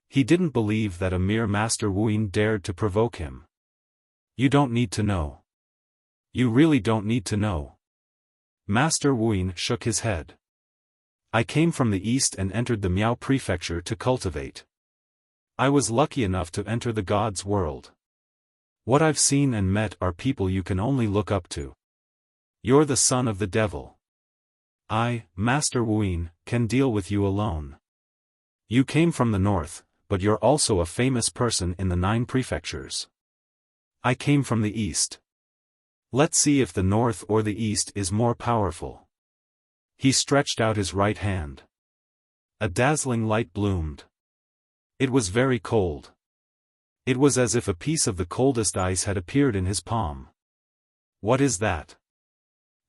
He didn't believe that a mere Master Wuyin dared to provoke him. You don't need to know. You really don't need to know. Master Wuyin shook his head. I came from the east and entered the Miao prefecture to cultivate. I was lucky enough to enter the God's world. What I've seen and met are people you can only look up to. You're the son of the devil. I, Master Wuyin, can deal with you alone. You came from the north, but you're also a famous person in the 9 prefectures. I came from the east. Let's see if the north or the east is more powerful. He stretched out his right hand. A dazzling light bloomed. It was very cold. It was as if a piece of the coldest ice had appeared in his palm. What is that?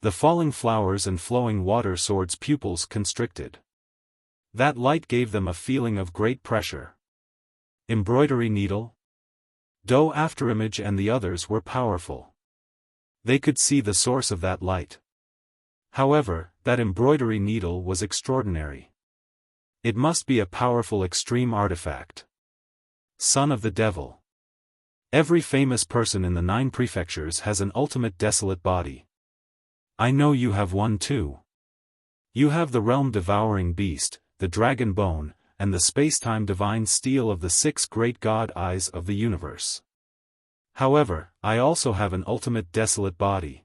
The falling flowers and flowing water sword's pupils constricted. That light gave them a feeling of great pressure. Embroidery needle? Do afterimage and the others were powerful. They could see the source of that light. However, that embroidery needle was extraordinary. It must be a powerful extreme artifact. Son of the devil. Every famous person in the 9 prefectures has an ultimate desolate body. I know you have one too. You have the realm-devouring beast, the dragon bone, and the spacetime divine steel of the 6 great god eyes of the universe. However, I also have an ultimate desolate body.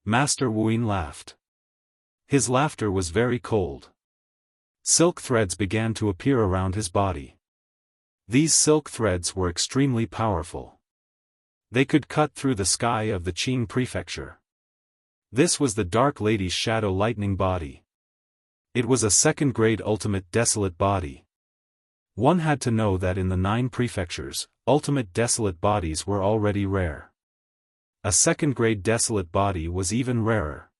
Master Wuyin laughed. His laughter was very cold. Silk threads began to appear around his body. These silk threads were extremely powerful. They could cut through the sky of the Qing prefecture. This was the Dark Lady's shadow lightning body. It was a 2nd-grade ultimate desolate body. One had to know that in the 9 prefectures, ultimate desolate bodies were already rare. A 2nd-grade desolate body was even rarer.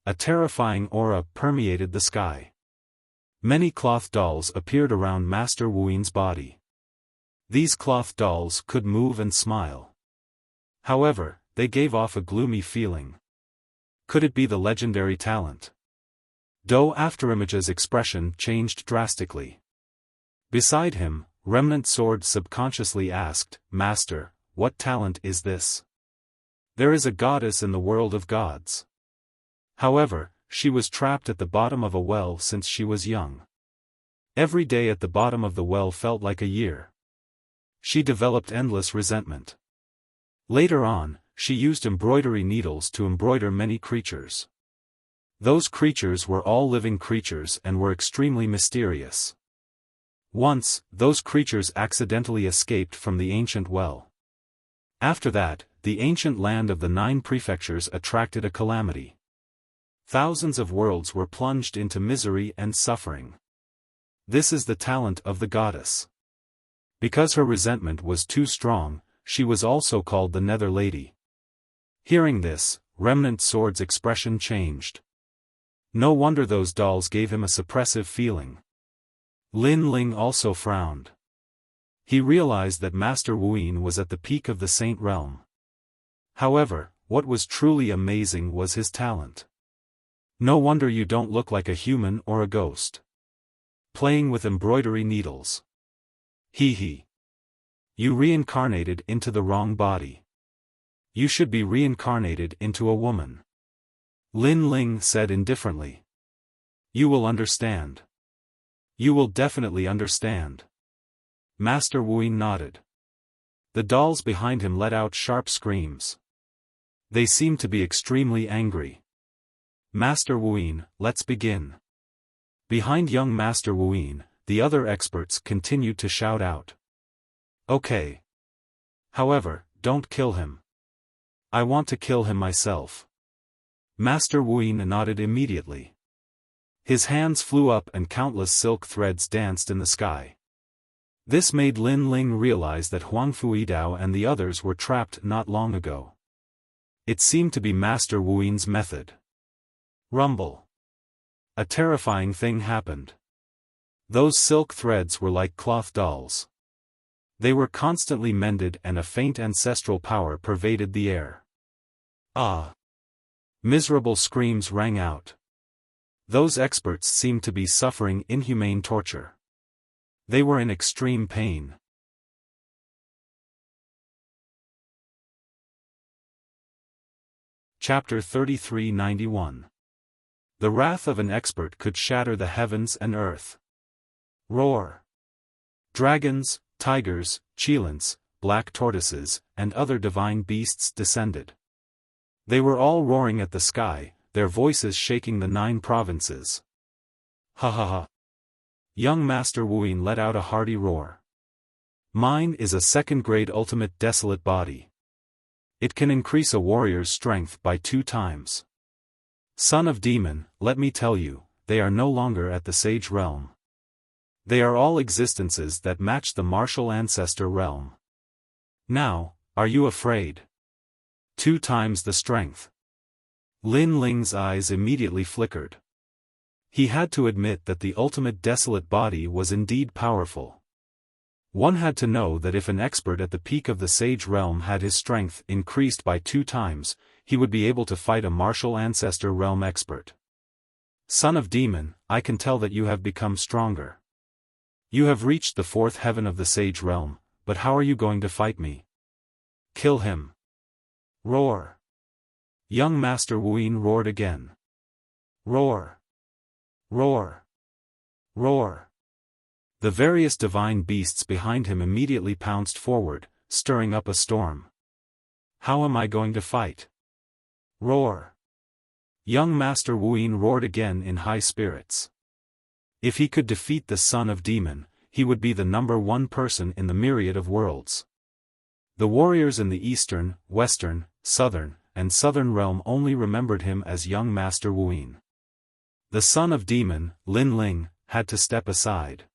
A terrifying aura permeated the sky. Many cloth dolls appeared around Master Wuyin's body. These cloth dolls could move and smile. However, they gave off a gloomy feeling. Could it be the legendary talent? Do Afterimage's expression changed drastically. Beside him, Remnant Sword subconsciously asked, Master, what talent is this? There is a goddess in the world of gods. However, she was trapped at the bottom of a well since she was young. Every day at the bottom of the well felt like a year. She developed endless resentment. Later on, she used embroidery needles to embroider many creatures. Those creatures were all living creatures and were extremely mysterious. Once, those creatures accidentally escaped from the ancient well. After that, the ancient land of the 9 prefectures attracted a calamity. Thousands of worlds were plunged into misery and suffering. This is the talent of the goddess. Because her resentment was too strong, she was also called the Nether Lady. Hearing this, Remnant Sword's expression changed. No wonder those dolls gave him a suppressive feeling. Lin Ling also frowned. He realized that Master Wuyin was at the peak of the Saint Realm. However, what was truly amazing was his talent. No wonder you don't look like a human or a ghost. Playing with embroidery needles. Hee. You reincarnated into the wrong body. You should be reincarnated into a woman. Lin Ling said indifferently. You will understand. You will definitely understand. Master Wuyin nodded. The dolls behind him let out sharp screams. They seemed to be extremely angry. Master Wuyin, let's begin. Behind young Master Wuyin, the other experts continued to shout out. Okay. However, don't kill him. I want to kill him myself. Master Wuyin nodded immediately. His hands flew up and countless silk threads danced in the sky. This made Lin Ling realize that Huang Fuidao and the others were trapped not long ago. It seemed to be Master Wuin's method. Rumble. A terrifying thing happened. Those silk threads were like cloth dolls. They were constantly mended and a faint ancestral power pervaded the air. Ah! Miserable screams rang out. Those experts seemed to be suffering inhumane torture. They were in extreme pain. Chapter 3391. The wrath of an expert could shatter the heavens and earth. Roar. Dragons, tigers, cheilants, black tortoises, and other divine beasts descended. They were all roaring at the sky, their voices shaking the 9 provinces. Ha ha ha. Young Master Wuyin let out a hearty roar. Mine is a second-grade ultimate desolate body. It can increase a warrior's strength by 2 times. Son of Demon, let me tell you, they are no longer at the Sage Realm. They are all existences that match the martial ancestor realm. Now, are you afraid? 2 times the strength. Lin Ling's eyes immediately flickered. He had to admit that the ultimate desolate body was indeed powerful. One had to know that if an expert at the peak of the Sage Realm had his strength increased by 2 times, he would be able to fight a martial ancestor realm expert. Son of Demon, I can tell that you have become stronger. You have reached the 4th heaven of the Sage Realm, but how are you going to fight me? Kill him. Roar. Young Master Wuyin roared again. Roar. Roar. Roar. The various divine beasts behind him immediately pounced forward, stirring up a storm. How am I going to fight? Roar. Young Master Wuyin roared again in high spirits. If he could defeat the Son of Demon, he would be the #1 person in the myriad of worlds. The warriors in the Eastern, Western, Southern, and Southern realm only remembered him as young Master Wuyin. The Son of Demon, Lin Ling, had to step aside.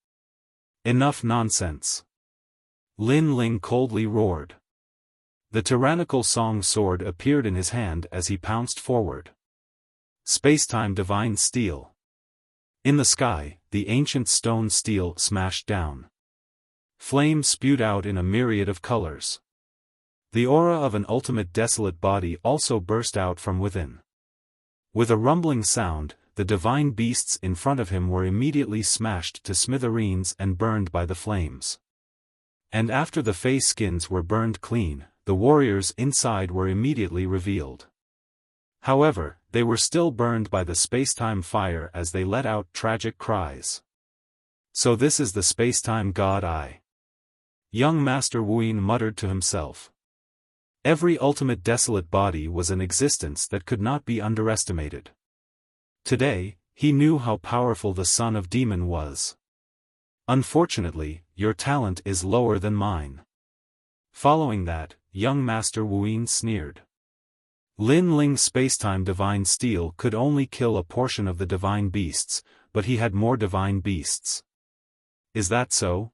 Enough nonsense. Lin Ling coldly roared. The tyrannical song sword appeared in his hand as he pounced forward. Spacetime divine steel. In the sky, the ancient stone steel smashed down. Flame spewed out in a myriad of colors. The aura of an ultimate desolate body also burst out from within. With a rumbling sound, the divine beasts in front of him were immediately smashed to smithereens and burned by the flames. And after the face skins were burned clean, the warriors inside were immediately revealed. However, they were still burned by the spacetime fire as they let out tragic cries. So this is the spacetime god I. Young Master Wuyin muttered to himself. Every ultimate desolate body was an existence that could not be underestimated. Today, he knew how powerful the Son of Demon was. Unfortunately, your talent is lower than mine." Following that, young Master Wuyin sneered. Lin Ling's spacetime divine steel could only kill a portion of the divine beasts, but he had more divine beasts. "Is that so?"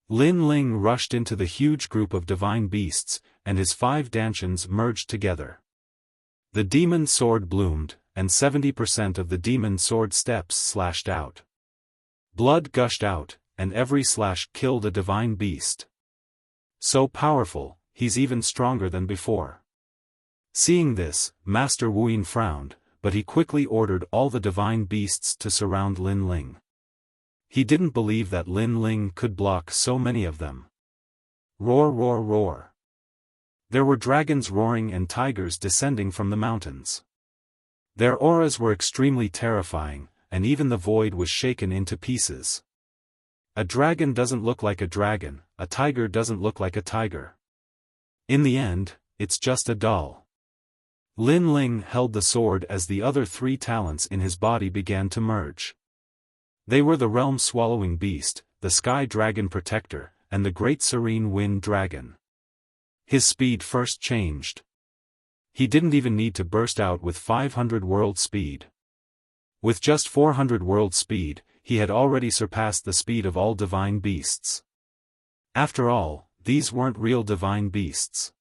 Lin Ling rushed into the huge group of divine beasts, and his 5 dantians merged together. The demon sword bloomed, and 70% of the demon sword steps slashed out. Blood gushed out, and every slash killed a divine beast. So powerful, he's even stronger than before. Seeing this, Master Wuyin frowned, but he quickly ordered all the divine beasts to surround Lin Ling. He didn't believe that Lin Ling could block so many of them. Roar, roar, roar. There were dragons roaring and tigers descending from the mountains. Their auras were extremely terrifying, and even the void was shaken into pieces. A dragon doesn't look like a dragon, a tiger doesn't look like a tiger. In the end, it's just a doll. Lin Ling held the sword as the other 3 talents in his body began to merge. They were the realm-swallowing beast, the sky dragon protector, and the great serene wind dragon. His speed first changed. He didn't even need to burst out with 500 world speed. With just 400 world speed, he had already surpassed the speed of all divine beasts. After all, these weren't real divine beasts.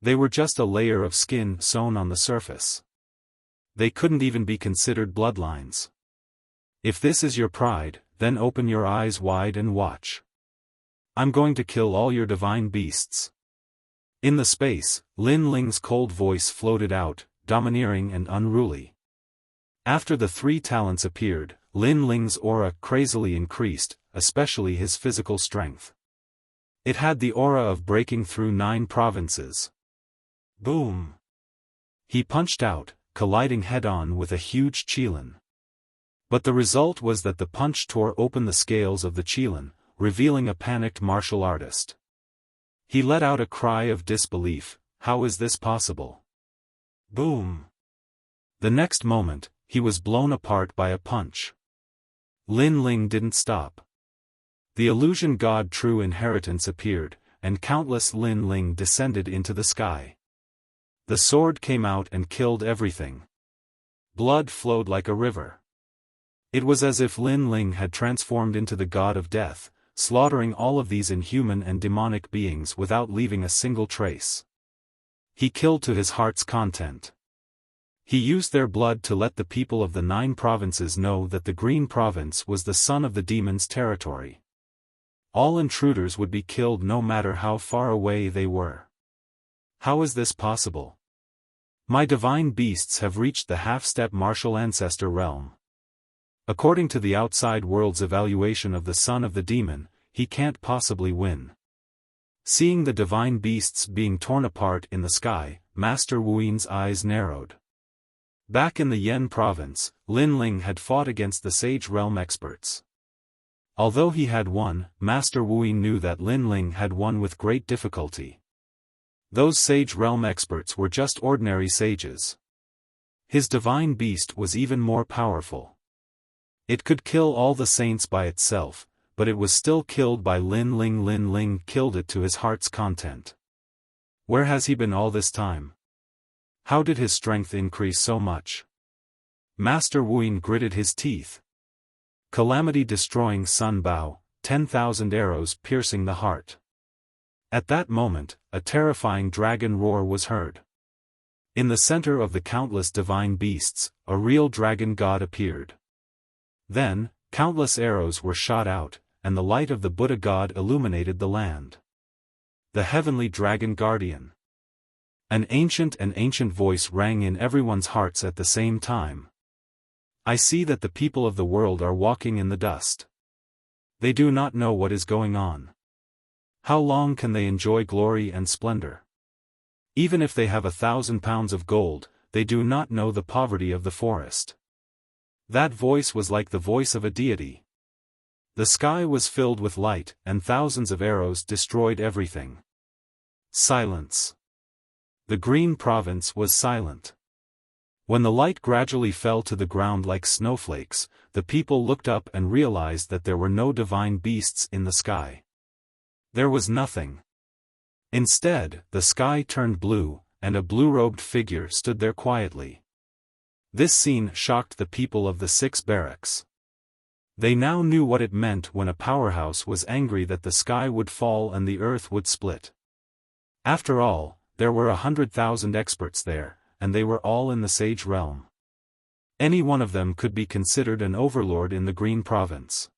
They were just a layer of skin sewn on the surface. They couldn't even be considered bloodlines. If this is your pride, then open your eyes wide and watch. I'm going to kill all your divine beasts. In the space, Lin Ling's cold voice floated out, domineering and unruly. After the 3 talents appeared, Lin Ling's aura crazily increased, especially his physical strength. It had the aura of breaking through 9 provinces. Boom! He punched out, colliding head-on with a huge qilin. But the result was that the punch tore open the scales of the qilin, revealing a panicked martial artist. He let out a cry of disbelief. How is this possible? Boom! The next moment, he was blown apart by a punch. Lin Ling didn't stop. The illusion god True Inheritance appeared, and countless Lin Ling descended into the sky. The sword came out and killed everything. Blood flowed like a river. It was as if Lin Ling had transformed into the god of death, slaughtering all of these inhuman and demonic beings without leaving a single trace. He killed to his heart's content. He used their blood to let the people of the 9 provinces know that the Green Province was the son of the demon's territory. All intruders would be killed no matter how far away they were. How is this possible? My divine beasts have reached the half-step martial ancestor realm. According to the outside world's evaluation of the son of the demon, he can't possibly win. Seeing the divine beasts being torn apart in the sky, Master Wuyin's eyes narrowed. Back in the Yen province, Lin Ling had fought against the Sage Realm experts. Although he had won, Master Wuyin knew that Lin Ling had won with great difficulty. Those Sage Realm experts were just ordinary sages. His divine beast was even more powerful. It could kill all the saints by itself, but it was still killed by Lin Ling. Lin Ling killed it to his heart's content. Where has he been all this time? How did his strength increase so much? Master Wuyin gritted his teeth. Calamity-destroying Sun Bao, 10,000 arrows piercing the heart. At that moment, a terrifying dragon roar was heard. In the center of the countless divine beasts, a real dragon god appeared. Then, countless arrows were shot out, and the light of the Buddha god illuminated the land. The heavenly dragon guardian. An ancient voice rang in everyone's hearts at the same time. I see that the people of the world are walking in the dust. They do not know what is going on. How long can they enjoy glory and splendor? Even if they have 1,000 pounds of gold, they do not know the poverty of the forest. That voice was like the voice of a deity. The sky was filled with light, and thousands of arrows destroyed everything. Silence. The Green Province was silent. When the light gradually fell to the ground like snowflakes, the people looked up and realized that there were no divine beasts in the sky. There was nothing. Instead, the sky turned blue, and a blue-robed figure stood there quietly. This scene shocked the people of the 6 barracks. They now knew what it meant when a powerhouse was angry that the sky would fall and the earth would split. After all, there were 100,000 experts there, and they were all in the sage realm. Any one of them could be considered an overlord in the Green Province.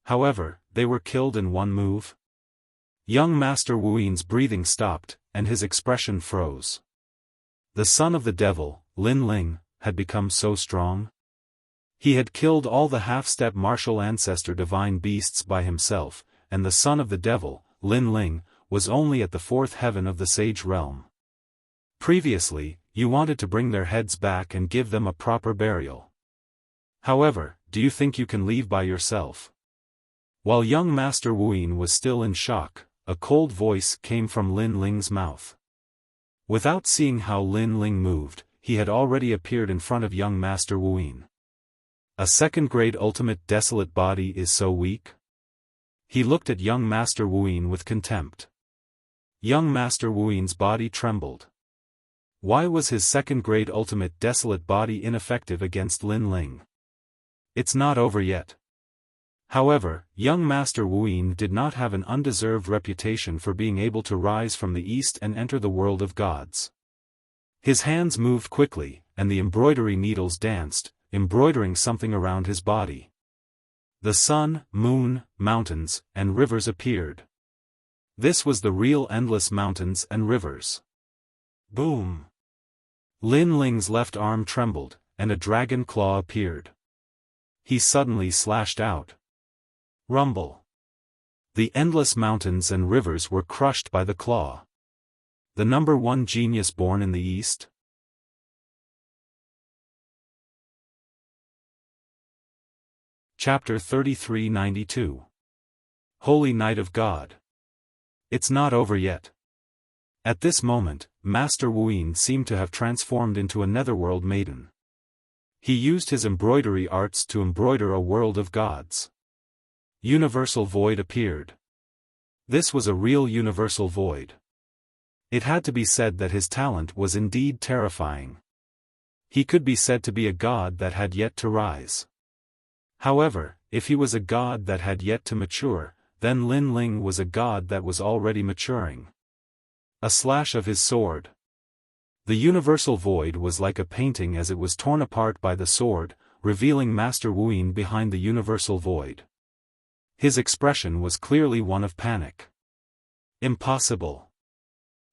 However, they were killed in one move. Young Master Wu's breathing stopped, and his expression froze. The son of the devil, Lin Ling, had become so strong. He had killed all the half-step martial ancestor divine beasts by himself, and the son of the devil, Lin Ling, was only at the 4th heaven of the sage realm. Previously, you wanted to bring their heads back and give them a proper burial. However, do you think you can leave by yourself? While young Master Wu was still in shock, a cold voice came from Lin Ling's mouth. Without seeing how Lin Ling moved, he had already appeared in front of young Master Wu. A second-grade ultimate desolate body is so weak? He looked at young Master Wu with contempt. Young Master Wu's body trembled. Why was his second-grade ultimate desolate body ineffective against Lin Ling? It's not over yet. However, young Master Wu did not have an undeserved reputation for being able to rise from the east and enter the world of gods. His hands moved quickly, and the embroidery needles danced, embroidering something around his body. The sun, moon, mountains, and rivers appeared. This was the real endless mountains and rivers. Boom! Lin Ling's left arm trembled, and a dragon claw appeared. He suddenly slashed out. Rumble! The endless mountains and rivers were crushed by the claw. The number 1 genius born in the East? Chapter 3392. Holy Night of God. It's not over yet. At this moment, Master Wu seemed to have transformed into a netherworld maiden. He used his embroidery arts to embroider a world of gods. Universal Void appeared. This was a real universal void. It had to be said that his talent was indeed terrifying. He could be said to be a god that had yet to rise. However, if he was a god that had yet to mature, then Lin Ling was a god that was already maturing. A slash of his sword. The universal void was like a painting as it was torn apart by the sword, revealing Master Wu behind the universal void. His expression was clearly one of panic. Impossible.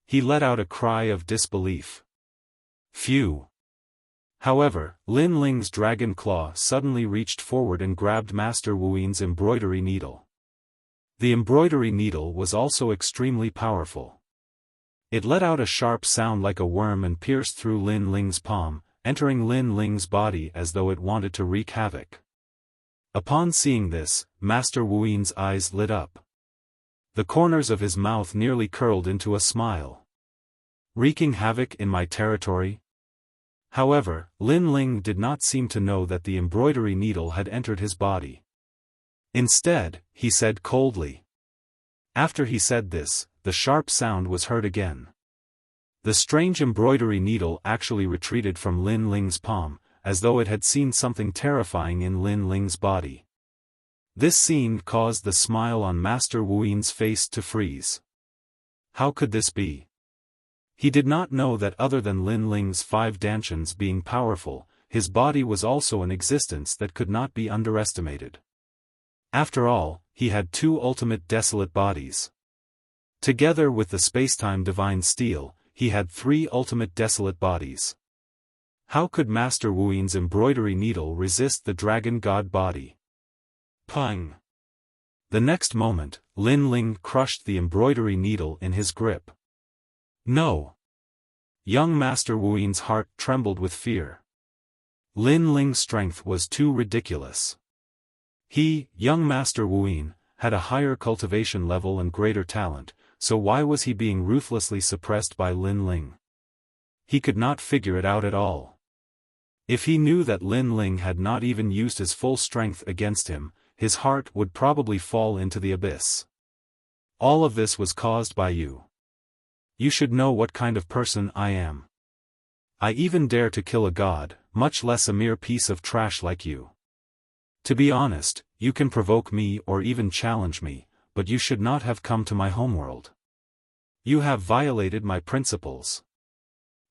He let out a cry of disbelief. Phew. However, Lin Ling's dragon claw suddenly reached forward and grabbed Master Wu's embroidery needle. The embroidery needle was also extremely powerful. It let out a sharp sound like a worm and pierced through Lin Ling's palm, entering Lin Ling's body as though it wanted to wreak havoc. Upon seeing this, Master Wu's eyes lit up. The corners of his mouth nearly curled into a smile. Wreaking havoc in my territory? However, Lin Ling did not seem to know that the embroidery needle had entered his body. Instead, he said coldly. After he said this, the sharp sound was heard again. The strange embroidery needle actually retreated from Lin Ling's palm, as though it had seen something terrifying in Lin Ling's body. This scene caused the smile on Master Wu's face to freeze. How could this be? He did not know that other than Lin Ling's 5 dantians being powerful, his body was also an existence that could not be underestimated. After all, he had 2 ultimate desolate bodies. Together with the spacetime divine steel, he had 3 ultimate desolate bodies. How could Master Wu's embroidery needle resist the dragon god body? Pung! The next moment, Lin Ling crushed the embroidery needle in his grip. No! Young Master Wu's heart trembled with fear. Lin Ling's strength was too ridiculous. He, young Master Wu, had a higher cultivation level and greater talent, so why was he being ruthlessly suppressed by Lin Ling? He could not figure it out at all. If he knew that Lin Ling had not even used his full strength against him, his heart would probably fall into the abyss. All of this was caused by you. You should know what kind of person I am. I even dare to kill a god, much less a mere piece of trash like you. To be honest, you can provoke me or even challenge me, but you should not have come to my homeworld. You have violated my principles.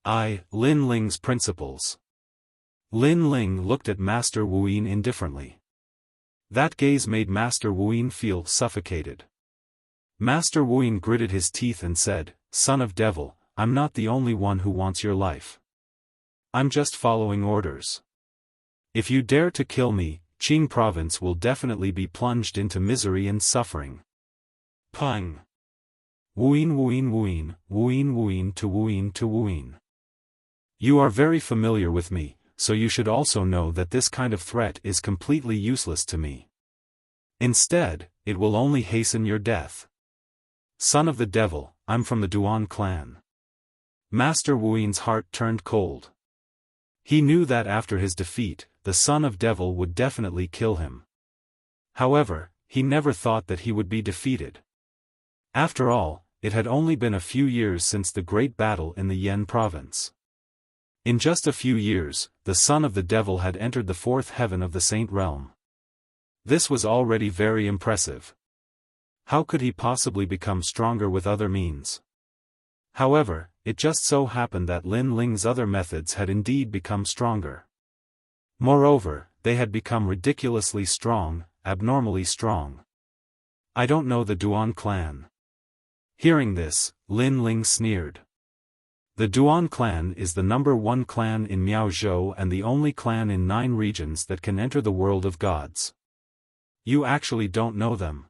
Lin Ling's principles. Lin Ling looked at Master Wuyin indifferently. That gaze made Master Wuyin feel suffocated. Master Wuyin gritted his teeth and said, "Son of devil, I'm not the only one who wants your life. I'm just following orders. If you dare to kill me, Qing province will definitely be plunged into misery and suffering." Pung. Wuyin Wuyin Wuyin, Wuyin Wuyin to Wuyin to Wuyin. You are very familiar with me, so you should also know that this kind of threat is completely useless to me. Instead, it will only hasten your death. Son of the devil, I'm from the Duan clan. Master Wuyin's heart turned cold. He knew that after his defeat, the son of devil would definitely kill him. However, he never thought that he would be defeated. After all, it had only been a few years since the great battle in the Yan province. In just a few years, the son of the devil had entered the fourth heaven of the Saint Realm. This was already very impressive. How could he possibly become stronger with other means? However, it just so happened that Lin Ling's other methods had indeed become stronger. Moreover, they had become ridiculously strong, abnormally strong. I don't know the Duan clan. Hearing this, Lin Ling sneered. The Duan clan is the #1 clan in Miaozhou and the only clan in 9 regions that can enter the world of gods. You actually don't know them.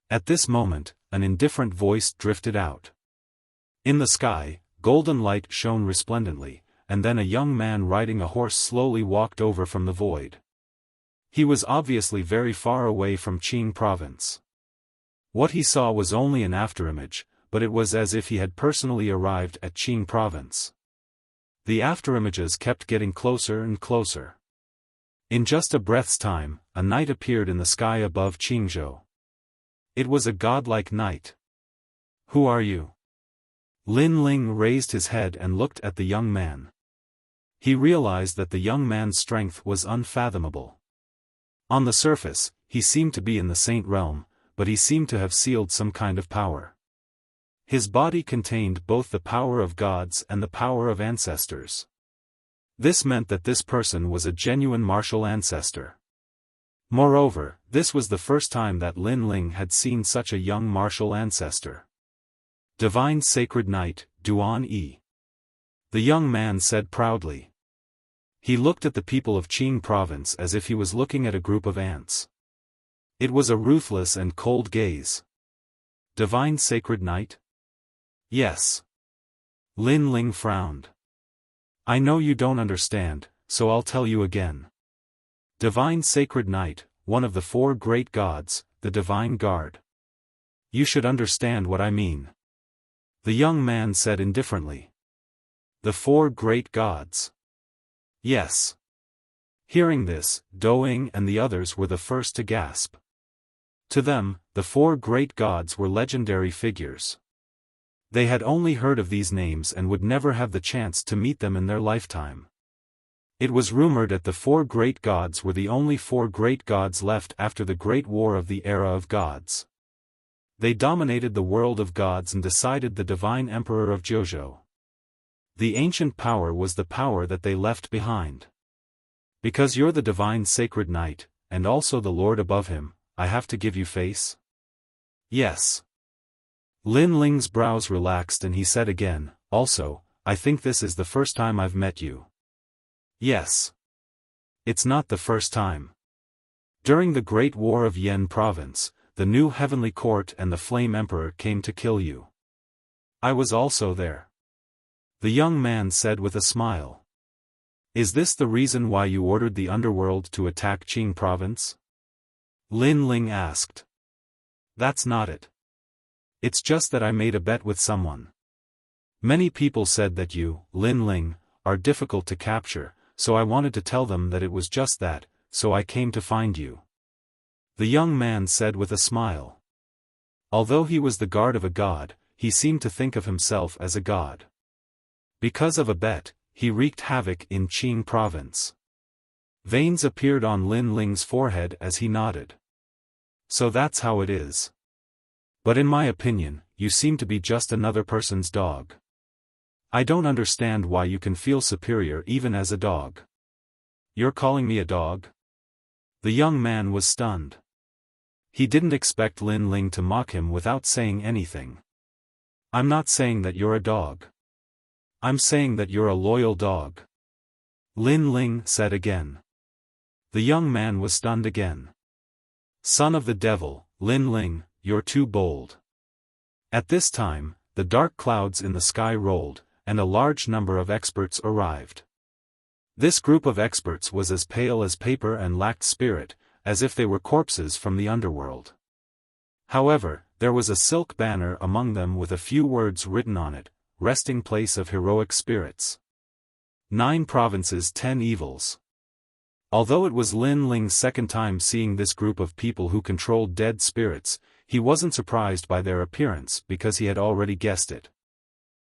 At this moment, an indifferent voice drifted out. In the sky, golden light shone resplendently, and then a young man riding a horse slowly walked over from the void. He was obviously very far away from Qing province. What he saw was only an afterimage, but it was as if he had personally arrived at Qing province. The afterimages kept getting closer and closer. In just a breath's time, a knight appeared in the sky above Qingzhou. It was a godlike knight. Who are you? Lin Ling raised his head and looked at the young man. He realized that the young man's strength was unfathomable. On the surface, he seemed to be in the Saint Realm, but he seemed to have sealed some kind of power. His body contained both the power of gods and the power of ancestors. This meant that this person was a genuine martial ancestor. Moreover, this was the first time that Lin Ling had seen such a young martial ancestor. Divine Sacred Knight, Duan Yi. The young man said proudly. He looked at the people of Qing province as if he was looking at a group of ants. It was a ruthless and cold gaze. Divine Sacred Knight? Yes. Lin Ling frowned. I know you don't understand, so I'll tell you again. Divine Sacred Knight, one of the 4 great gods, the Divine Guard. You should understand what I mean. The young man said indifferently. The 4 great gods. Yes. Hearing this, Doing and the others were the first to gasp. To them, the 4 great gods were legendary figures. They had only heard of these names and would never have the chance to meet them in their lifetime. It was rumored that the 4 great gods were the only 4 great gods left after the Great War of the Era of Gods. They dominated the world of gods and decided the divine emperor of Jiuzhou. The ancient power was the power that they left behind. Because you're the divine sacred knight, and also the lord above him, I have to give you face? Yes. Lin Ling's brows relaxed and he said again, also, I think this is the first time I've met you. Yes. It's not the first time. During the Great War of Yan Province, the new Heavenly Court and the Flame Emperor came to kill you. I was also there. The young man said with a smile. Is this the reason why you ordered the underworld to attack Qing Province? Lin Ling asked. That's not it. It's just that I made a bet with someone. Many people said that you, Lin Ling, are difficult to capture, so I wanted to tell them that it was just that, so I came to find you. The young man said with a smile. Although he was the guard of a god, he seemed to think of himself as a god. Because of a bet, he wreaked havoc in Qing province. Veins appeared on Lin Ling's forehead as he nodded. So that's how it is. But in my opinion, you seem to be just another person's dog. I don't understand why you can feel superior even as a dog. You're calling me a dog? The young man was stunned. He didn't expect Lin Ling to mock him without saying anything. I'm not saying that you're a dog. I'm saying that you're a loyal dog. Lin Ling said again. The young man was stunned again. Son of the devil, Lin Ling, you're too bold. At this time, the dark clouds in the sky rolled, and a large number of experts arrived. This group of experts was as pale as paper and lacked spirit, as if they were corpses from the underworld. However, there was a silk banner among them with a few words written on it, resting place of heroic spirits. 9 provinces 10 evils. Although it was Lin Ling's second time seeing this group of people who controlled dead spirits, he wasn't surprised by their appearance because he had already guessed it.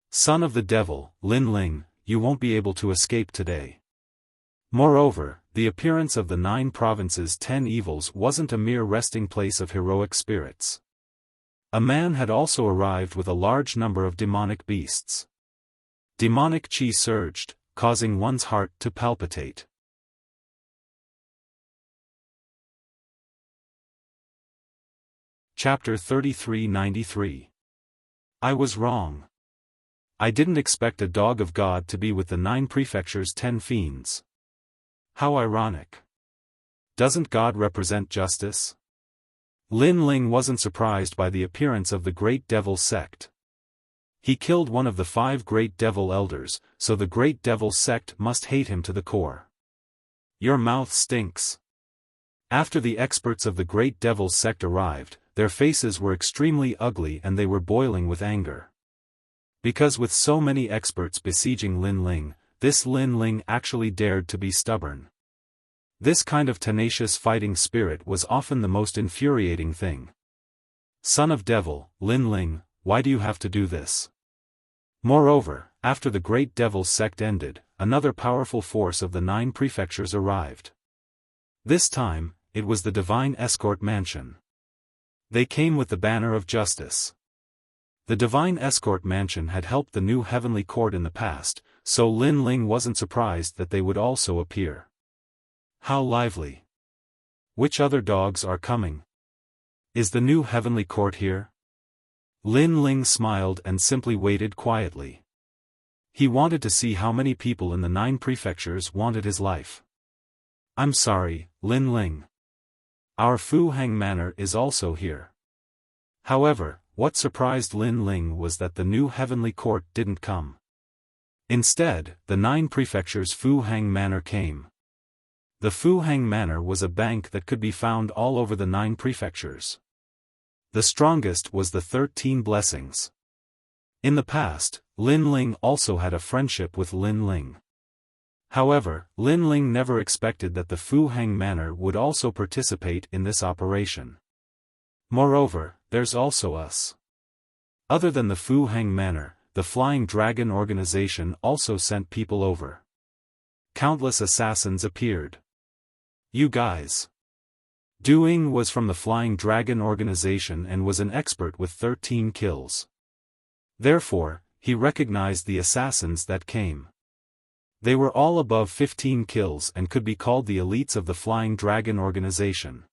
Son of the devil, Lin Ling, you won't be able to escape today. Moreover, the appearance of the 9 provinces 10 evils wasn't a mere resting place of heroic spirits. A man had also arrived with a large number of demonic beasts. Demonic chi surged, causing one's heart to palpitate. Chapter 3393. I was wrong. I didn't expect a dog of God to be with the 9 prefectures' 10 fiends. How ironic. Doesn't God represent justice? Lin Ling wasn't surprised by the appearance of the Great Devil sect. He killed one of the 5 Great Devil elders, so the Great Devil sect must hate him to the core. Your mouth stinks. After the experts of the Great Devil sect arrived, their faces were extremely ugly and they were boiling with anger. Because with so many experts besieging Lin Ling, this Lin Ling actually dared to be stubborn. This kind of tenacious fighting spirit was often the most infuriating thing. Son of devil, Lin Ling, why do you have to do this? Moreover, after the Great Devil sect ended, another powerful force of the 9 prefectures arrived. This time, it was the Divine Escort Mansion. They came with the banner of justice. The Divine Escort Mansion had helped the new Heavenly Court in the past, so Lin Ling wasn't surprised that they would also appear. How lively. Which other dogs are coming? Is the new Heavenly Court here? Lin Ling smiled and simply waited quietly. He wanted to see how many people in the 9 prefectures wanted his life. I'm sorry, Lin Ling. Our Fu Hang Manor is also here. However, what surprised Lin Ling was that the new Heavenly Court didn't come. Instead, the 9 prefectures' Fu Hang Manor came. The Fu Hang Manor was a bank that could be found all over the 9 prefectures. The strongest was the 13 blessings. In the past, Lin Ling also had a friendship with Lin Ling. However, Lin Ling never expected that the Fu Hang Manor would also participate in this operation. Moreover, there's also us. Other than the Fu Hang Manor, the Flying Dragon organization also sent people over. Countless assassins appeared. You guys. Duing was from the Flying Dragon organization and was an expert with 13 kills. Therefore, he recognized the assassins that came. They were all above 15 kills and could be called the elites of the Flying Dragon organization.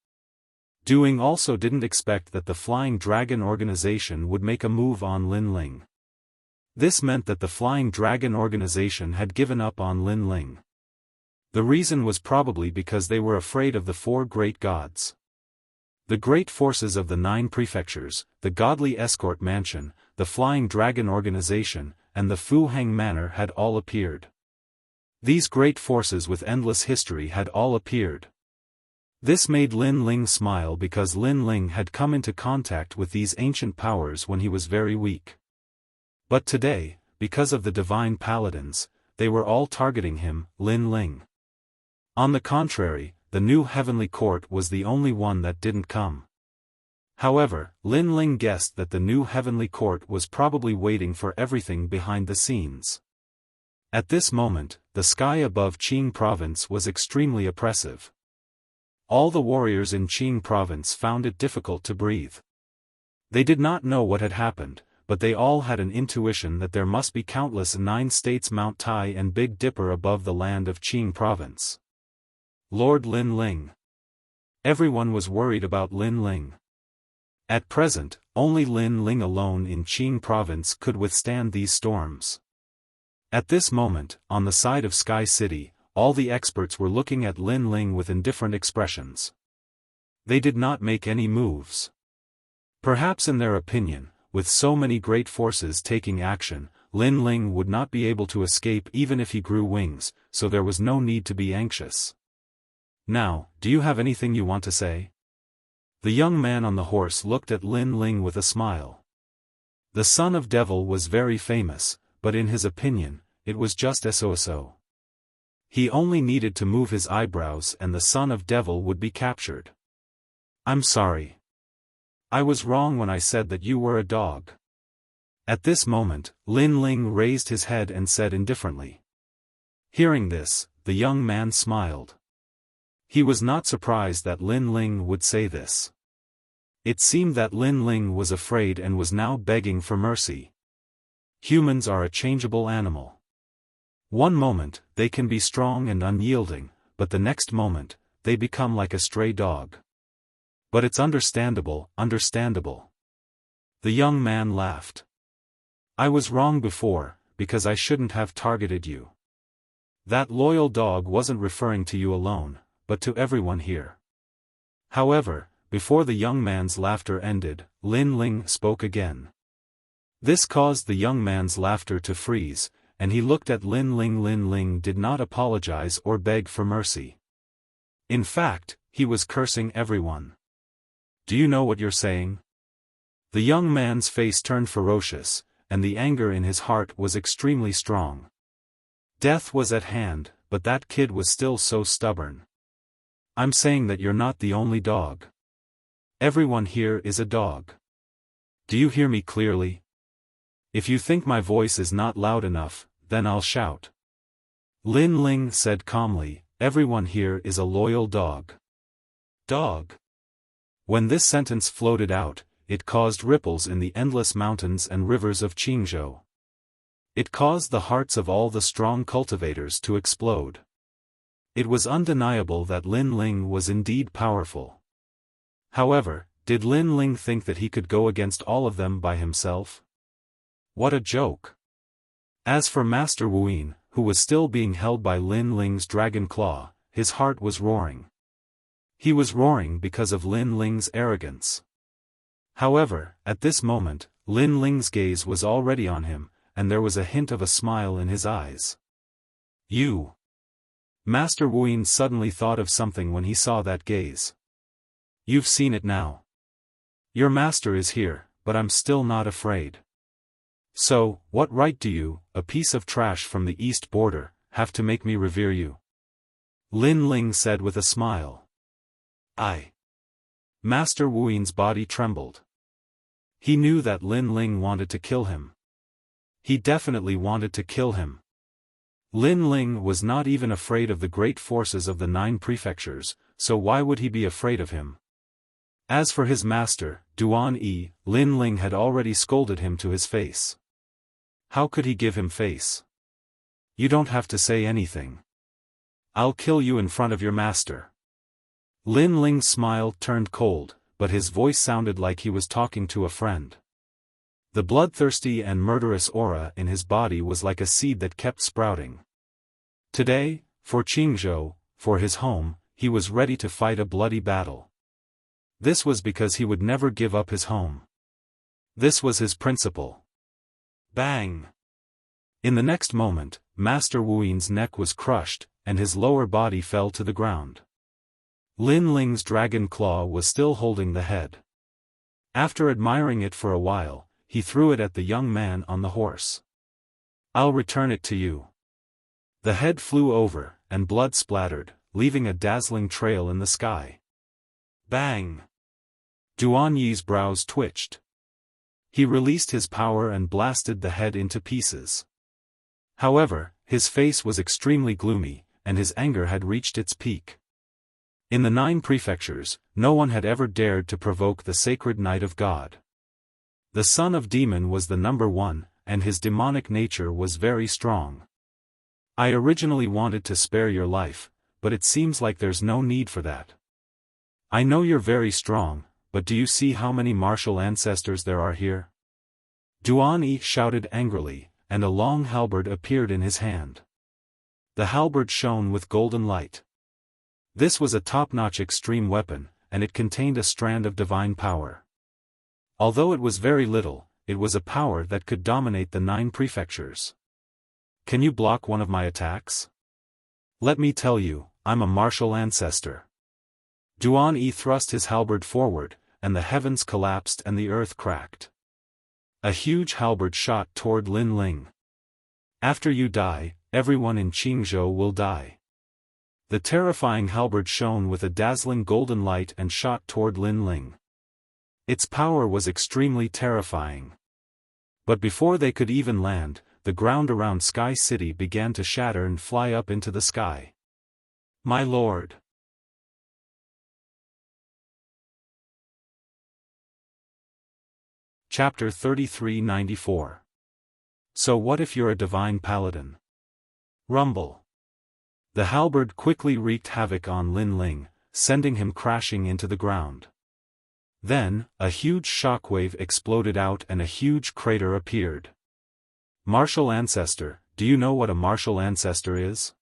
Duing also didn't expect that the Flying Dragon organization would make a move on Lin Ling. This meant that the Flying Dragon organization had given up on Lin Ling. The reason was probably because they were afraid of the 4 great gods. The great forces of the 9 prefectures, the Godly Escort Mansion, the Flying Dragon organization, and the Fu Hang Manor had all appeared. These great forces with endless history had all appeared. This made Lin Ling smile because Lin Ling had come into contact with these ancient powers when he was very weak. But today, because of the divine paladins, they were all targeting him, Lin Ling. On the contrary, the new heavenly court was the only one that didn't come. However, Lin Ling guessed that the new heavenly court was probably waiting for everything behind the scenes. At this moment, the sky above Qing province was extremely oppressive. All the warriors in Qing province found it difficult to breathe. They did not know what had happened, but they all had an intuition that there must be countless 9 states Mount Tai and Big Dipper above the land of Qing province. Lord Lin Ling. Everyone was worried about Lin Ling. At present, only Lin Ling alone in Qing province could withstand these storms. At this moment, on the side of Sky City, all the experts were looking at Lin Ling with indifferent expressions. They did not make any moves. Perhaps in their opinion, with so many great forces taking action, Lin Ling would not be able to escape even if he grew wings, so there was no need to be anxious. Now, do you have anything you want to say? The young man on the horse looked at Lin Ling with a smile. The son of devil was very famous, but in his opinion, it was just so. He only needed to move his eyebrows and the son of devil would be captured. I'm sorry. I was wrong when I said that you were a dog. At this moment, Lin Ling raised his head and said indifferently. Hearing this, the young man smiled. He was not surprised that Lin Ling would say this. It seemed that Lin Ling was afraid and was now begging for mercy. Humans are a changeable animal. One moment, they can be strong and unyielding, but the next moment, they become like a stray dog. But it's understandable. The young man laughed. I was wrong before, because I shouldn't have targeted you. That loyal dog wasn't referring to you alone, but to everyone here. However, before the young man's laughter ended, Lin Ling spoke again. This caused the young man's laughter to freeze, and he looked at Lin Ling. Lin Ling did not apologize or beg for mercy. In fact, he was cursing everyone. Do you know what you're saying? The young man's face turned ferocious, and the anger in his heart was extremely strong. Death was at hand, but that kid was still so stubborn. I'm saying that you're not the only dog. Everyone here is a dog. Do you hear me clearly? If you think my voice is not loud enough, then I'll shout. Lin Ling said calmly, everyone here is a loyal dog. Dog. When this sentence floated out, it caused ripples in the endless mountains and rivers of Qingzhou. It caused the hearts of all the strong cultivators to explode. It was undeniable that Lin Ling was indeed powerful. However, did Lin Ling think that he could go against all of them by himself? What a joke! As for Master Wuyin, who was still being held by Lin Ling's dragon claw, his heart was roaring. He was roaring because of Lin Ling's arrogance. However, at this moment, Lin Ling's gaze was already on him, and there was a hint of a smile in his eyes. You! Master Wuyin suddenly thought of something when he saw that gaze. You've seen it now. Your master is here, but I'm still not afraid. So, what right do you, a piece of trash from the east border, have to make me revere you? Lin Ling said with a smile. Master Wuyin's body trembled. He knew that Lin Ling wanted to kill him. He definitely wanted to kill him. Lin Ling was not even afraid of the great forces of the 9 prefectures, so why would he be afraid of him? As for his master, Duan Yi, Lin Ling had already scolded him to his face. How could he give him face? You don't have to say anything. I'll kill you in front of your master. Lin Ling's smile turned cold, but his voice sounded like he was talking to a friend. The bloodthirsty and murderous aura in his body was like a seed that kept sprouting. Today, for Qingzhou, for his home, he was ready to fight a bloody battle. This was because he would never give up his home. This was his principle. Bang! In the next moment, Master Wuyin's neck was crushed, and his lower body fell to the ground. Lin Ling's dragon claw was still holding the head. After admiring it for a while, he threw it at the young man on the horse. I'll return it to you. The head flew over, and blood splattered, leaving a dazzling trail in the sky. Bang! Duan Yi's brows twitched. He released his power and blasted the head into pieces. However, his face was extremely gloomy, and his anger had reached its peak. In the 9 prefectures, no one had ever dared to provoke the sacred Knight of God. The son of demon was the number 1, and his demonic nature was very strong. I originally wanted to spare your life, but it seems like there's no need for that. I know you're very strong, but do you see how many martial ancestors there are here? Duan Yi shouted angrily, and a long halberd appeared in his hand. The halberd shone with golden light. This was a top-notch extreme weapon, and it contained a strand of divine power. Although it was very little, it was a power that could dominate the 9 prefectures. Can you block one of my attacks? Let me tell you, I'm a martial ancestor. Duan Yi thrust his halberd forward, and the heavens collapsed and the earth cracked. A huge halberd shot toward Lin Ling. After you die, everyone in Qingzhou will die. The terrifying halberd shone with a dazzling golden light and shot toward Lin Ling. Its power was extremely terrifying. But before they could even land, the ground around Sky City began to shatter and fly up into the sky. My lord! Chapter 3394. So what if you're a divine paladin? Rumble. The halberd quickly wreaked havoc on Lin Ling, sending him crashing into the ground. Then, a huge shockwave exploded out and a huge crater appeared. Martial ancestor, do you know what a martial ancestor is?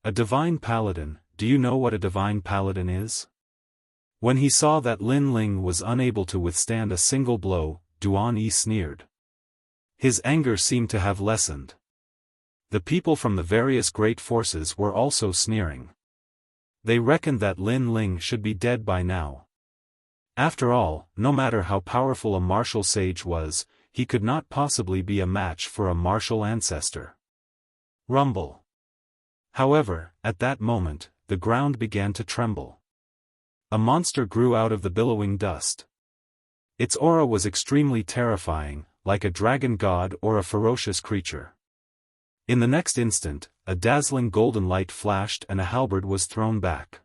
A divine paladin, do you know what a divine paladin is? When he saw that Lin Ling was unable to withstand a single blow, Duan Yi sneered. His anger seemed to have lessened. The people from the various great forces were also sneering. They reckoned that Lin Ling should be dead by now. After all, no matter how powerful a martial sage was, he could not possibly be a match for a martial ancestor. Rumble. However, at that moment, the ground began to tremble. A monster grew out of the billowing dust. Its aura was extremely terrifying, like a dragon god or a ferocious creature. In the next instant, a dazzling golden light flashed and a halberd was thrown back.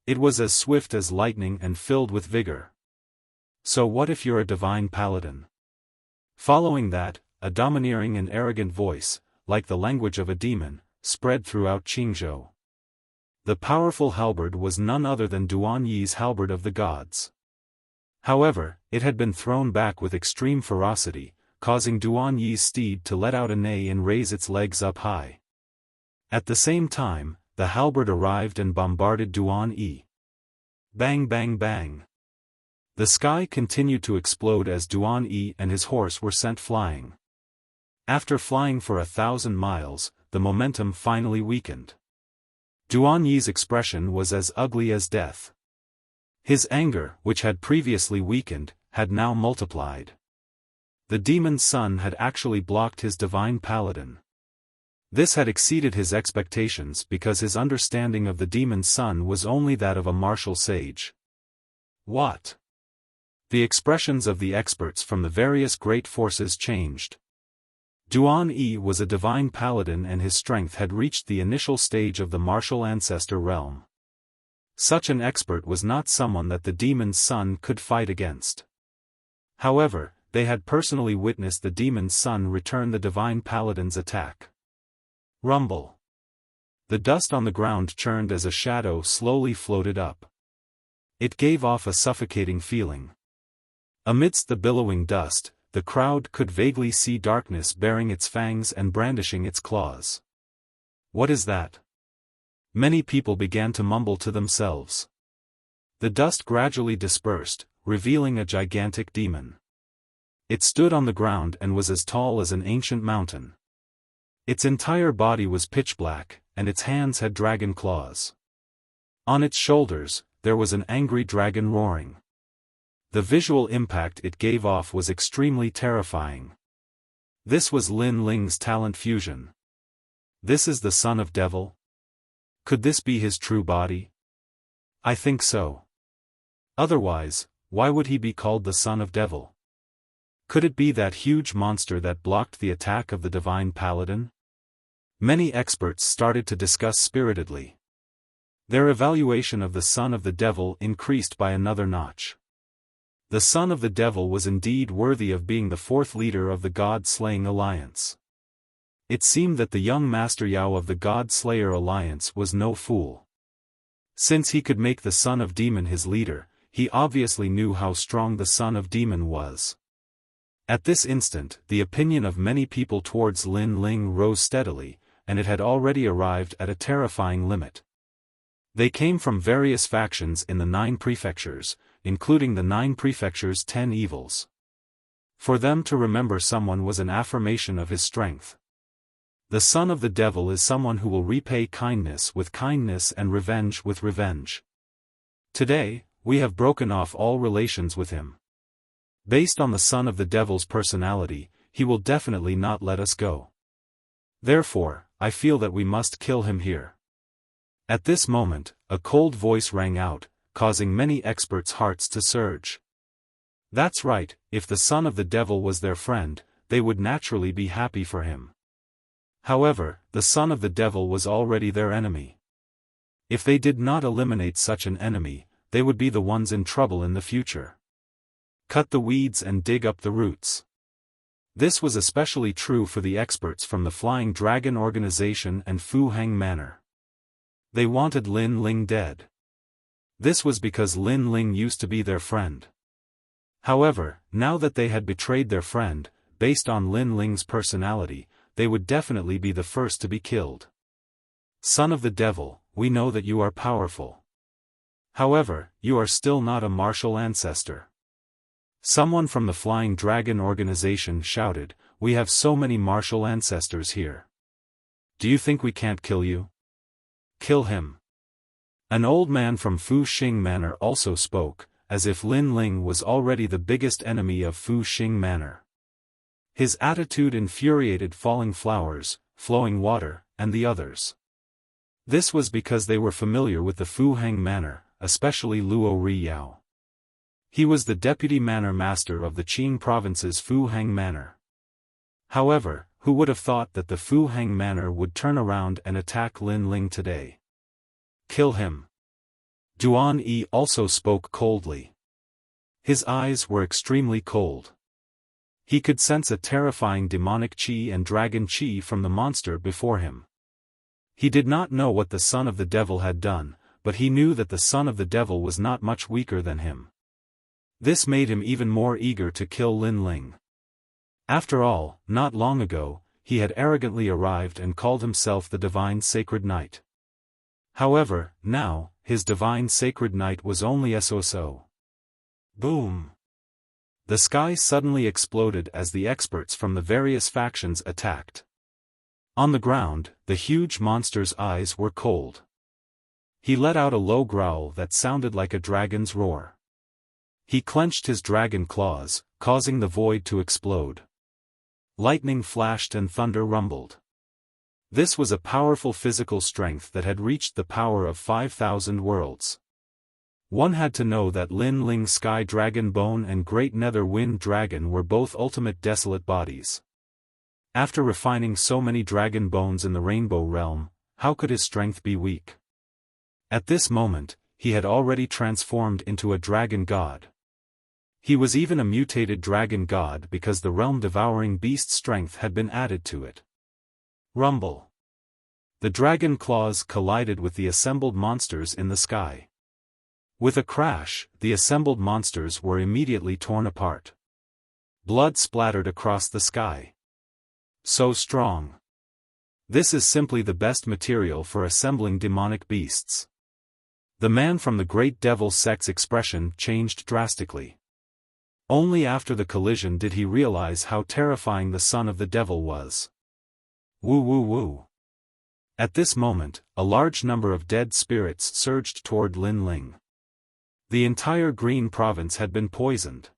It was as swift as lightning and filled with vigor. So what if you're a divine paladin? Following that, a domineering and arrogant voice, like the language of a demon, spread throughout Qingzhou. The powerful halberd was none other than Duan Yi's halberd of the gods. However, it had been thrown back with extreme ferocity, causing Duan Yi's steed to let out a neigh and raise its legs up high. At the same time, the halberd arrived and bombarded Duan Yi. Bang bang bang. The sky continued to explode as Duan Yi and his horse were sent flying. After flying for 1,000 miles, the momentum finally weakened. Duan Yi's expression was as ugly as death. His anger, which had previously weakened, had now multiplied. The demon's son had actually blocked his divine paladin. This had exceeded his expectations because his understanding of the demon's son was only that of a martial sage. What? The expressions of the experts from the various great forces changed. Duan Yi was a divine paladin and his strength had reached the initial stage of the martial ancestor realm. Such an expert was not someone that the demon's son could fight against. However, they had personally witnessed the demon's son return the divine paladin's attack. Rumble. The dust on the ground churned as a shadow slowly floated up. It gave off a suffocating feeling. Amidst the billowing dust, the crowd could vaguely see darkness baring its fangs and brandishing its claws. What is that? Many people began to mumble to themselves. The dust gradually dispersed, revealing a gigantic demon. It stood on the ground and was as tall as an ancient mountain. Its entire body was pitch black, and its hands had dragon claws. On its shoulders, there was an angry dragon roaring. The visual impact it gave off was extremely terrifying. This was Lin Ling's talent fusion. This is the son of devil? Could this be his true body? I think so. Otherwise, why would he be called the son of devil? Could it be that huge monster that blocked the attack of the divine paladin? Many experts started to discuss spiritedly. Their evaluation of the son of the devil increased by another notch. The son of the devil was indeed worthy of being the fourth leader of the God-slaying alliance. It seemed that the young Master Yao of the God-slayer alliance was no fool. Since he could make the son of demon his leader, he obviously knew how strong the son of demon was. At this instant, the opinion of many people towards Lin Ling rose steadily, and it had already arrived at a terrifying limit. They came from various factions in the 9 prefectures, including the 9 prefectures' 10 evils. For them to remember someone was an affirmation of his strength. The son of the devil is someone who will repay kindness with kindness and revenge with revenge. Today, we have broken off all relations with him. Based on the son of the devil's personality, he will definitely not let us go. Therefore, I feel that we must kill him here. At this moment, a cold voice rang out, causing many experts' hearts to surge. That's right, if the son of the devil was their friend, they would naturally be happy for him. However, the son of the devil was already their enemy. If they did not eliminate such an enemy, they would be the ones in trouble in the future. Cut the weeds and dig up the roots. This was especially true for the experts from the Flying Dragon Organization and Fu Hang Manor. They wanted Lin Ling dead. This was because Lin Ling used to be their friend. However, now that they had betrayed their friend, based on Lin Ling's personality, they would definitely be the first to be killed. Son of the devil, we know that you are powerful. However, you are still not a martial ancestor. Someone from the Flying Dragon Organization shouted, "We have so many martial ancestors here. Do you think we can't kill you? Kill him." An old man from Fu Xing Manor also spoke, as if Lin Ling was already the biggest enemy of Fu Xing Manor. His attitude infuriated Falling Flowers, Flowing Water, and the others. This was because they were familiar with the Fu Hang Manor, especially Luo Riyao. He was the deputy manor master of the Qing province's Fu Hang Manor. However, who would have thought that the Fu Hang Manor would turn around and attack Lin Ling today? Kill him. Duan Yi also spoke coldly. His eyes were extremely cold. He could sense a terrifying demonic qi and dragon qi from the monster before him. He did not know what the son of the devil had done, but he knew that the son of the devil was not much weaker than him. This made him even more eager to kill Lin Ling. After all, not long ago, he had arrogantly arrived and called himself the Divine Sacred Knight. However, now, his Divine Sacred Knight was only SOSO. Boom! The sky suddenly exploded as the experts from the various factions attacked. On the ground, the huge monster's eyes were cold. He let out a low growl that sounded like a dragon's roar. He clenched his dragon claws, causing the void to explode. Lightning flashed and thunder rumbled. This was a powerful physical strength that had reached the power of 5,000 worlds. One had to know that Lin Ling's Sky Dragon Bone and Great Nether Wind Dragon were both ultimate desolate bodies. After refining so many dragon bones in the Rainbow Realm, how could his strength be weak? At this moment, he had already transformed into a dragon god. He was even a mutated dragon god because the realm-devouring beast strength had been added to it. Rumble. The dragon claws collided with the assembled monsters in the sky. With a crash, the assembled monsters were immediately torn apart. Blood splattered across the sky. So strong. This is simply the best material for assembling demonic beasts. The man from the Great Devil Sect's expression changed drastically. Only after the collision did he realize how terrifying the son of the devil was. Woo woo woo. At this moment, a large number of dead spirits surged toward Lin Ling. The entire Green Province had been poisoned.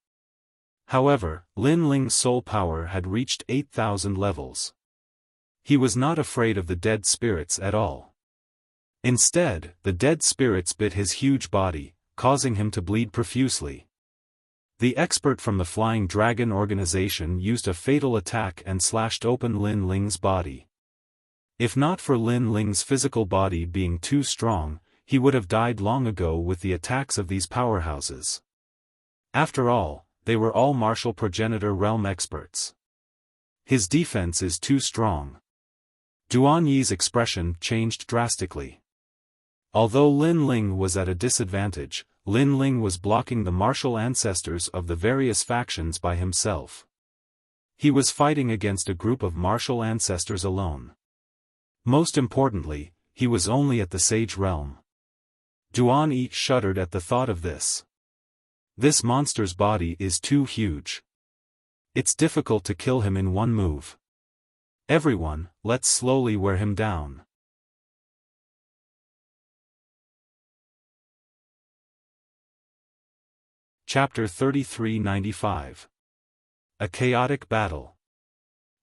However, Lin Ling's soul power had reached 8,000 levels. He was not afraid of the dead spirits at all. Instead, the dead spirits bit his huge body, causing him to bleed profusely. The expert from the Flying Dragon organization used a fatal attack and slashed open Lin Ling's body. If not for Lin Ling's physical body being too strong, he would have died long ago with the attacks of these powerhouses. After all, they were all martial progenitor realm experts. His defense is too strong. Duan Yi's expression changed drastically. Although Lin Ling was at a disadvantage, Lin Ling was blocking the martial ancestors of the various factions by himself. He was fighting against a group of martial ancestors alone. Most importantly, he was only at the Sage realm. Duan Yi shuddered at the thought of this. This monster's body is too huge. It's difficult to kill him in one move. Everyone, let's slowly wear him down. Chapter 3395. A chaotic battle.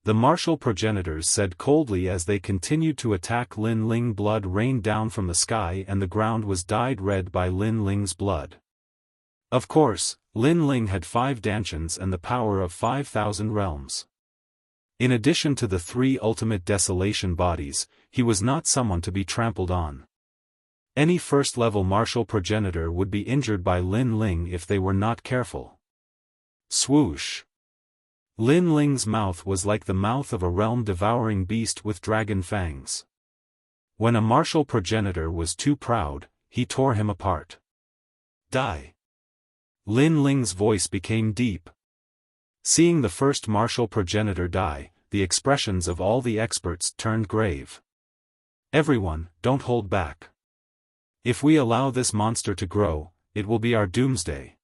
The martial progenitors said coldly as they continued to attack Lin Ling. Blood rained down from the sky and the ground was dyed red by Lin Ling's blood. Of course, Lin Ling had 5 dantians and the power of 5,000 realms. In addition to the 3 ultimate desolation bodies, he was not someone to be trampled on. Any first-level martial progenitor would be injured by Lin Ling if they were not careful. Swoosh! Lin Ling's mouth was like the mouth of a realm-devouring beast with dragon fangs. When a martial progenitor was too proud, he tore him apart. Die! Lin Ling's voice became deep. Seeing the first martial progenitor die, the expressions of all the experts turned grave. Everyone, don't hold back. If we allow this monster to grow, it will be our doomsday.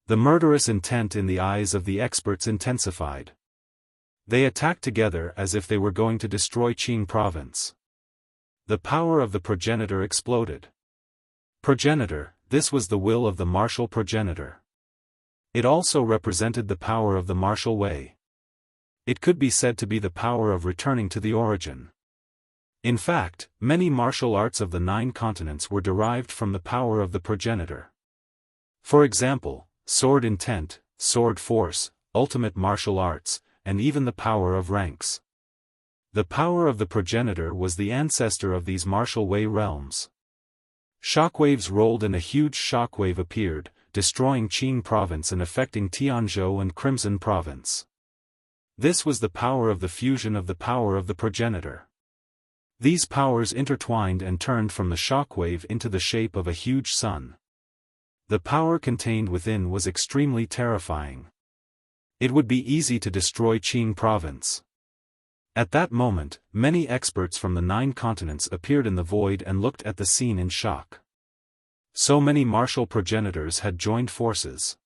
The murderous intent in the eyes of the experts intensified. They attacked together as if they were going to destroy Qing province. The power of the progenitor exploded. Progenitor, this was the will of the martial progenitor. It also represented the power of the martial way. It could be said to be the power of returning to the origin. In fact, many martial arts of the 9 continents were derived from the power of the progenitor. For example, sword intent, sword force, ultimate martial arts, and even the power of ranks. The power of the progenitor was the ancestor of these martial way realms. Shockwaves rolled and a huge shockwave appeared, destroying Qing province and affecting Tianzhou and Crimson province. This was the power of the fusion of the power of the progenitor. These powers intertwined and turned from the shockwave into the shape of a huge sun. The power contained within was extremely terrifying. It would be easy to destroy Qing province. At that moment, many experts from the 9 continents appeared in the void and looked at the scene in shock. So many martial progenitors had joined forces.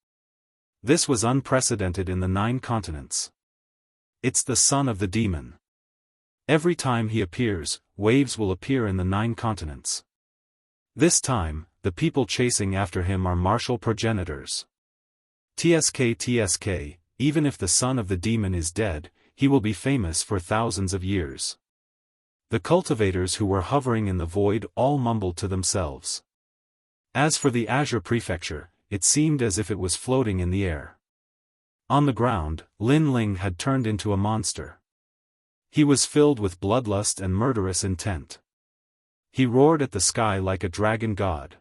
This was unprecedented in the 9 continents. It's the son of the demon. Every time he appears, waves will appear in the 9 continents. This time, the people chasing after him are martial progenitors. TSK, even if the son of the demon is dead, he will be famous for thousands of years. The cultivators who were hovering in the void all mumbled to themselves. As for the Azure Prefecture, it seemed as if it was floating in the air. On the ground, Lin Ling had turned into a monster. He was filled with bloodlust and murderous intent. He roared at the sky like a dragon god.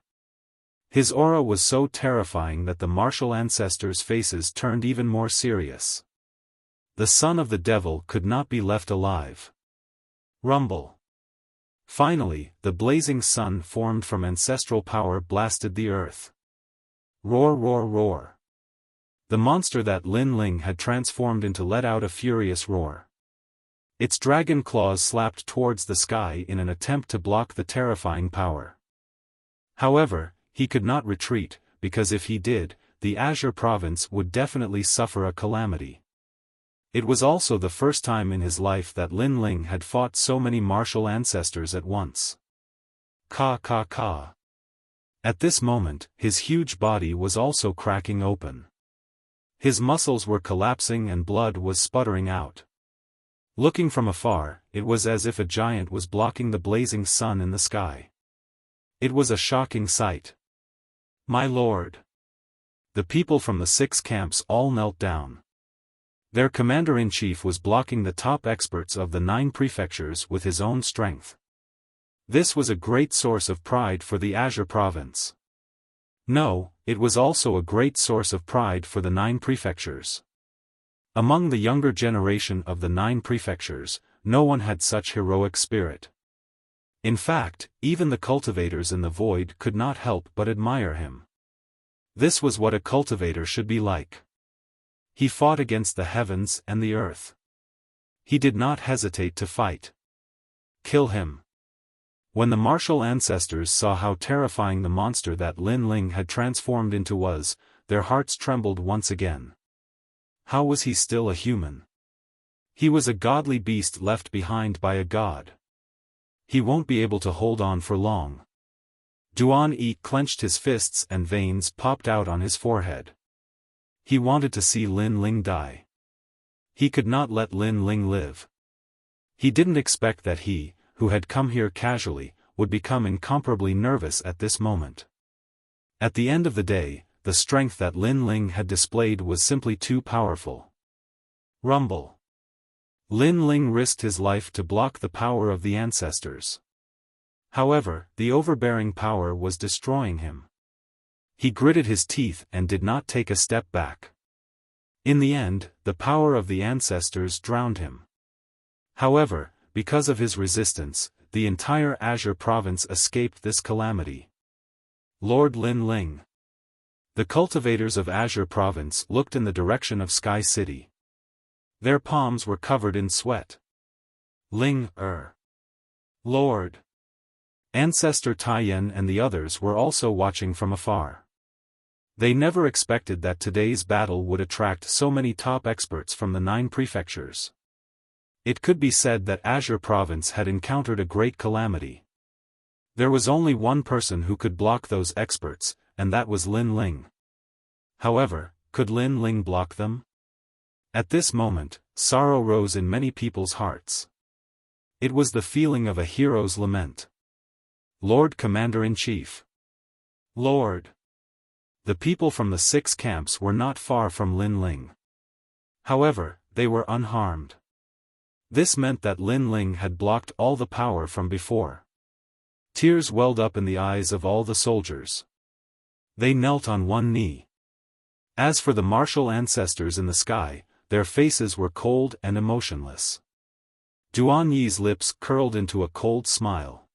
His aura was so terrifying that the martial ancestors' faces turned even more serious. The son of the devil could not be left alive. Rumble. Finally, the blazing sun formed from ancestral power blasted the earth. Roar, roar, roar. The monster that Lin Ling had transformed into let out a furious roar. Its dragon claws slapped towards the sky in an attempt to block the terrifying power. However, he could not retreat, because if he did, the Azure province would definitely suffer a calamity. It was also the first time in his life that Lin Ling had fought so many martial ancestors at once. Ka ka ka. At this moment, his huge body was also cracking open. His muscles were collapsing and blood was sputtering out. Looking from afar, it was as if a giant was blocking the blazing sun in the sky. It was a shocking sight. "My lord!" The people from the 6 camps all knelt down. Their commander-in-chief was blocking the top experts of the 9 prefectures with his own strength. This was a great source of pride for the Azure province. No, it was also a great source of pride for the 9 prefectures. Among the younger generation of the 9 prefectures, no one had such heroic spirit. In fact, even the cultivators in the void could not help but admire him. This was what a cultivator should be like. He fought against the heavens and the earth. He did not hesitate to fight. Kill him. When the martial ancestors saw how terrifying the monster that Lin Ling had transformed into was, their hearts trembled once again. How was he still a human? He was a godly beast left behind by a god. He won't be able to hold on for long. Duan Yi clenched his fists and veins popped out on his forehead. He wanted to see Lin Ling die. He could not let Lin Ling live. He didn't expect that he, who had come here casually, would become incomparably nervous at this moment. At the end of the day, the strength that Lin Ling had displayed was simply too powerful. Rumble. Lin Ling risked his life to block the power of the ancestors. However, the overbearing power was destroying him. He gritted his teeth and did not take a step back. In the end, the power of the ancestors drowned him. However, because of his resistance, the entire Azure province escaped this calamity. Lord Lin Ling. The cultivators of Azure province looked in the direction of Sky City. Their palms were covered in sweat. Ling, Lord. Ancestor Taiyan and the others were also watching from afar. They never expected that today's battle would attract so many top experts from the 9 prefectures. It could be said that Azure province had encountered a great calamity. There was only one person who could block those experts, and that was Lin Ling. However, could Lin Ling block them? At this moment, sorrow rose in many people's hearts. It was the feeling of a hero's lament. Lord Commander-in-Chief. Lord. The people from the 6 camps were not far from Lin Ling. However, they were unharmed. This meant that Lin Ling had blocked all the power from before. Tears welled up in the eyes of all the soldiers. They knelt on one knee. As for the martial ancestors in the sky, their faces were cold and emotionless. Duan Yi's lips curled into a cold smile.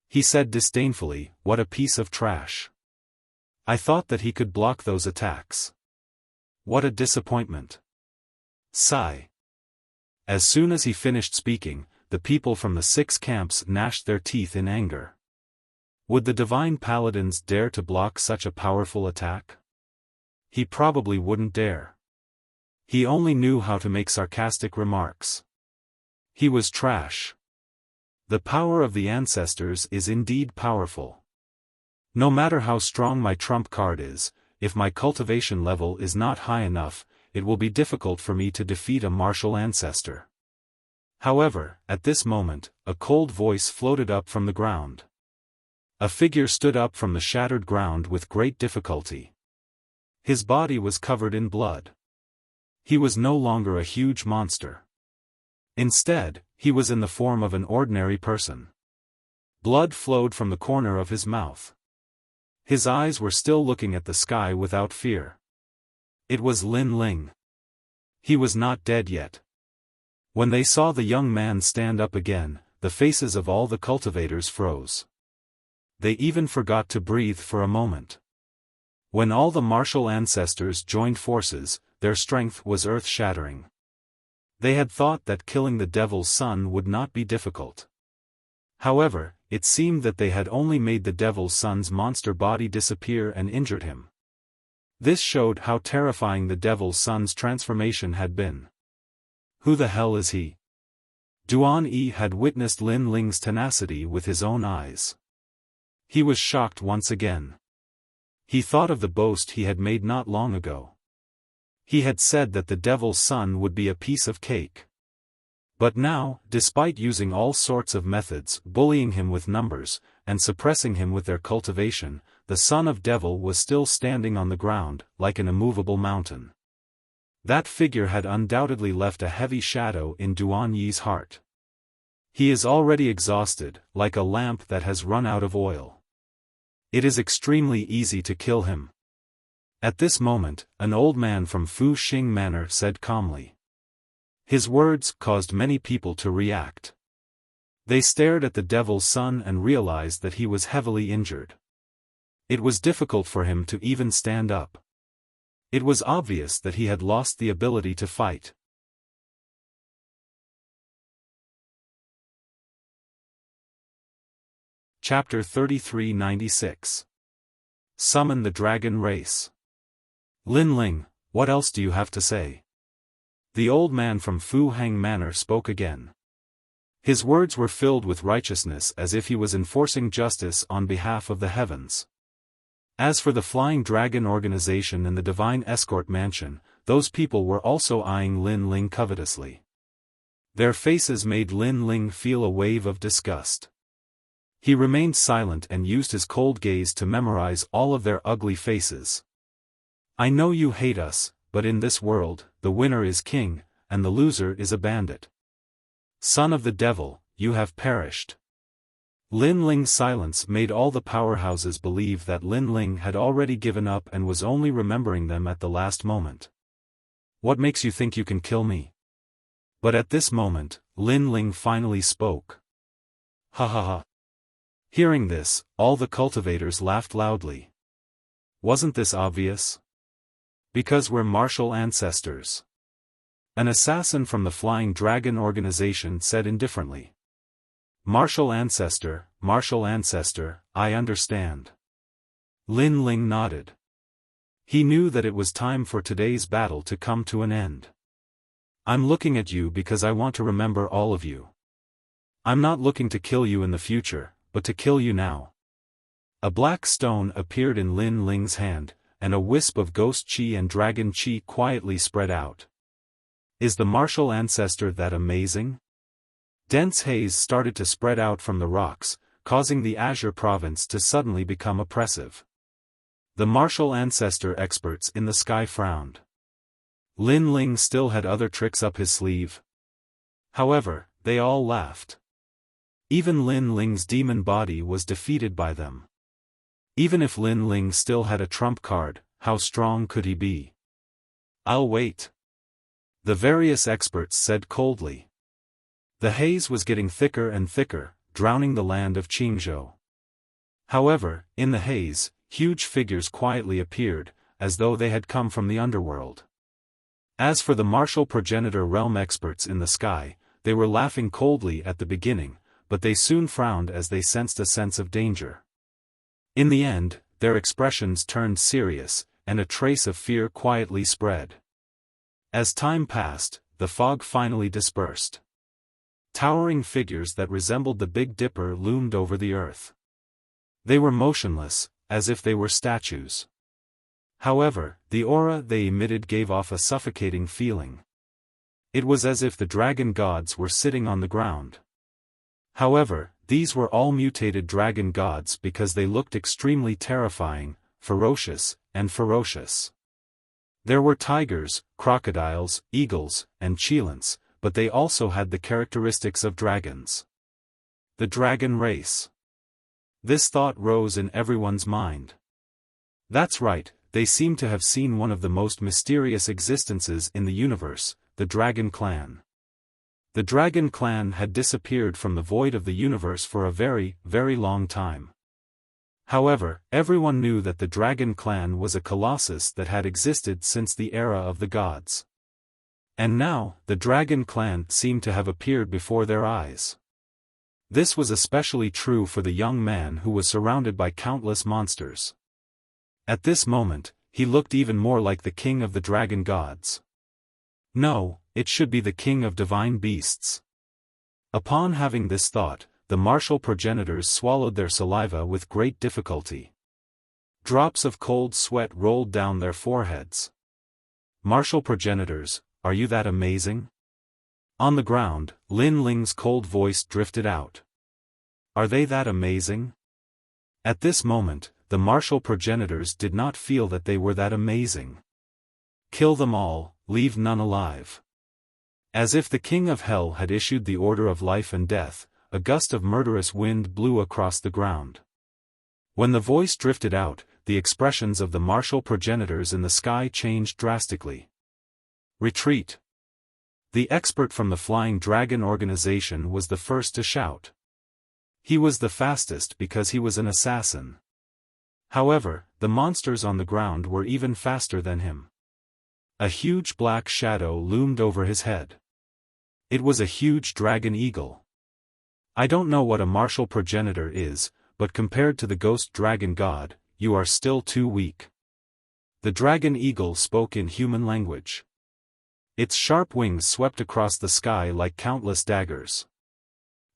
He said disdainfully, "What a piece of trash. I thought that he could block those attacks. What a disappointment." Sigh. As soon as he finished speaking, the people from the 6 camps gnashed their teeth in anger. Would the divine paladins dare to block such a powerful attack? He probably wouldn't dare. He only knew how to make sarcastic remarks. He was trash. The power of the ancestors is indeed powerful. No matter how strong my trump card is, if my cultivation level is not high enough, it will be difficult for me to defeat a martial ancestor. However, at this moment, a cold voice floated up from the ground. A figure stood up from the shattered ground with great difficulty. His body was covered in blood. He was no longer a huge monster. Instead, he was in the form of an ordinary person. Blood flowed from the corner of his mouth. His eyes were still looking at the sky without fear. It was Lin Ling. He was not dead yet. When they saw the young man stand up again, the faces of all the cultivators froze. They even forgot to breathe for a moment. When all the martial ancestors joined forces, their strength was earth-shattering. They had thought that killing the devil's son would not be difficult. However, it seemed that they had only made the devil's son's monster body disappear and injured him. This showed how terrifying the devil's son's transformation had been. Who the hell is he? Duan Yi had witnessed Lin Ling's tenacity with his own eyes. He was shocked once again. He thought of the boast he had made not long ago. He had said that the devil's son would be a piece of cake. But now, despite using all sorts of methods, bullying him with numbers, and suppressing him with their cultivation, the son of devil was still standing on the ground, like an immovable mountain. That figure had undoubtedly left a heavy shadow in Duan Yi's heart. He is already exhausted, like a lamp that has run out of oil. It is extremely easy to kill him. At this moment, an old man from Fu Xing Manor said calmly. His words caused many people to react. They stared at the devil's son and realized that he was heavily injured. It was difficult for him to even stand up. It was obvious that he had lost the ability to fight. Chapter 3396. Summon the Dragon Race. Lin Ling, what else do you have to say? The old man from Fu Hang Manor spoke again. His words were filled with righteousness as if he was enforcing justice on behalf of the heavens. As for the Flying Dragon Organization and the Divine Escort Mansion, those people were also eyeing Lin Ling covetously. Their faces made Lin Ling feel a wave of disgust. He remained silent and used his cold gaze to memorize all of their ugly faces. I know you hate us, but in this world, the winner is king, and the loser is a bandit. Son of the devil, you have perished. Lin Ling's silence made all the powerhouses believe that Lin Ling had already given up and was only remembering them at the last moment. What makes you think you can kill me? But at this moment, Lin Ling finally spoke. Ha ha ha. Hearing this, all the cultivators laughed loudly. Wasn't this obvious? Because we're martial ancestors. An assassin from the Flying Dragon Organization said indifferently. Martial ancestor, I understand. Lin Ling nodded. He knew that it was time for today's battle to come to an end. I'm looking at you because I want to remember all of you. I'm not looking to kill you in the future, but to kill you now. A black stone appeared in Lin Ling's hand, and a wisp of ghost chi and dragon chi quietly spread out. Is the martial ancestor that amazing? Dense haze started to spread out from the rocks, causing the Azure province to suddenly become oppressive. The martial ancestor experts in the sky frowned. Lin Ling still had other tricks up his sleeve. However, they all laughed. Even Lin Ling's demon body was defeated by them. Even if Lin Ling still had a trump card, how strong could he be? I'll wait. The various experts said coldly. The haze was getting thicker and thicker, drowning the land of Qingzhou. However, in the haze, huge figures quietly appeared, as though they had come from the underworld. As for the martial progenitor realm experts in the sky, they were laughing coldly at the beginning, but they soon frowned as they sensed a sense of danger. In the end, their expressions turned serious, and a trace of fear quietly spread. As time passed, the fog finally dispersed. Towering figures that resembled the Big Dipper loomed over the earth. They were motionless, as if they were statues. However, the aura they emitted gave off a suffocating feeling. It was as if the dragon gods were sitting on the ground. However, these were all mutated dragon gods because they looked extremely terrifying, ferocious, and ferocious. There were tigers, crocodiles, eagles, and cheilants, but they also had the characteristics of dragons. The dragon race. This thought rose in everyone's mind. That's right, they seemed to have seen one of the most mysterious existences in the universe, the Dragon Clan. The Dragon Clan had disappeared from the void of the universe for a very, very long time. However, everyone knew that the Dragon Clan was a colossus that had existed since the era of the gods. And now, the Dragon Clan seemed to have appeared before their eyes. This was especially true for the young man who was surrounded by countless monsters. At this moment, he looked even more like the king of the dragon gods. No, it should be the king of divine beasts. Upon having this thought, the martial progenitors swallowed their saliva with great difficulty. Drops of cold sweat rolled down their foreheads. Martial progenitors, are you that amazing? On the ground, Lin Ling's cold voice drifted out. Are they that amazing? At this moment, the martial progenitors did not feel that they were that amazing. Kill them all, leave none alive. As if the king of hell had issued the order of life and death, a gust of murderous wind blew across the ground. When the voice drifted out, the expressions of the martial progenitors in the sky changed drastically. Retreat. The expert from the Flying Dragon organization was the first to shout. He was the fastest because he was an assassin. However, the monsters on the ground were even faster than him. A huge black shadow loomed over his head. It was a huge dragon eagle. I don't know what a martial progenitor is, but compared to the ghost dragon god, you are still too weak. The dragon eagle spoke in human language. Its sharp wings swept across the sky like countless daggers.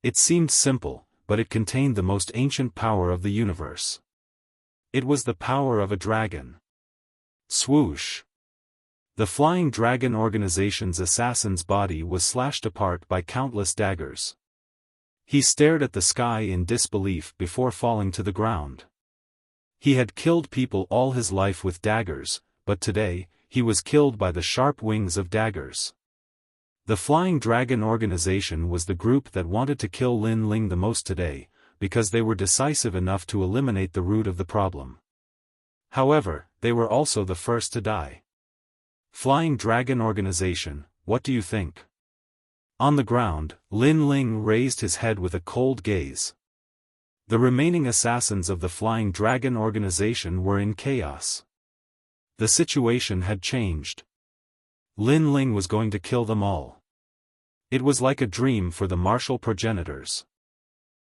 It seemed simple, but it contained the most ancient power of the universe. It was the power of a dragon. Swoosh! The Flying Dragon organization's assassin's body was slashed apart by countless daggers. He stared at the sky in disbelief before falling to the ground. He had killed people all his life with daggers, but today, he was killed by the sharp wings of daggers. The Flying Dragon organization was the group that wanted to kill Lin Ling the most today, because they were decisive enough to eliminate the root of the problem. However, they were also the first to die. Flying Dragon organization, what do you think? On the ground, Lin Ling raised his head with a cold gaze. The remaining assassins of the Flying Dragon organization were in chaos. The situation had changed. Lin Ling was going to kill them all. It was like a dream for the martial progenitors.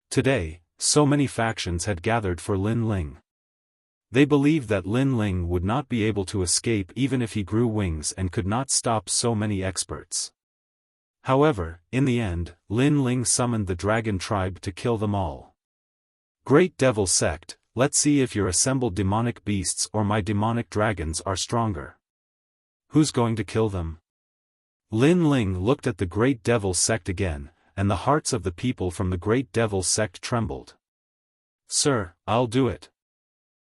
Today, so many factions had gathered for Lin Ling. They believed that Lin Ling would not be able to escape even if he grew wings and could not stop so many experts. However, in the end, Lin Ling summoned the dragon tribe to kill them all. Great Devil Sect, let's see if your assembled demonic beasts or my demonic dragons are stronger. Who's going to kill them? Lin Ling looked at the Great Devil Sect again, and the hearts of the people from the Great Devil Sect trembled. Sir, I'll do it.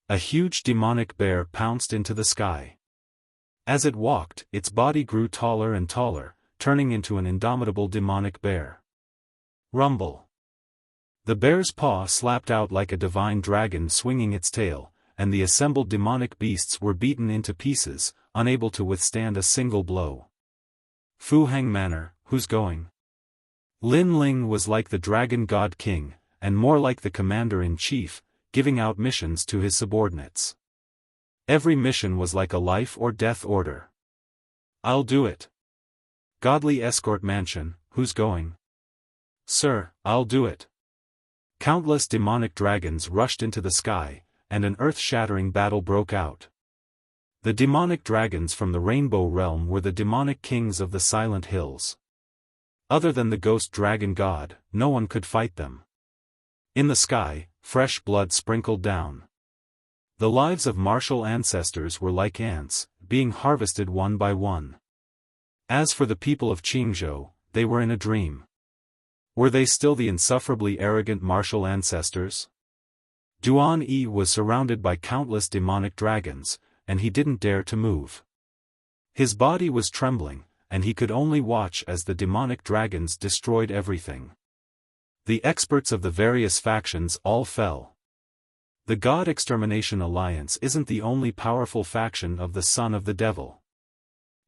A huge demonic bear pounced into the sky. As it walked, its body grew taller and taller, turning into an indomitable demonic bear. Rumble. The bear's paw slapped out like a divine dragon swinging its tail, and the assembled demonic beasts were beaten into pieces, unable to withstand a single blow. Fu Hang Manor, who's going? Lin Ling was like the dragon god king, and more like the commander-in-chief, giving out missions to his subordinates. Every mission was like a life or death order. I'll do it. Godly Escort Mansion, who's going? Sir, I'll do it. Countless demonic dragons rushed into the sky, and an earth-shattering battle broke out. The demonic dragons from the Rainbow Realm were the demonic kings of the Silent Hills. Other than the ghost dragon god, no one could fight them. In the sky, fresh blood sprinkled down. The lives of martial ancestors were like ants, being harvested one by one. As for the people of Qingzhou, they were in a dream. Were they still the insufferably arrogant martial ancestors? Duan Yi was surrounded by countless demonic dragons, and he didn't dare to move. His body was trembling, and he could only watch as the demonic dragons destroyed everything. The experts of the various factions all fell. The God Extermination Alliance isn't the only powerful faction of the Son of the Devil.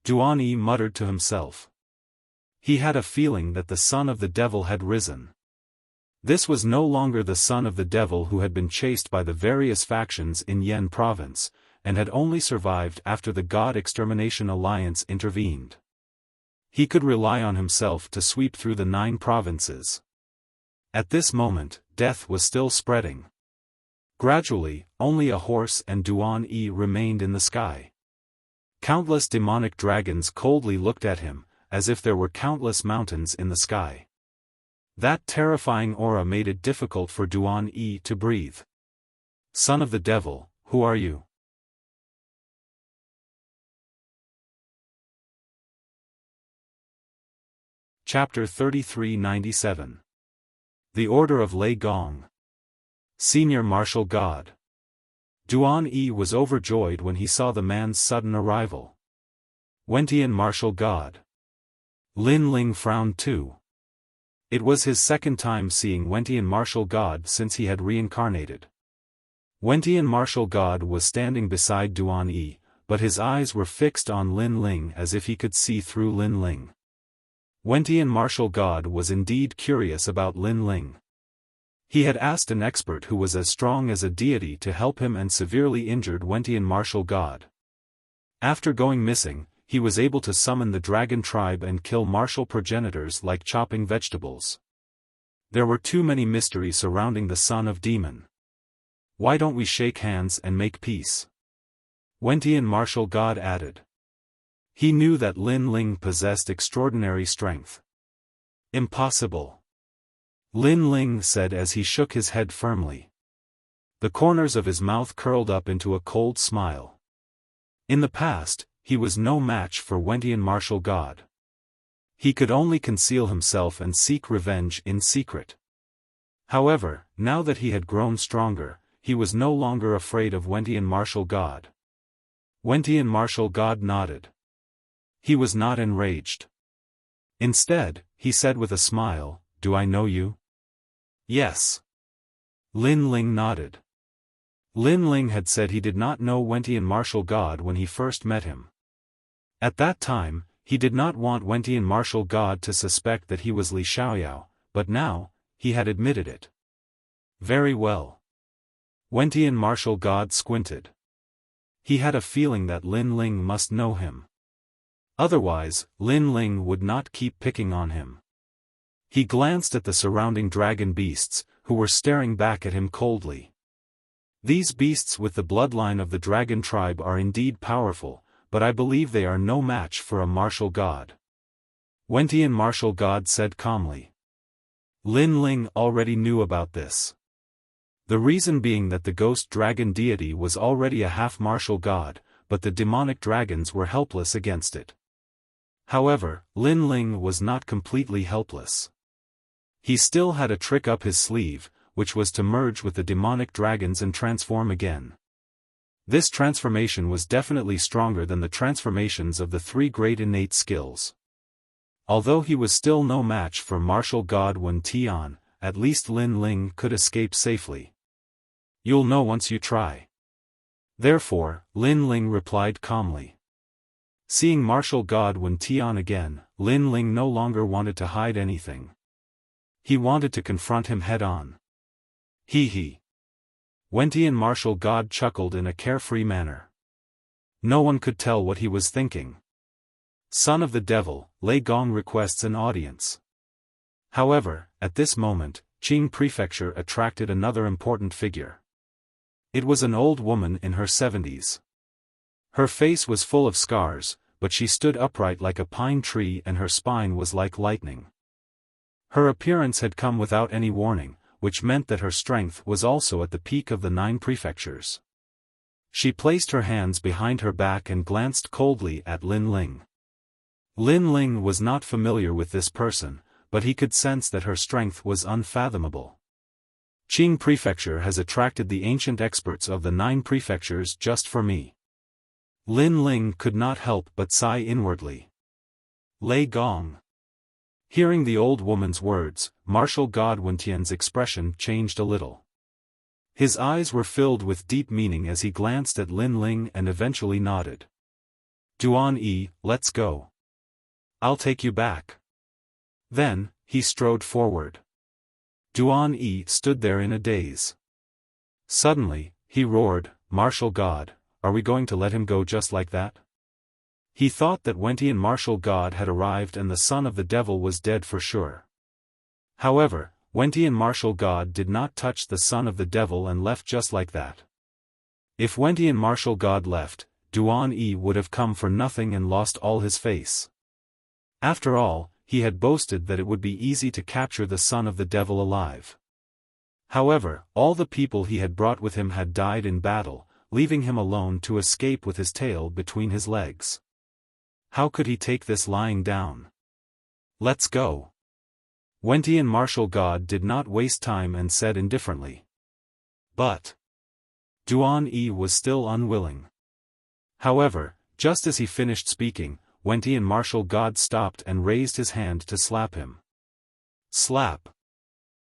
Duan Yi muttered to himself. He had a feeling that the Son of the Devil had risen. This was no longer the Son of the Devil who had been chased by the various factions in Yen Province, and had only survived after the God Extermination Alliance intervened. He could rely on himself to sweep through the 9 provinces. At this moment, death was still spreading. Gradually, only a horse and Duan Yi remained in the sky. Countless demonic dragons coldly looked at him, as if there were countless mountains in the sky. That terrifying aura made it difficult for Duan Yi to breathe. Son of the Devil, who are you? Chapter 3397. The Order of Lei Gong. Senior Martial God. Duan Yi was overjoyed when he saw the man's sudden arrival. Wentian Martial God. Lin Ling frowned too. It was his second time seeing Wentian Martial God since he had reincarnated. Wentian Martial God was standing beside Duan Yi, but his eyes were fixed on Lin Ling as if he could see through Lin Ling. Wentian Martial God was indeed curious about Lin Ling. He had asked an expert who was as strong as a deity to help him and severely injured Wentian Martial God. After going missing, he was able to summon the dragon tribe and kill martial progenitors like chopping vegetables. There were too many mysteries surrounding the son of demon. Why don't we shake hands and make peace? Wentian Martial God added. He knew that Lin Ling possessed extraordinary strength. Impossible. Lin Ling said as he shook his head firmly. The corners of his mouth curled up into a cold smile. In the past, he was no match for Wentian Martial God. He could only conceal himself and seek revenge in secret. However, now that he had grown stronger, he was no longer afraid of Wentian Martial God. Wentian Martial God nodded. He was not enraged. Instead, he said with a smile, "Do I know you?" "Yes." Lin Ling nodded. Lin Ling had said he did not know Wentian Martial God when he first met him. At that time, he did not want Wentian Martial God to suspect that he was Li Xiaoyao, but now, he had admitted it. Very well. Wentian Martial God squinted. He had a feeling that Lin Ling must know him. Otherwise, Lin Ling would not keep picking on him. He glanced at the surrounding dragon beasts, who were staring back at him coldly. These beasts with the bloodline of the dragon tribe are indeed powerful, but I believe they are no match for a martial god. Wentian Martial God said calmly. Lin Ling already knew about this. The reason being that the ghost dragon deity was already a half-martial god, but the demonic dragons were helpless against it. However, Lin Ling was not completely helpless. He still had a trick up his sleeve, which was to merge with the demonic dragons and transform again. This transformation was definitely stronger than the transformations of the three great innate skills. Although he was still no match for martial god Wen Tian, at least Lin Ling could escape safely. You'll know once you try. Therefore, Lin Ling replied calmly. Seeing martial god Wen Tian again, Lin Ling no longer wanted to hide anything. He wanted to confront him head-on. He. Wentian Martial God chuckled in a carefree manner. No one could tell what he was thinking. Son of the Devil, Lei Gong requests an audience. However, at this moment, Qing Prefecture attracted another important figure. It was an old woman in her 70s. Her face was full of scars, but she stood upright like a pine tree and her spine was like lightning. Her appearance had come without any warning, which meant that her strength was also at the peak of the 9 prefectures. She placed her hands behind her back and glanced coldly at Lin Ling. Lin Ling was not familiar with this person, but he could sense that her strength was unfathomable. Qing Prefecture has attracted the ancient experts of the 9 prefectures just for me. Lin Ling could not help but sigh inwardly. Lei Gong. Hearing the old woman's words, martial god Wentian's expression changed a little. His eyes were filled with deep meaning as he glanced at Lin Ling and eventually nodded. Duan Yi, let's go. I'll take you back. Then, he strode forward. Duan Yi stood there in a daze. Suddenly, he roared, Martial God, are we going to let him go just like that? He thought that Wentian Martial God had arrived and the son of the devil was dead for sure. However, Wentian Martial God did not touch the son of the devil and left just like that. If Wentian Martial God left, Duan Yi would have come for nothing and lost all his face. After all, he had boasted that it would be easy to capture the son of the devil alive. However, all the people he had brought with him had died in battle, leaving him alone to escape with his tail between his legs. How could he take this lying down? Let's go. Wentian martial god did not waste time and said indifferently. But Duan Yi was still unwilling. However, just as he finished speaking, Wentian martial god stopped and raised his hand to slap him. Slap.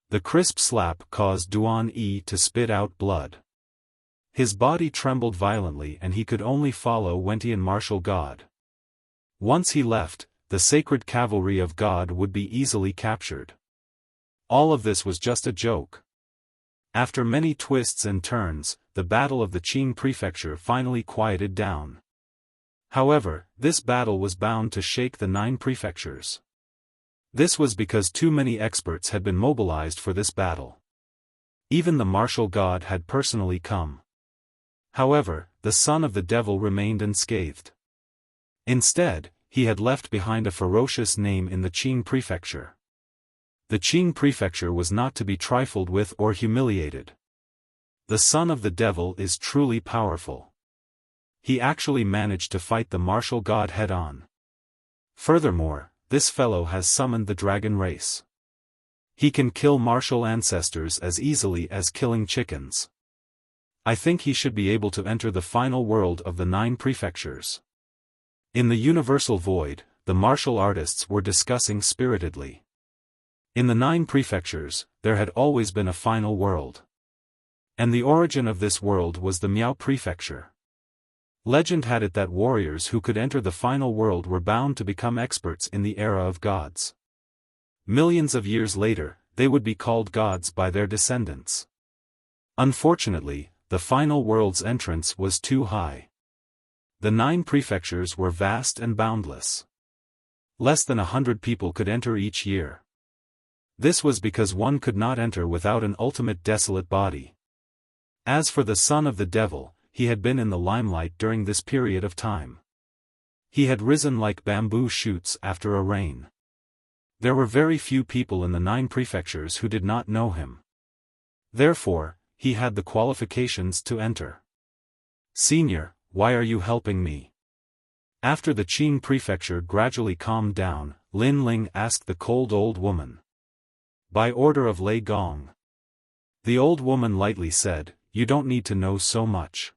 The crisp slap caused Duan Yi to spit out blood. His body trembled violently and he could only follow Wentian martial god. Once he left, the sacred cavalry of God would be easily captured. All of this was just a joke. After many twists and turns, the battle of the Qing prefecture finally quieted down. However, this battle was bound to shake the 9 prefectures. This was because too many experts had been mobilized for this battle. Even the martial god had personally come. However, the son of the devil remained unscathed. Instead, he had left behind a ferocious name in the Qing prefecture. The Qing prefecture was not to be trifled with or humiliated. The son of the devil is truly powerful. He actually managed to fight the martial god head-on. Furthermore, this fellow has summoned the dragon race. He can kill martial ancestors as easily as killing chickens. I think he should be able to enter the final world of the 9 prefectures. In the universal void, the martial artists were discussing spiritedly. In the 9 prefectures, there had always been a final world. And the origin of this world was the Miao prefecture. Legend had it that warriors who could enter the final world were bound to become experts in the era of gods. Millions of years later, they would be called gods by their descendants. Unfortunately, the final world's entrance was too high. The 9 prefectures were vast and boundless. Less than 100 people could enter each year. This was because one could not enter without an ultimate desolate body. As for the son of the devil, he had been in the limelight during this period of time. He had risen like bamboo shoots after a rain. There were very few people in the 9 prefectures who did not know him. Therefore, he had the qualifications to enter. Senior, why are you helping me? After the Qing prefecture gradually calmed down, Lin Ling asked the cold old woman. By order of Lei Gong. The old woman lightly said, you don't need to know so much.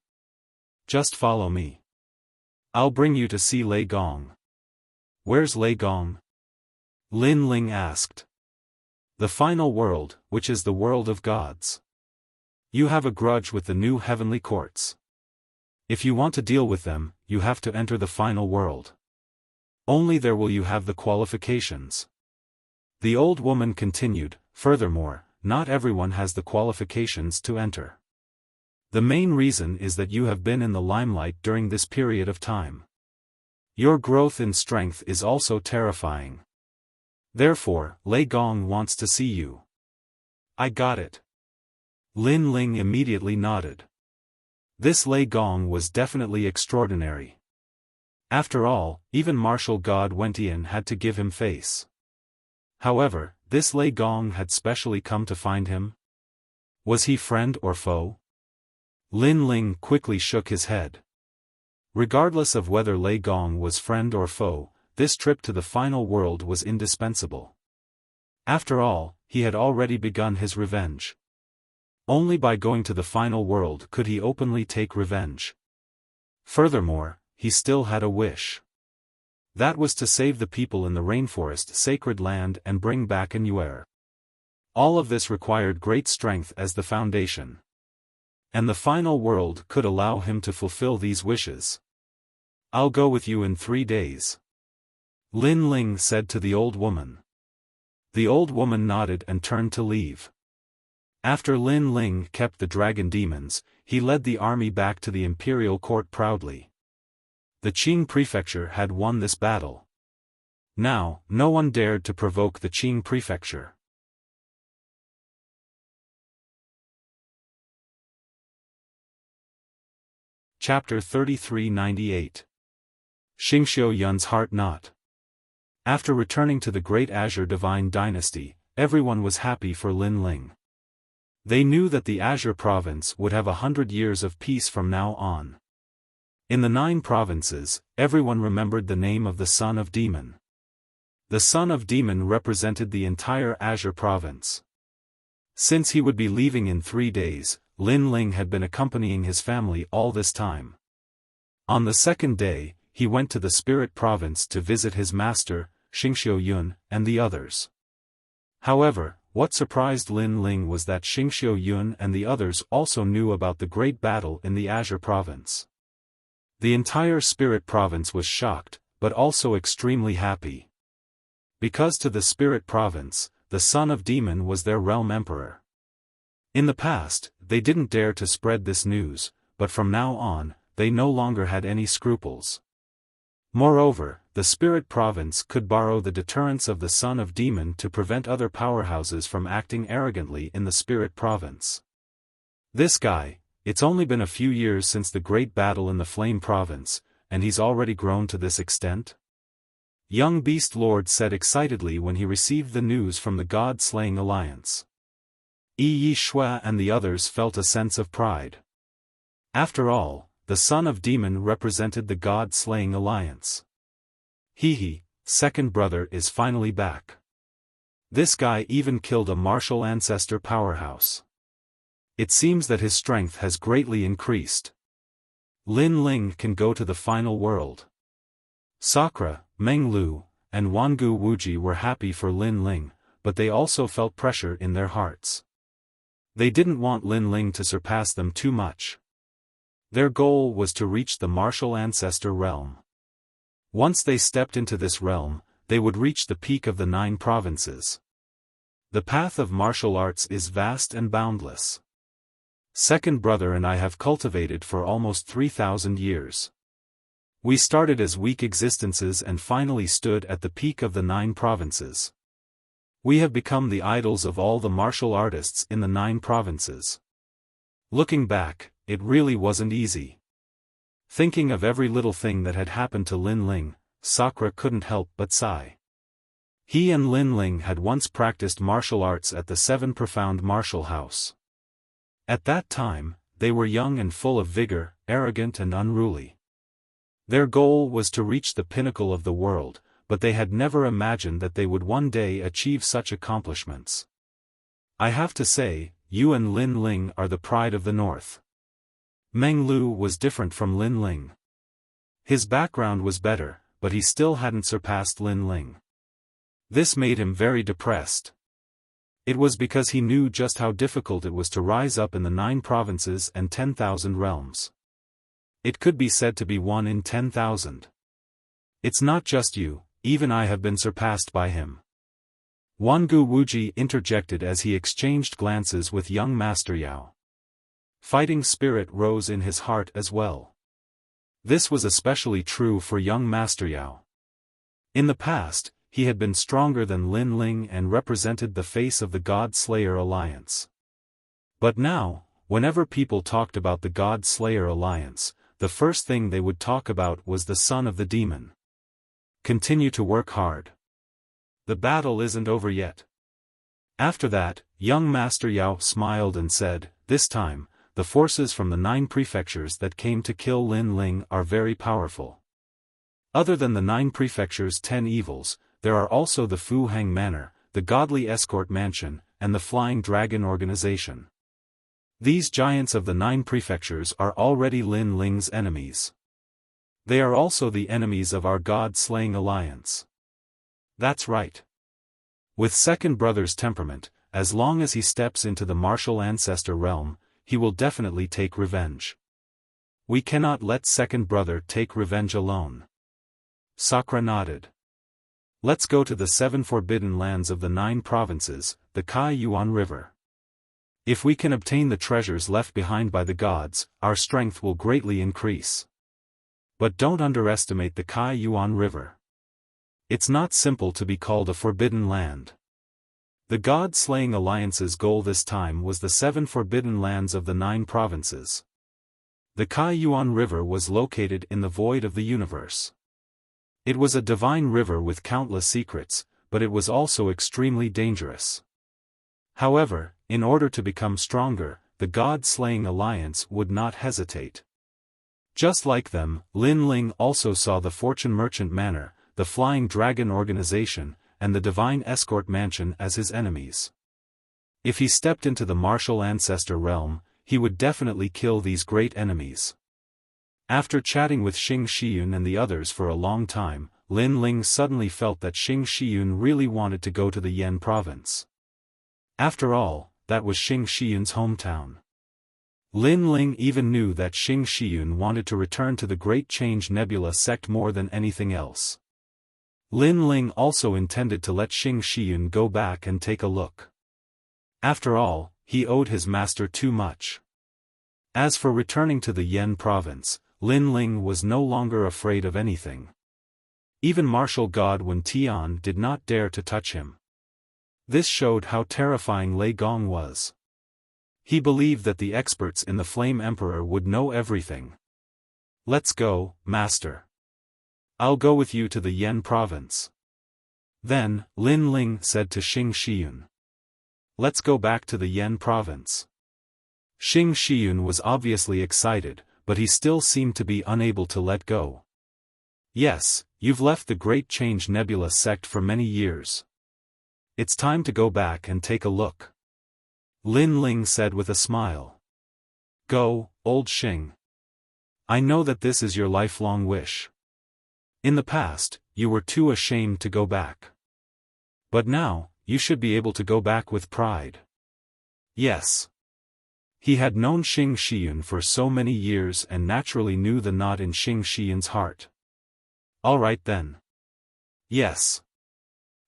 Just follow me. I'll bring you to see Lei Gong. Where's Lei Gong? Lin Ling asked. The final world, which is the world of gods. You have a grudge with the new heavenly courts. If you want to deal with them, you have to enter the final world. Only there will you have the qualifications. The old woman continued, furthermore, not everyone has the qualifications to enter. The main reason is that you have been in the limelight during this period of time. Your growth in strength is also terrifying. Therefore, Lei Gong wants to see you. I got it. Lin Ling immediately nodded. This Lei Gong was definitely extraordinary. After all, even martial god Wentian had to give him face. However, this Lei Gong had specially come to find him? Was he friend or foe? Lin Ling quickly shook his head. Regardless of whether Lei Gong was friend or foe, this trip to the final world was indispensable. After all, he had already begun his revenge. Only by going to the final world could he openly take revenge. Furthermore, he still had a wish. That was to save the people in the rainforest sacred land and bring back a new era. All of this required great strength as the foundation. And the final world could allow him to fulfill these wishes. I'll go with you in 3 days. Lin Ling said to the old woman. The old woman nodded and turned to leave. After Lin Ling kept the dragon demons, he led the army back to the imperial court proudly. The Qing prefecture had won this battle. Now, no one dared to provoke the Qing prefecture. Chapter 3398. Xingxiu Yun's Heart Knot. After returning to the Great Azure Divine Dynasty, everyone was happy for Lin Ling. They knew that the Azure Province would have 100 years of peace from now on. In the 9 provinces, everyone remembered the name of the son of demon. The son of demon represented the entire Azure province. Since he would be leaving in 3 days, Lin Ling had been accompanying his family all this time. On the second day, he went to the spirit province to visit his master, Xingxiu Yun, and the others. However, what surprised Lin Ling was that Xingxiu Yun and the others also knew about the great battle in the Azure province. The entire spirit province was shocked, but also extremely happy. Because to the spirit province, the son of demon was their realm emperor. In the past, they didn't dare to spread this news, but from now on, they no longer had any scruples. Moreover, the spirit province could borrow the deterrence of the son of demon to prevent other powerhouses from acting arrogantly in the spirit province. This guy, it's only been a few years since the great battle in the flame province, and he's already grown to this extent? Young Beast Lord said excitedly when he received the news from the God-slaying alliance. Yi Shui and the others felt a sense of pride. After all, the son of demon represented the God-slaying alliance. He, second brother is finally back. This guy even killed a martial ancestor powerhouse. It seems that his strength has greatly increased. Lin Ling can go to the final world. Sakura, Meng Lu, and Wangu Wuji were happy for Lin Ling, but they also felt pressure in their hearts. They didn't want Lin Ling to surpass them too much. Their goal was to reach the martial ancestor realm. Once they stepped into this realm, they would reach the peak of the 9 provinces. The path of martial arts is vast and boundless. Second brother and I have cultivated for almost 3,000 years. We started as weak existences and finally stood at the peak of the 9 provinces. We have become the idols of all the martial artists in the 9 provinces. Looking back, it really wasn't easy. Thinking of every little thing that had happened to Lin Ling, Sakura couldn't help but sigh. He and Lin Ling had once practiced martial arts at the 7 Profound Martial House. At that time, they were young and full of vigor, arrogant and unruly. Their goal was to reach the pinnacle of the world, but they had never imagined that they would one day achieve such accomplishments. I have to say, you and Lin Ling are the pride of the North. Meng Lu was different from Lin Ling. His background was better, but he still hadn't surpassed Lin Ling. This made him very depressed. It was because he knew just how difficult it was to rise up in the 9 provinces and 10,000 realms. It could be said to be 1 in 10,000. It's not just you, even I have been surpassed by him. Wangu Wuji interjected as he exchanged glances with young Master Yao. Fighting spirit rose in his heart as well. This was especially true for young Master Yao. In the past, he had been stronger than Lin Ling and represented the face of the God Slayer Alliance. But now, whenever people talked about the God Slayer Alliance, the first thing they would talk about was the son of the demon. Continue to work hard. The battle isn't over yet. After that, young Master Yao smiled and said, this time, the forces from the 9 prefectures that came to kill Lin Ling are very powerful. Other than the 9 prefectures' 10 evils, there are also the Fu Hang Manor, the Godly Escort Mansion, and the Flying Dragon Organization. These giants of the 9 prefectures are already Lin Ling's enemies. They are also the enemies of our God-slaying alliance. That's right. With second brother's temperament, as long as he steps into the martial ancestor realm, he will definitely take revenge. We cannot let second brother take revenge alone. Sakura nodded. Let's go to the 7 forbidden lands of the 9 provinces, the Kai Yuan River. If we can obtain the treasures left behind by the gods, our strength will greatly increase. But don't underestimate the Kai Yuan River. It's not simple to be called a forbidden land. The God-slaying alliance's goal this time was the 7 forbidden lands of the 9 provinces. The Kai Yuan River was located in the void of the universe. It was a divine river with countless secrets, but it was also extremely dangerous. However, in order to become stronger, the God-slaying alliance would not hesitate. Just like them, Lin Ling also saw the Fortune Merchant Manor, the Flying Dragon Organization, and the Divine Escort Mansion as his enemies. If he stepped into the martial ancestor realm, he would definitely kill these great enemies. After chatting with Xing Shiyun and the others for a long time, Lin Ling suddenly felt that Xing Shiyun really wanted to go to the Yan province. After all, that was Xing Shiyun's hometown. Lin Ling even knew that Xing Shiyun wanted to return to the Great Change Nebula sect more than anything else. Lin Ling also intended to let Xing Shiyun go back and take a look. After all, he owed his master too much. As for returning to the Yan province, Lin Ling was no longer afraid of anything. Even martial god Wen Tian did not dare to touch him. This showed how terrifying Lei Gong was. He believed that the experts in the Flame Emperor would know everything. "Let's go, master. I'll go with you to the Yan province." Then, Lin Ling said to Xing Shiyun, "Let's go back to the Yan province." Xing Shiyun was obviously excited, but he still seemed to be unable to let go. "Yes, you've left the Great Change Nebula sect for many years. It's time to go back and take a look," Lin Ling said with a smile. "Go, old Xing. I know that this is your lifelong wish. In the past, you were too ashamed to go back. But now, you should be able to go back with pride." Yes. He had known Xing Shiyun for so many years and naturally knew the knot in Xing Shiyun's heart. "All right then." "Yes."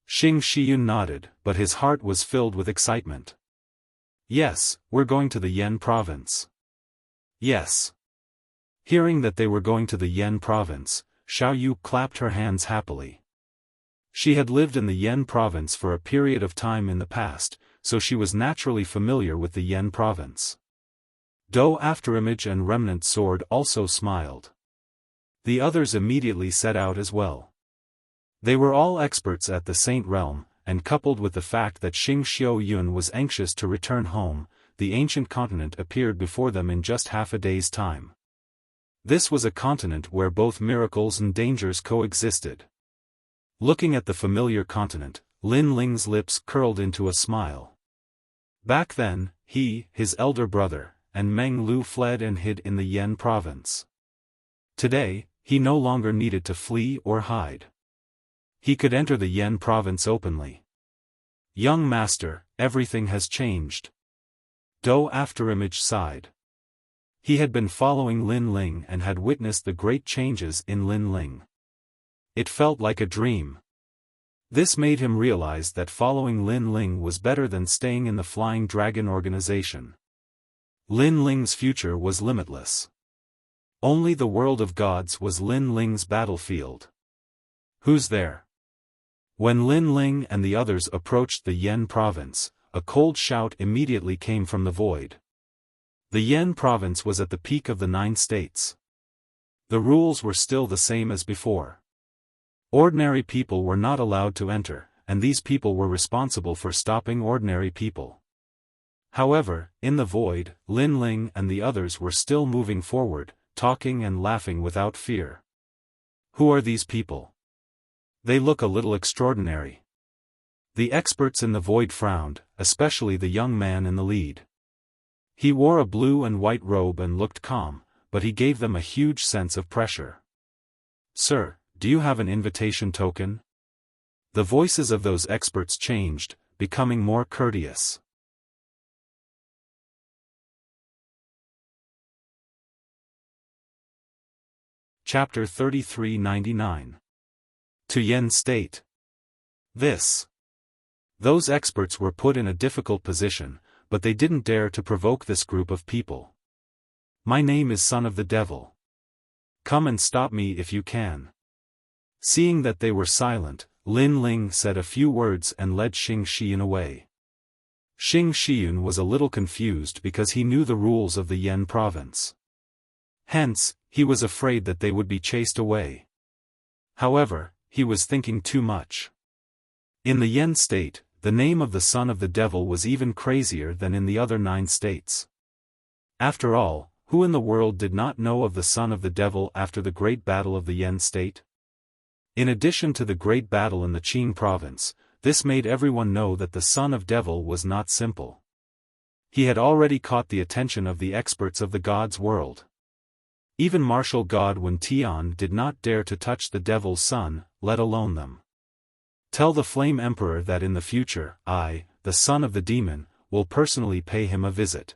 Xing Shiyun nodded, but his heart was filled with excitement. "Yes, we're going to the Yan province." "Yes." Hearing that they were going to the Yan province, Xiao Yu clapped her hands happily. She had lived in the Yan province for a period of time in the past, so she was naturally familiar with the Yan province. Do Afterimage and Remnant Sword also smiled. The others immediately set out as well. They were all experts at the Saint Realm, and coupled with the fact that Xing Xiaoyun was anxious to return home, the ancient continent appeared before them in just half a day's time. This was a continent where both miracles and dangers coexisted. Looking at the familiar continent, Lin Ling's lips curled into a smile. Back then, he, his elder brother, and Meng Lu fled and hid in the Yan province. Today, he no longer needed to flee or hide. He could enter the Yan province openly. "Young master, everything has changed." Do Afterimage sighed. He had been following Lin Ling and had witnessed the great changes in Lin Ling. It felt like a dream. This made him realize that following Lin Ling was better than staying in the Flying Dragon Organization. Lin Ling's future was limitless. Only the world of gods was Lin Ling's battlefield. "Who's there?" When Lin Ling and the others approached the Yan province, a cold shout immediately came from the void. The Yan province was at the peak of the 9 states. The rules were still the same as before. Ordinary people were not allowed to enter, and these people were responsible for stopping ordinary people. However, in the void, Lin Ling and the others were still moving forward, talking and laughing without fear. "Who are these people? They look a little extraordinary." The experts in the void frowned, especially the young man in the lead. He wore a blue and white robe and looked calm, but he gave them a huge sense of pressure. "Sir, do you have an invitation token?" The voices of those experts changed, becoming more courteous. Chapter 3399. To Yen State. Those experts were put in a difficult position, but they didn't dare to provoke this group of people. "My name is Son of the Devil. Come and stop me if you can." Seeing that they were silent, Lin Ling said a few words and led Xing Shiyun away. Xing Shiyun was a little confused because he knew the rules of the Yan province. Hence, he was afraid that they would be chased away. However, he was thinking too much. In the Yen state, the name of the Son of the Devil was even crazier than in the other 9 states. After all, who in the world did not know of the Son of the Devil after the great battle of the Yen state? In addition to the great battle in the Qing province, this made everyone know that the son of devil was not simple. He had already caught the attention of the experts of the god's world. Even martial god Wen Tian did not dare to touch the devil's son, let alone them. Tell the Flame Emperor that in the future, I, the son of the demon, will personally pay him a visit.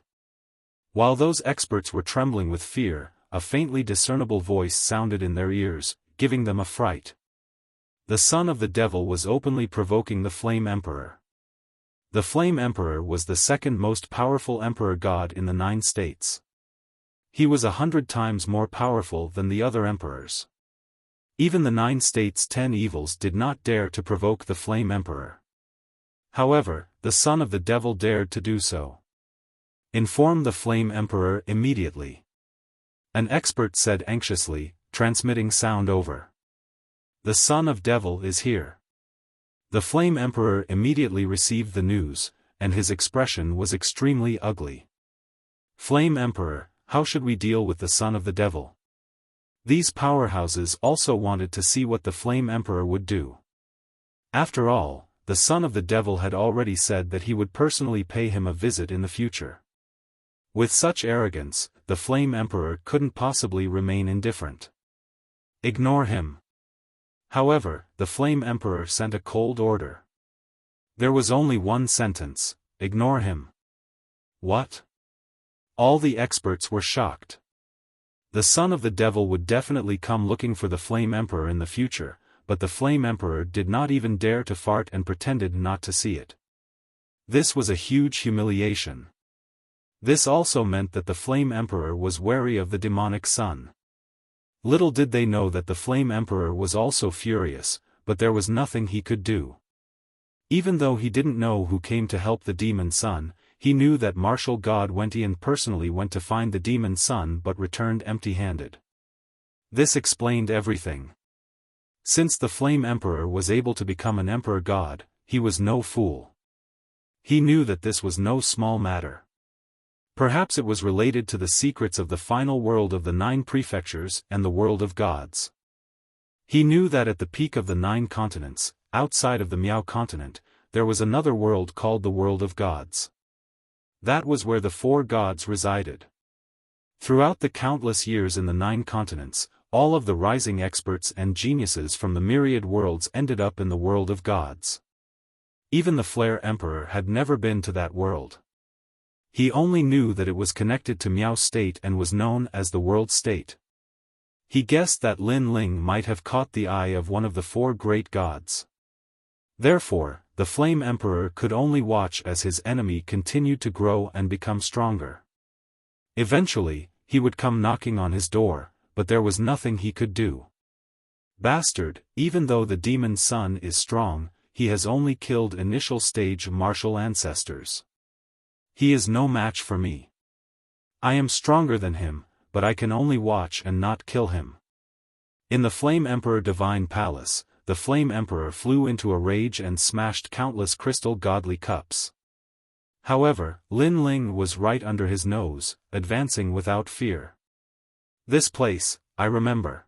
While those experts were trembling with fear, a faintly discernible voice sounded in their ears, giving them a fright. The son of the devil was openly provoking the Flame Emperor. The Flame Emperor was the second most powerful emperor god in the 9 states. He was 100 times more powerful than the other emperors. Even the 9 states' 10 evils did not dare to provoke the Flame Emperor. However, the son of the devil dared to do so. Inform the Flame Emperor immediately. An expert said anxiously, transmitting sound over. The son of devil is here. The Flame Emperor immediately received the news, and his expression was extremely ugly. Flame Emperor, how should we deal with the son of the devil? These powerhouses also wanted to see what the Flame Emperor would do. After all, the son of the devil had already said that he would personally pay him a visit in the future. With such arrogance, the Flame Emperor couldn't possibly remain indifferent. Ignore him. However, the Flame Emperor sent a cold order. There was only one sentence: ignore him. What? All the experts were shocked. The son of the devil would definitely come looking for the Flame Emperor in the future, but the Flame Emperor did not even dare to fart and pretended not to see it. This was a huge humiliation. This also meant that the Flame Emperor was wary of the demonic son. Little did they know that the Flame Emperor was also furious, but there was nothing he could do. Even though he didn't know who came to help the demon son, he knew that martial god Wen Tian personally went to find the demon son but returned empty-handed. This explained everything. Since the Flame Emperor was able to become an emperor god, he was no fool. He knew that this was no small matter. Perhaps it was related to the secrets of the final world of the 9 prefectures and the world of gods. He knew that at the peak of the 9 continents, outside of the Miao continent, there was another world called the world of gods. That was where the 4 gods resided. Throughout the countless years in the 9 continents, all of the rising experts and geniuses from the myriad worlds ended up in the world of gods. Even the Flare Emperor had never been to that world. He only knew that it was connected to Miao State and was known as the World State. He guessed that Lin Ling might have caught the eye of one of the 4 great gods. Therefore, the Flame Emperor could only watch as his enemy continued to grow and become stronger. Eventually, he would come knocking on his door, but there was nothing he could do. Bastard, even though the demon son is strong, he has only killed initial stage martial ancestors. He is no match for me. I am stronger than him, but I can only watch and not kill him. In the Flame Emperor Divine Palace, the Flame Emperor flew into a rage and smashed countless crystal godly cups. However, Lin Ling was right under his nose, advancing without fear. This place, I remember.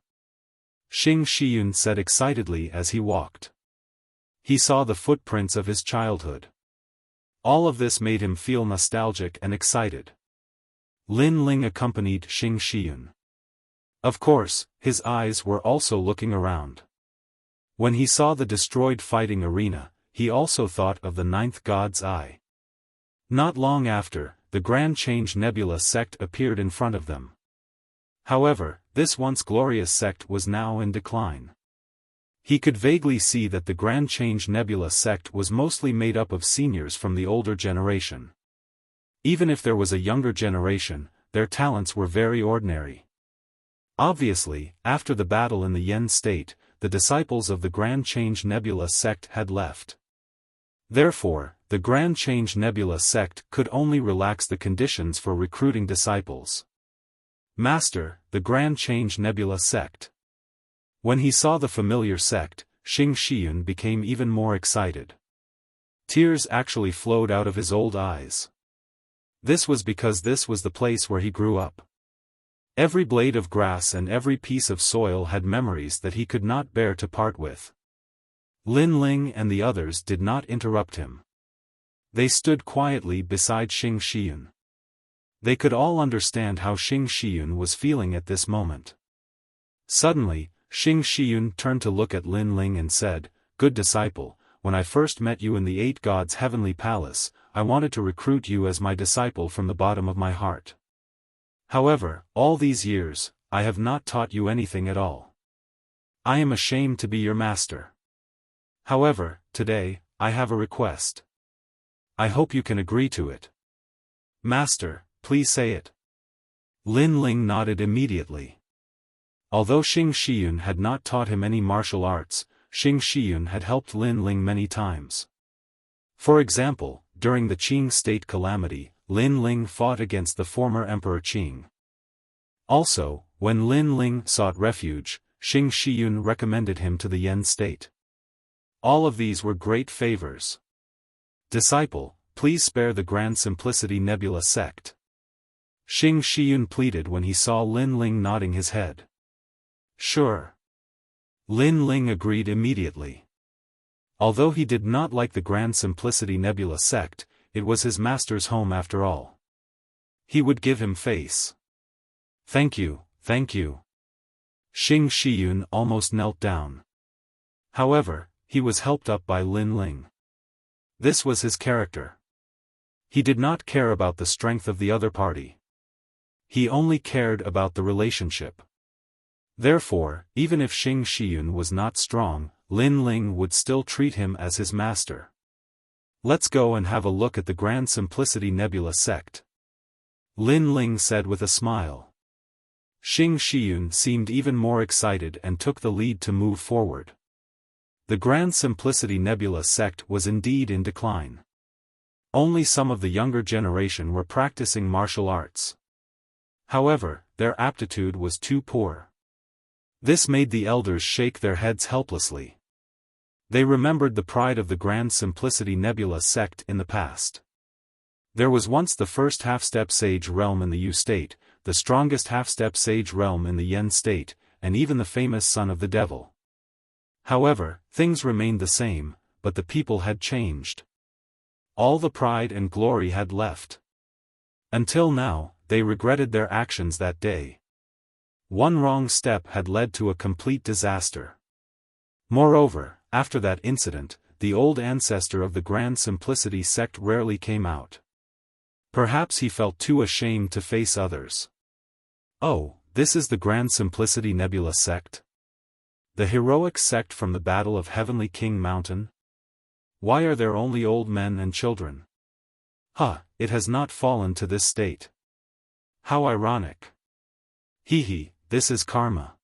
Xing Shiyun said excitedly as he walked. He saw the footprints of his childhood. All of this made him feel nostalgic and excited. Lin Ling accompanied Xing Shiyun. Of course, his eyes were also looking around. When he saw the destroyed fighting arena, he also thought of the 9th god's eye. Not long after, the Grand Change Nebula sect appeared in front of them. However, this once glorious sect was now in decline. He could vaguely see that the Grand Change Nebula sect was mostly made up of seniors from the older generation. Even if there was a younger generation, their talents were very ordinary. Obviously, after the battle in the Yen state, the disciples of the Grand Change Nebula sect had left. Therefore, the Grand Change Nebula sect could only relax the conditions for recruiting disciples. Master, the Grand Change Nebula sect. When he saw the familiar sect, Xing Shiyun became even more excited. Tears actually flowed out of his old eyes. This was because this was the place where he grew up. Every blade of grass and every piece of soil had memories that he could not bear to part with. Lin Ling and the others did not interrupt him. They stood quietly beside Xing Shiyun. They could all understand how Xing Shiyun was feeling at this moment. Suddenly, Xing Shiyun turned to look at Lin Ling and said, "Good disciple, when I first met you in the Eight Gods' heavenly palace, I wanted to recruit you as my disciple from the bottom of my heart. However, all these years, I have not taught you anything at all. I am ashamed to be your master. However, today, I have a request. I hope you can agree to it." "Master, please say it." Lin Ling nodded immediately. Although Xing Shiyun had not taught him any martial arts, Xing Shiyun had helped Lin Ling many times. For example, during the Qing state calamity, Lin Ling fought against the former Emperor Qing. Also, when Lin Ling sought refuge, Xing Shiyun recommended him to the Yan state. All of these were great favors. "Disciple, please spare the Grand Simplicity Nebula sect," Xing Shiyun pleaded when he saw Lin Ling nodding his head. "Sure." Lin Ling agreed immediately. Although he did not like the Grand Simplicity Nebula sect, it was his master's home after all. He would give him face. Thank you, thank you." Xing Shiyun almost knelt down. However, he was helped up by Lin Ling. This was his character. He did not care about the strength of the other party. He only cared about the relationship. Therefore, even if Xing Shiyun was not strong, Lin Ling would still treat him as his master. "Let's go and have a look at the Grand Simplicity Nebula sect," Lin Ling said with a smile. Xing Shiyun seemed even more excited and took the lead to move forward. The Grand Simplicity Nebula sect was indeed in decline. Only some of the younger generation were practicing martial arts. However, their aptitude was too poor. This made the elders shake their heads helplessly. They remembered the pride of the Grand Simplicity Nebula sect in the past. There was once the first half-step sage realm in the Yu state, the strongest half-step sage realm in the Yen state, and even the famous son of the devil. However, things remained the same, but the people had changed. All the pride and glory had left. Until now, they regretted their actions that day. One wrong step had led to a complete disaster. Moreover, after that incident, the old ancestor of the Grand Simplicity sect rarely came out. Perhaps he felt too ashamed to face others. "Oh, this is the Grand Simplicity Nebula sect? The heroic sect from the Battle of Heavenly King Mountain? Why are there only old men and children? It has not fallen to this state. How ironic. Hee, this is karma."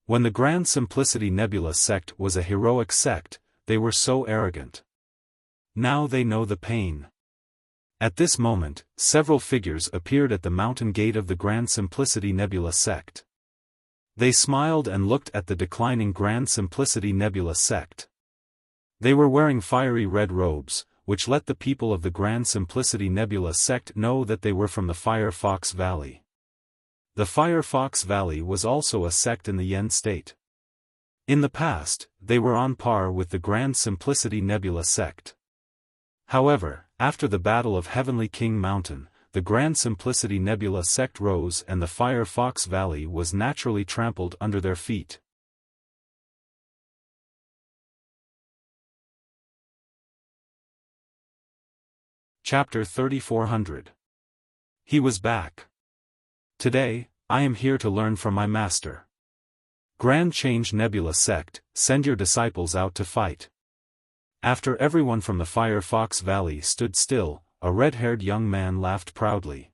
When the Grand Simplicity Nebula sect was a heroic sect, they were so arrogant. Now they know the pain. At this moment, several figures appeared at the mountain gate of the Grand Simplicity Nebula sect. They smiled and looked at the declining Grand Simplicity Nebula sect. They were wearing fiery red robes, which let the people of the Grand Simplicity Nebula sect know that they were from the Fire Fox Valley. The Fire Fox Valley was also a sect in the Yen state. In the past, they were on par with the Grand Simplicity Nebula sect. However, after the Battle of Heavenly King Mountain, the Grand Simplicity Nebula sect rose and the Fire Fox Valley was naturally trampled under their feet. Chapter 3400. He was back. "Today, I am here to learn from my master. Grand Change Nebula sect, send your disciples out to fight." After everyone from the Fire Fox Valley stood still, a red-haired young man laughed proudly.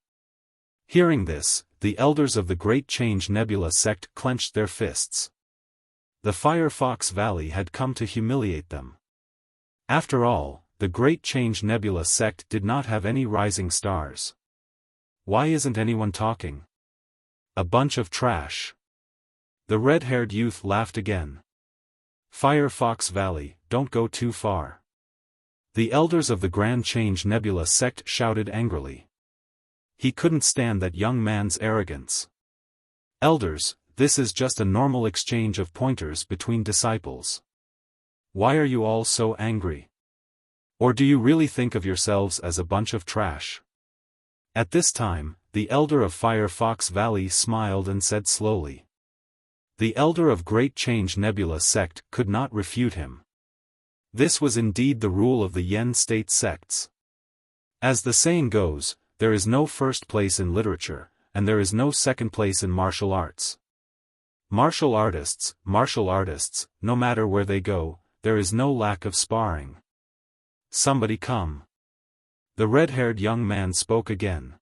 Hearing this, the elders of the Great Change Nebula sect clenched their fists. The Fire Fox Valley had come to humiliate them. After all, the Great Change Nebula sect did not have any rising stars. Why isn't anyone talking? A bunch of trash. The red-haired youth laughed again. Fire Fox Valley, don't go too far. The elders of the Grand Change Nebula sect shouted angrily. He couldn't stand that young man's arrogance. Elders, this is just a normal exchange of pointers between disciples. Why are you all so angry? Or do you really think of yourselves as a bunch of trash? At this time, the elder of Firefox Valley smiled and said slowly. The elder of Great Change Nebula sect could not refute him. This was indeed the rule of the Yen state sects. As the saying goes, there is no first place in literature, and there is no second place in martial arts. Martial artists, no matter where they go, there is no lack of sparring. Somebody come. The red-haired young man spoke again.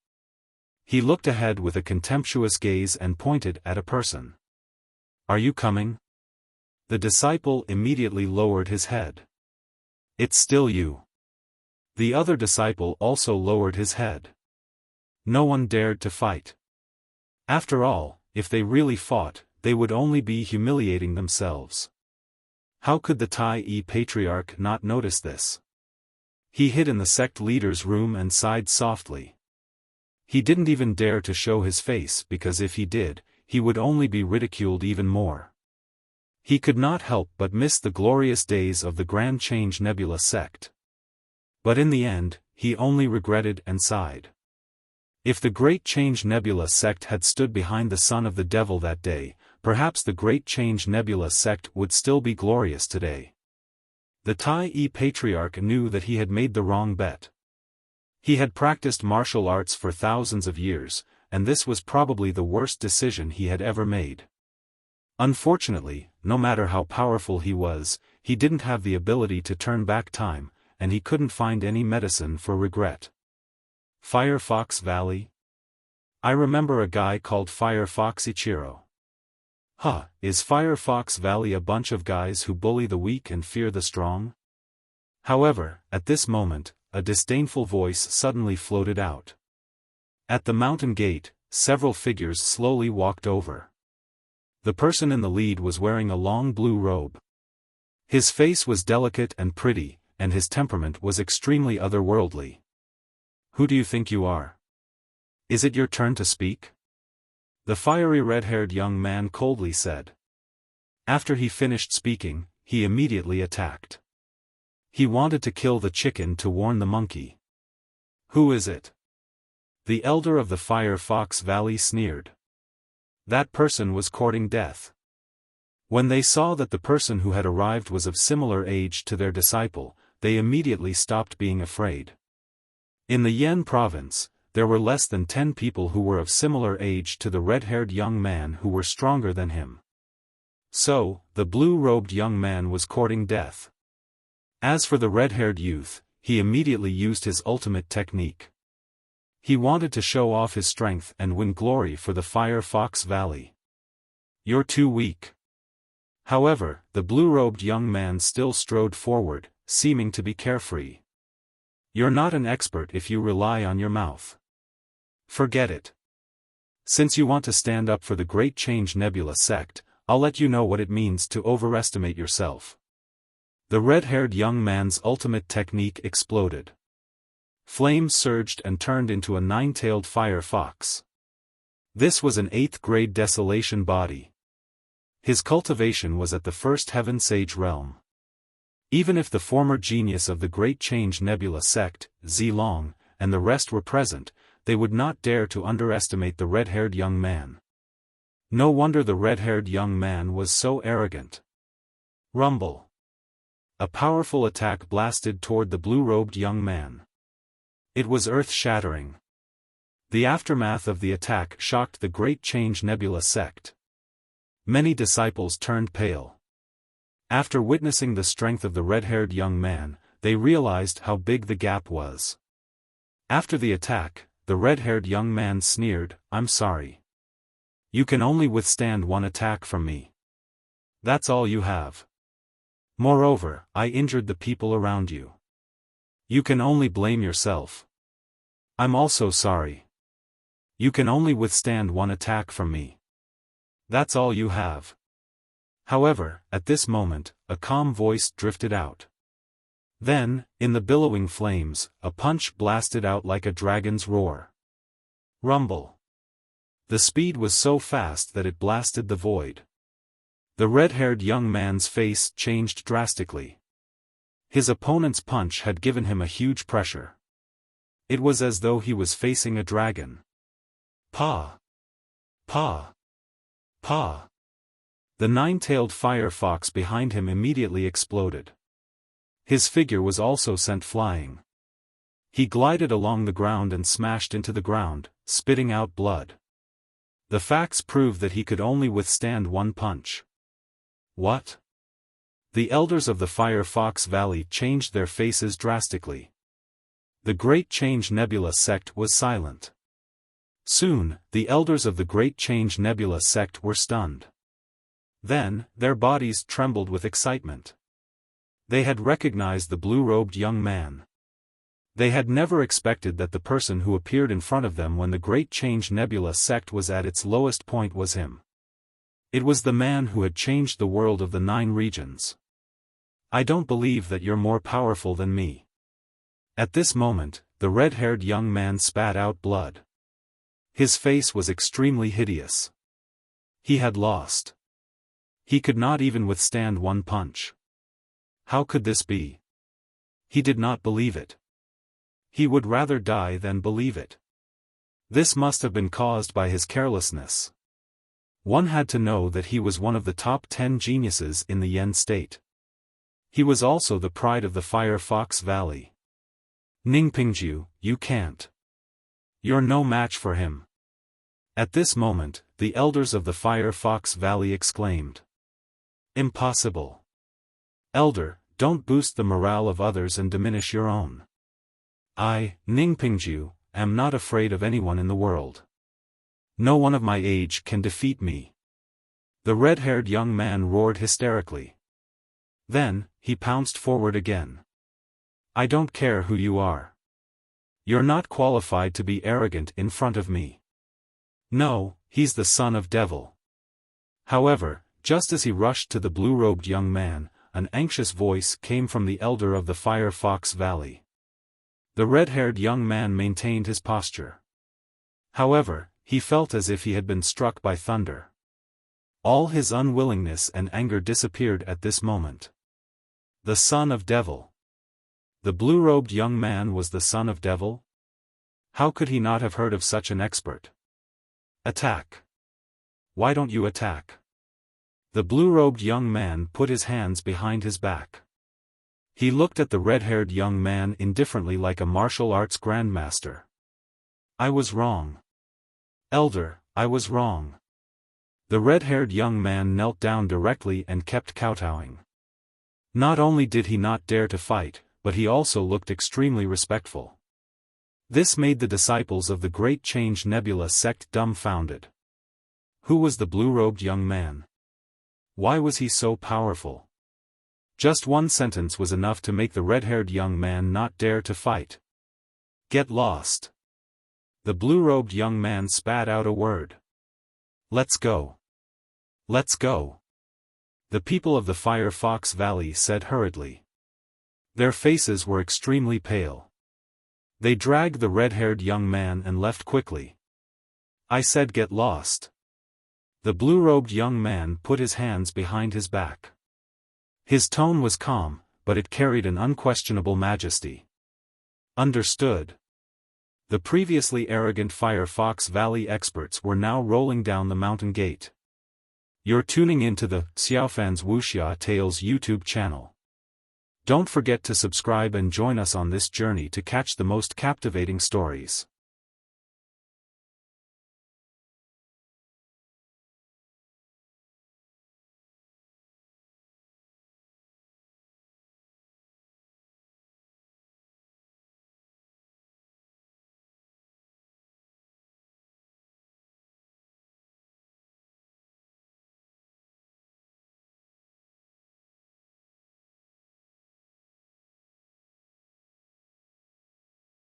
He looked ahead with a contemptuous gaze and pointed at a person. Are you coming? The disciple immediately lowered his head. It's still you. The other disciple also lowered his head. No one dared to fight. After all, if they really fought, they would only be humiliating themselves. How could the Tai Patriarch not notice this? He hid in the sect leader's room and sighed softly. He didn't even dare to show his face because if he did, he would only be ridiculed even more. He could not help but miss the glorious days of the Grand Change Nebula sect. But in the end, he only regretted and sighed. If the Great Change Nebula sect had stood behind the son of the devil that day, perhaps the Great Change Nebula sect would still be glorious today. The Tai Patriarch knew that he had made the wrong bet. He had practiced martial arts for thousands of years, and this was probably the worst decision he had ever made. Unfortunately, no matter how powerful he was, he didn't have the ability to turn back time, and he couldn't find any medicine for regret. Firefox Valley? I remember a guy called Firefox Ichiro. Huh, is Firefox Valley a bunch of guys who bully the weak and fear the strong? However, at this moment, a disdainful voice suddenly floated out. At the mountain gate, several figures slowly walked over. The person in the lead was wearing a long blue robe. His face was delicate and pretty, and his temperament was extremely otherworldly. Who do you think you are? Is it your turn to speak? The fiery red-haired young man coldly said. After he finished speaking, he immediately attacked. He wanted to kill the chicken to warn the monkey. Who is it? The elder of the Firefox Valley sneered. That person was courting death. When they saw that the person who had arrived was of similar age to their disciple, they immediately stopped being afraid. In the Yen province, there were less than 10 people who were of similar age to the red-haired young man who were stronger than him. So, the blue-robed young man was courting death. As for the red-haired youth, he immediately used his ultimate technique. He wanted to show off his strength and win glory for the Firefox Valley. You're too weak. However, the blue-robed young man still strode forward, seeming to be carefree. You're not an expert if you rely on your mouth. Forget it. Since you want to stand up for the Great Change Nebula sect, I'll let you know what it means to overestimate yourself. The red-haired young man's ultimate technique exploded. Flames surged and turned into a 9-tailed fire fox. This was an 8th-grade desolation body. His cultivation was at the first Heaven Sage realm. Even if the former genius of the Great Change Nebula sect, Zilong, and the rest were present, they would not dare to underestimate the red-haired young man. No wonder the red-haired young man was so arrogant. Rumble. A powerful attack blasted toward the blue-robed young man. It was earth-shattering. The aftermath of the attack shocked the Great Change Nebula sect. Many disciples turned pale. After witnessing the strength of the red-haired young man, they realized how big the gap was. After the attack, the red-haired young man sneered, "I'm sorry. You can only withstand one attack from me. That's all you have. Moreover, I injured the people around you. You can only blame yourself. I'm also sorry. You can only withstand one attack from me. That's all you have." However, at this moment, a calm voice drifted out. Then, in the billowing flames, a punch blasted out like a dragon's roar. Rumble. The speed was so fast that it blasted the void. The red-haired young man's face changed drastically. His opponent's punch had given him a huge pressure. It was as though he was facing a dragon. Pa! Pa! Pa! The nine-tailed firefox behind him immediately exploded. His figure was also sent flying. He glided along the ground and smashed into the ground, spitting out blood. The facts proved that he could only withstand one punch. What? The elders of the Firefox Valley changed their faces drastically. The Great Change Nebula sect was silent. Soon, the elders of the Great Change Nebula sect were stunned. Then, their bodies trembled with excitement. They had recognized the blue-robed young man. They had never expected that the person who appeared in front of them when the Great Change Nebula sect was at its lowest point was him. It was the man who had changed the world of the 9 regions. I don't believe that you're more powerful than me. At this moment, the red-haired young man spat out blood. His face was extremely hideous. He had lost. He could not even withstand one punch. How could this be? He did not believe it. He would rather die than believe it. This must have been caused by his carelessness. One had to know that he was one of the top 10 geniuses in the Yen state. He was also the pride of the Firefox Valley. Ningpingju, you can't. You're no match for him. At this moment, the elders of the Firefox Valley exclaimed. Impossible. Elder, don't boost the morale of others and diminish your own. I, Ningpingju, am not afraid of anyone in the world. No one of my age can defeat me. The red-haired young man roared hysterically. Then, he pounced forward again. I don't care who you are. You're not qualified to be arrogant in front of me. No, he's the son of devil. However, just as he rushed to the blue-robed young man, an anxious voice came from the elder of the Firefox Valley. The red-haired young man maintained his posture. However, he felt as if he had been struck by thunder. All his unwillingness and anger disappeared at this moment. The son of devil. The blue-robed young man was the son of devil? How could he not have heard of such an expert? Attack. Why don't you attack? The blue-robed young man put his hands behind his back. He looked at the red-haired young man indifferently like a martial arts grandmaster. I was wrong. Elder, I was wrong. The red-haired young man knelt down directly and kept kowtowing. Not only did he not dare to fight, but he also looked extremely respectful. This made the disciples of the Great Change Nebula sect dumbfounded. Who was the blue-robed young man? Why was he so powerful? Just one sentence was enough to make the red-haired young man not dare to fight. Get lost. The blue-robed young man spat out a word. Let's go. Let's go. The people of the Firefox Valley said hurriedly. Their faces were extremely pale. They dragged the red-haired young man and left quickly. I said get lost. The blue-robed young man put his hands behind his back. His tone was calm, but it carried an unquestionable majesty. Understood. The previously arrogant Firefox Valley experts were now rolling down the mountain gate. You're tuning into the Xiaofan's Wuxia Tales YouTube channel. Don't forget to subscribe and join us on this journey to catch the most captivating stories.